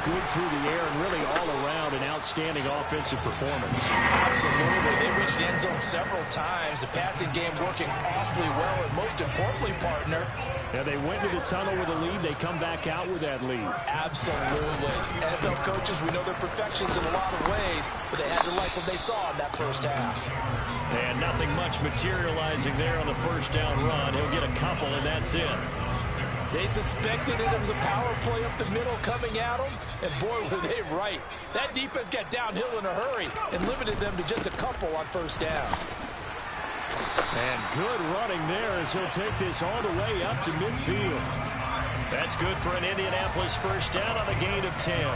good through the air and really all around an outstanding offensive performance. Absolutely. They reached the end zone several times. The passing game working awfully well, and most importantly, partner, yeah, they went to the tunnel with a lead. They come back out with that lead. Absolutely. NFL coaches, we know they're perfections in a lot of ways, but they had to like what they saw in that first half. And nothing much materializing there on the first down run. He'll get a couple, and that's it. They suspected it was a power play up the middle coming at them, and boy, were they right. That defense got downhill in a hurry and limited them to just a couple on first down. And good running there as he'll take this all the way up to midfield. That's good for an Indianapolis first down on a gain of 10.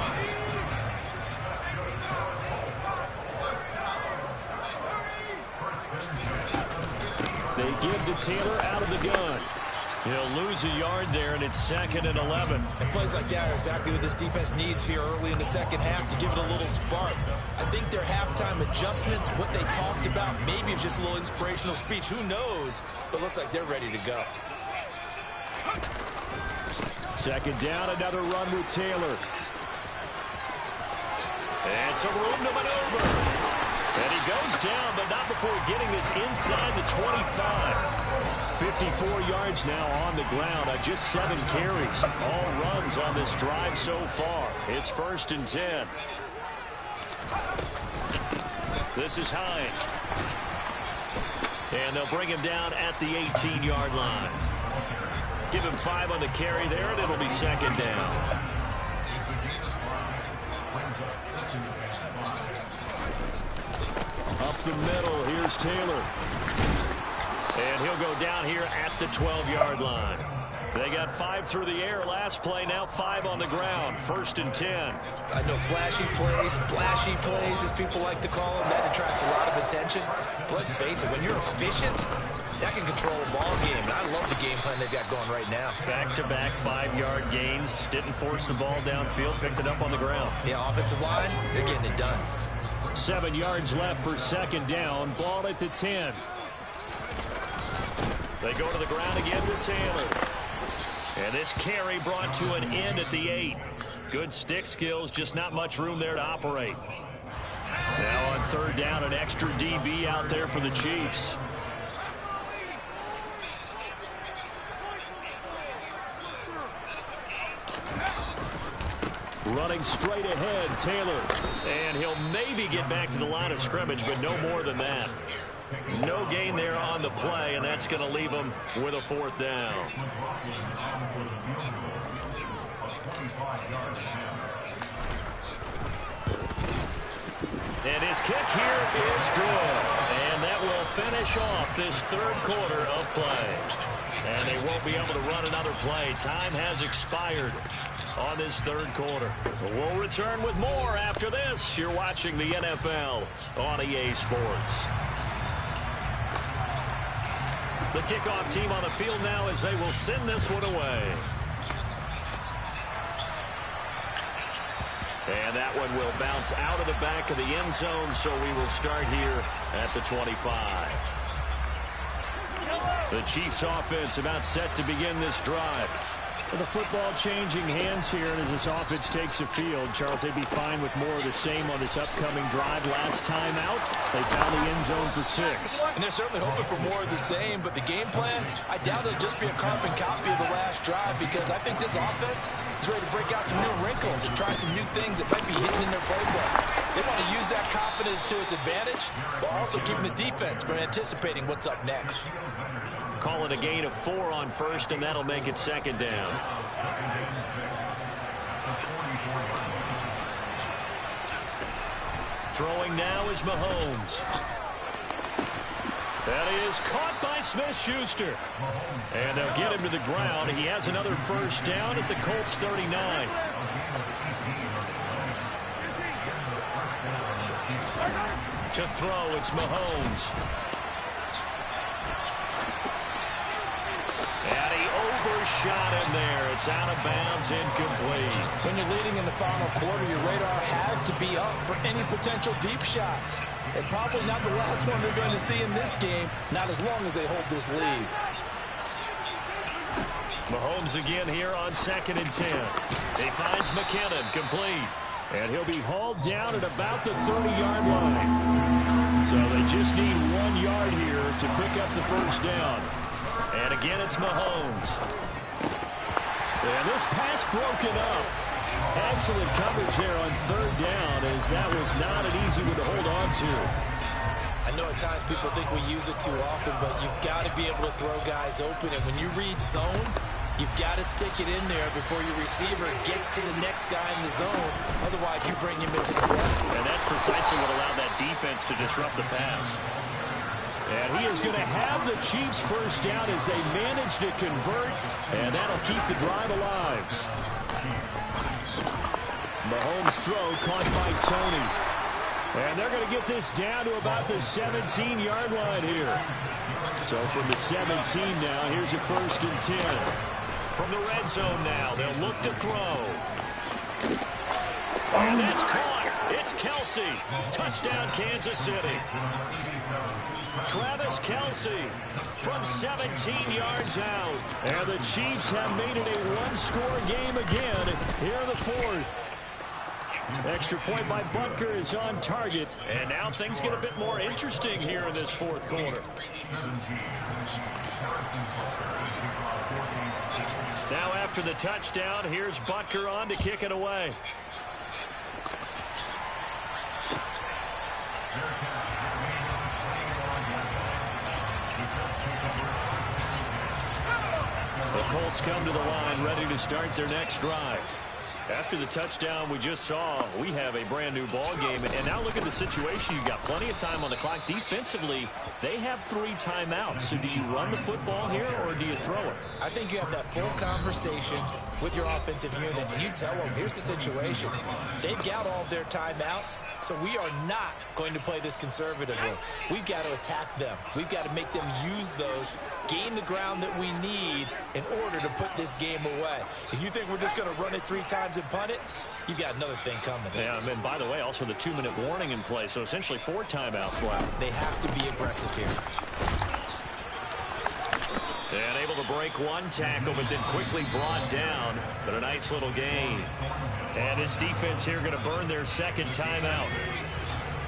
They give to Taylor out of the gun. He'll lose a yard there, and it's 2nd and 11. And plays like that are exactly what this defense needs here early in the second half to give it a little spark. I think their halftime adjustments, what they talked about, maybe it's just a little inspirational speech. Who knows? But looks like they're ready to go. 2nd down, another run with Taylor. And some room to maneuver. And he goes down, but not before getting this inside the 25. 54 yards now on the ground on just 7 carries. All runs on this drive so far. It's 1st and 10. This is Hines. And they'll bring him down at the 18-yard line. Give him 5 on the carry there, and it'll be second down. Up the middle, here's Taylor. And he'll go down here at the 12-yard line. They got 5 through the air last play, now 5 on the ground. 1st and 10. I know flashy plays, splashy plays, as people like to call them. That attracts a lot of attention. But let's face it, when you're efficient, that can control a ball game. And I love the game plan they've got going right now. Back-to-back 5-yard gains. Didn't force the ball downfield, picked it up on the ground. Yeah, offensive line, they're getting it done. 7 yards left for second down. Ball at the 10. They go to the ground again with Taylor. And this carry brought to an end at the 8. Good stick skills, just not much room there to operate. Now on 3rd down, an extra DB out there for the Chiefs. Running straight ahead, Taylor. And he'll maybe get back to the line of scrimmage, but no more than that. No gain there on the play, and that's going to leave him with a 4th down. And his kick here is good. And that will finish off this 3rd quarter of play. And they won't be able to run another play. Time has expired on this 3rd quarter. We'll return with more after this. You're watching the NFL on EA Sports. The kickoff team on the field now as they will send this one away. And that one will bounce out of the back of the end zone, so we will start here at the 25. The Chiefs offense about set to begin this drive. With the football changing hands here, and as this offense takes the field, Charles, they'd be fine with more of the same on this upcoming drive. Last time out, they found the end zone for 6. And they're certainly hoping for more of the same, but the game plan, I doubt it'll just be a carbon copy of the last drive, because I think this offense is ready to break out some new wrinkles and try some new things that might be hidden in their playbook. They want to use that confidence to its advantage, while also keeping the defense from anticipating what's up next. Call it a gain of 4 on 1st, and that'll make it 2nd down. Throwing now is Mahomes. That is caught by Smith-Schuster. And they'll get him to the ground. He has another 1st down at the Colts 39. To throw, it's Mahomes. And he overshot him there. It's out of bounds, incomplete. When you're leading in the final quarter, your radar has to be up for any potential deep shots. And probably not the last one they're going to see in this game, not as long as they hold this lead. Mahomes again here on 2nd and 10. He finds McKinnon, complete. And he'll be hauled down at about the 30-yard line. So they just need 1 yard here to pick up the 1st down. And again, it's Mahomes. And this pass broken up. Excellent coverage there on 3rd down, as that was not an easy one to hold on to. I know at times people think we use it too often, but you've got to be able to throw guys open. And when you read zone, you've got to stick it in there before your receiver gets to the next guy in the zone. Otherwise, you bring him into the play. And that's precisely what allowed that defense to disrupt the pass. And he is going to have the Chiefs 1st down as they manage to convert, and that'll keep the drive alive. Mahomes' throw caught by Tony. And they're going to get this down to about the 17-yard line here. So from the 17 now, here's a 1st and 10. From the red zone now, they'll look to throw. And that's caught. It's Kelsey. Touchdown, Kansas City. Travis Kelsey from 17 yards out. And the Chiefs have made it a one-score game again here in the 4th. Extra point by Butker is on target. And now things get a bit more interesting here in this 4th quarter. Now after the touchdown, here's Butker on to kick it away. The Colts come to the line, ready to start their next drive. After the touchdown we just saw, we have a brand new ball game. And now look at the situation. You've got plenty of time on the clock. Defensively, they have 3 timeouts. So do you run the football here or do you throw it? I think you have that full conversation with your offensive unit, and you tell them, here's the situation. They've got all of their timeouts, so we are not going to play this conservatively. We've got to attack them. We've got to make them use those, gain the ground that we need in order to put this game away. If you think we're just going to run it 3 times and punt it, you got another thing coming. Yeah, and by the way, also the 2-minute warning in play, so essentially 4 timeouts left. They have to be aggressive here. And able to break 1 tackle, but then quickly brought down. But a nice little gain. And his defense here going to burn their 2nd timeout.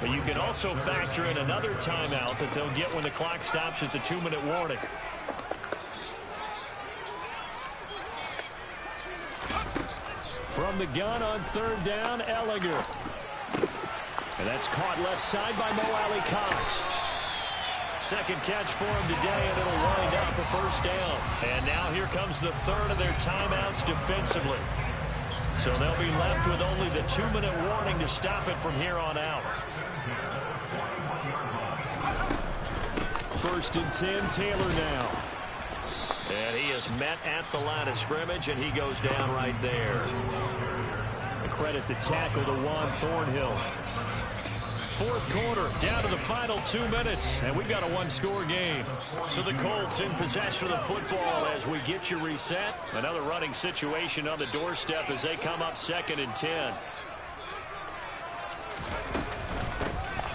But you can also factor in another timeout that they'll get when the clock stops at the 2-minute warning. From the gun on 3rd down, Ellinger. And that's caught left side by Mo Alley Cox. 2nd catch for him today, and it'll wind up a 1st down. And now here comes the 3rd of their timeouts defensively. So they'll be left with only the 2-minute warning to stop it from here on out. 1st and 10, Taylor now. And he is met at the line of scrimmage, and he goes down right there. A credit the tackle to Juan Thornhill. 4th quarter, down to the final 2 minutes, and we've got a 1-score game. So the Colts in possession of the football as we get you reset. Another running situation on the doorstep as they come up 2nd and 10.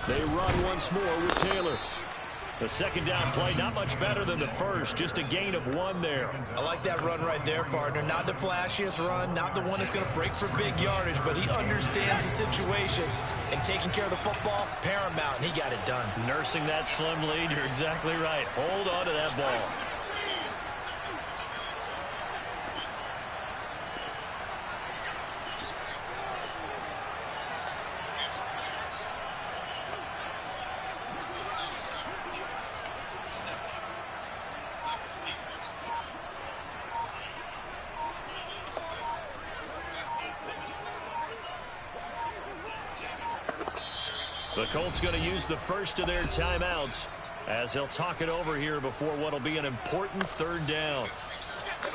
They run once more with Taylor. The 2nd down play, not much better than the 1st, just a gain of 1 there. I like that run right there, partner. Not the flashiest run, not the one that's going to break for big yardage, but he understands the situation, and taking care of the football, paramount, and he got it done. Nursing that slim lead, you're exactly right. Hold on to that ball. The Colts going to use the 1st of their timeouts as they'll talk it over here before what will be an important 3rd down.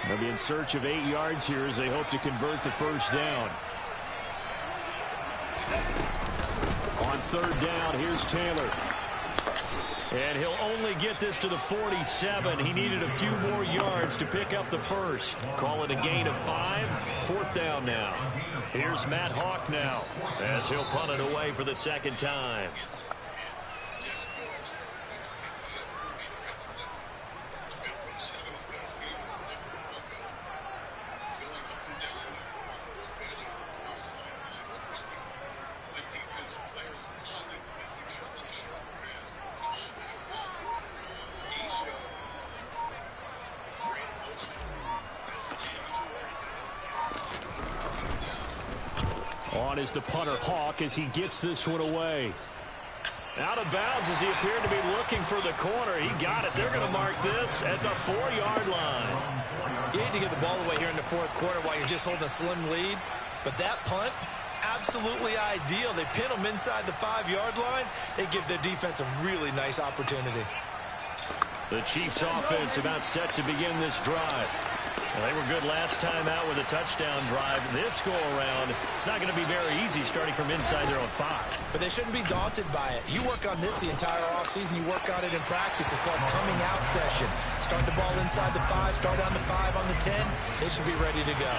They'll be in search of 8 yards here as they hope to convert the 1st down. On 3rd down, here's Taylor. And he'll only get this to the 47. He needed a few more yards to pick up the 1st. Call it a gain of 5. 4th down now. Here's Matt Hawk now as he'll punt it away for the 2nd time. On is the punter Hawk as he gets this one away. Out of bounds as he appeared to be looking for the corner. He got it. They're going to mark this at the 4-yard line. You need to get the ball away here in the 4th quarter while you're just holding a slim lead. But that punt, absolutely ideal. They pin them inside the 5-yard line. They give their defense a really nice opportunity. The Chiefs offense about set to begin this drive. Well, they were good last time out with a touchdown drive. This go-around, it's not going to be very easy starting from inside their own 5. But they shouldn't be daunted by it. You work on this the entire offseason. You work on it in practice. It's called coming out session. Start the ball inside the 5, start on the 5, on the 10. They should be ready to go.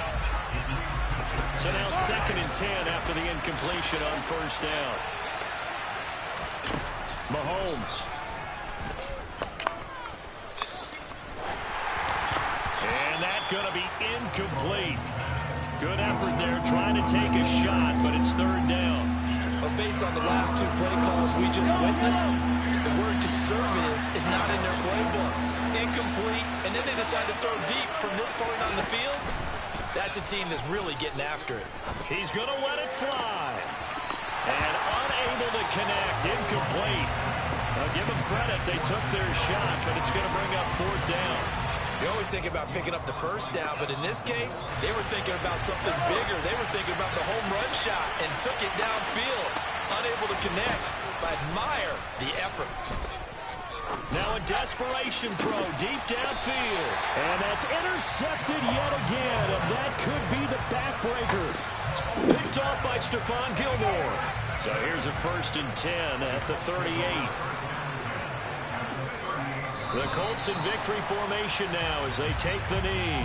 So now 2nd and 10 after the incompletion on 1st down. Mahomes. And that's going to be incomplete. Good effort there trying to take a shot, but it's 3rd down. But based on the last 2 play calls we just witnessed, the word conservative is not in their playbook. Incomplete, and then they decide to throw deep from this point on the field. That's a team that's really getting after it. He's going to let it fly. And unable to connect, incomplete. I'll give them credit. They took their shot, but it's going to bring up 4th down. You're always thinking about picking up the first down, but in this case, they were thinking about something bigger. They were thinking about the home run shot and took it downfield. Unable to connect, but admire the effort. Now a desperation throw deep downfield. And that's intercepted yet again, and that could be the backbreaker. Picked off by Stephon Gilmore. So here's a 1st and 10 at the 38. The Colts in victory formation now as they take the knee.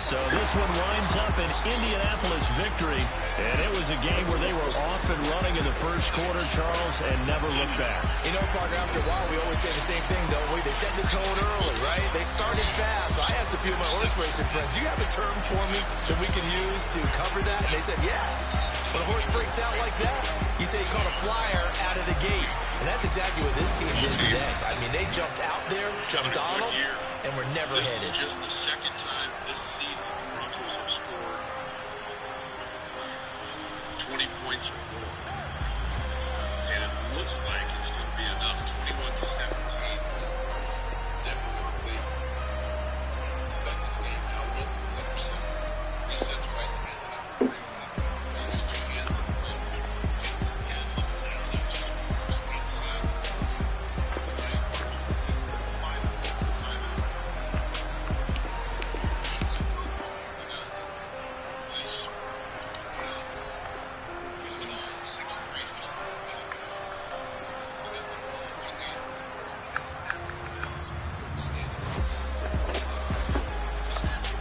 So this one winds up an Indianapolis victory. And it was a game where they were off and running in the first quarter, Charles, and never looked back. You know, partner, after a while, we always say the same thing, don't we? They set the tone early, right? They started fast. So I asked a few of my horse racing friends, do you have a term for me that we can use to cover that? And they said, yeah. When a horse breaks out like that, you say he caught a flyer out of the gate. And that's exactly what this team did today. I mean, they jumped out there, jumped on them, and were never headed. This is just the second time this season the Broncos have scored 20 points or more. And it looks like it's going to be enough. 21-17. Denver won the lead. Back to the game. Now Wilson's intercept. Resets right in the hand. Then after break. He has two hands in the ball. Gets his hand up there. And that just moves inside. The Jaguars will take the final timeout. He's because he's tall, 6'3", he's tall for a minute. He got the ball in two hands in the ball. He's now standing. Timeouts left.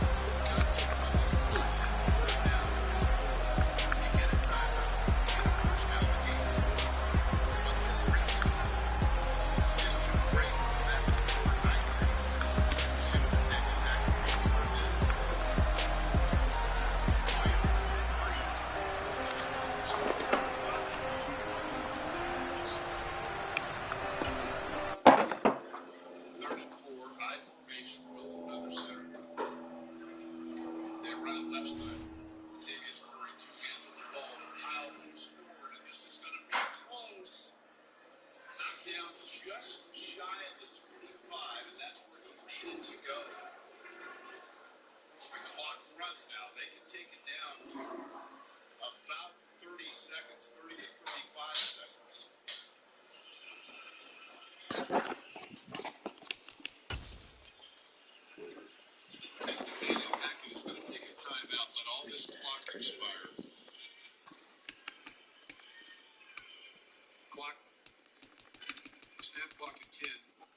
Got to run this play. Now, you get a timeout. First down the game is over. But the rest is too great for them to either. See what the next attack is. Third and 4, I formation, Wilson under center. They run it left side. Latavius Murray, two hands on the ball. Kyle moves forward, and this is going to be close. Knocked down just shy of the 25, and that's where he needed to go. The clock runs now. They can take it down to about 30 seconds, 30 to 35 seconds. Nathaniel Hackett is going to take a timeout, let all this clock expire. Snap clock at 10,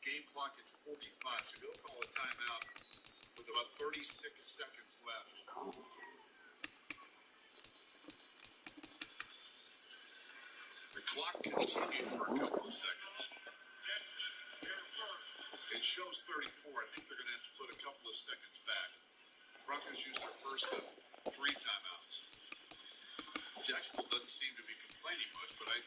game clock at 45, so he'll call a timeout with about 36 seconds left. The clock continued for a couple of seconds. It shows 34. I think they're going to have to put a couple of seconds back. Broncos used their first of 3 timeouts. Jacksonville doesn't seem to be complaining much, but I'm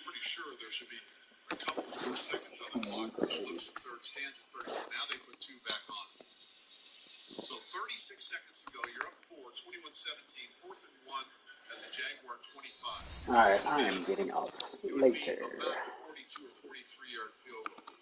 pretty sure there should be a couple more seconds on the clock. Looks at third, stands at 34. Now they put 2 back on. So 36 seconds to go. You're up 4, 21-17, 4th and 1 at the Jaguar 25. Alright, I am getting up It would be later. about a 42 or 43-yard field goal.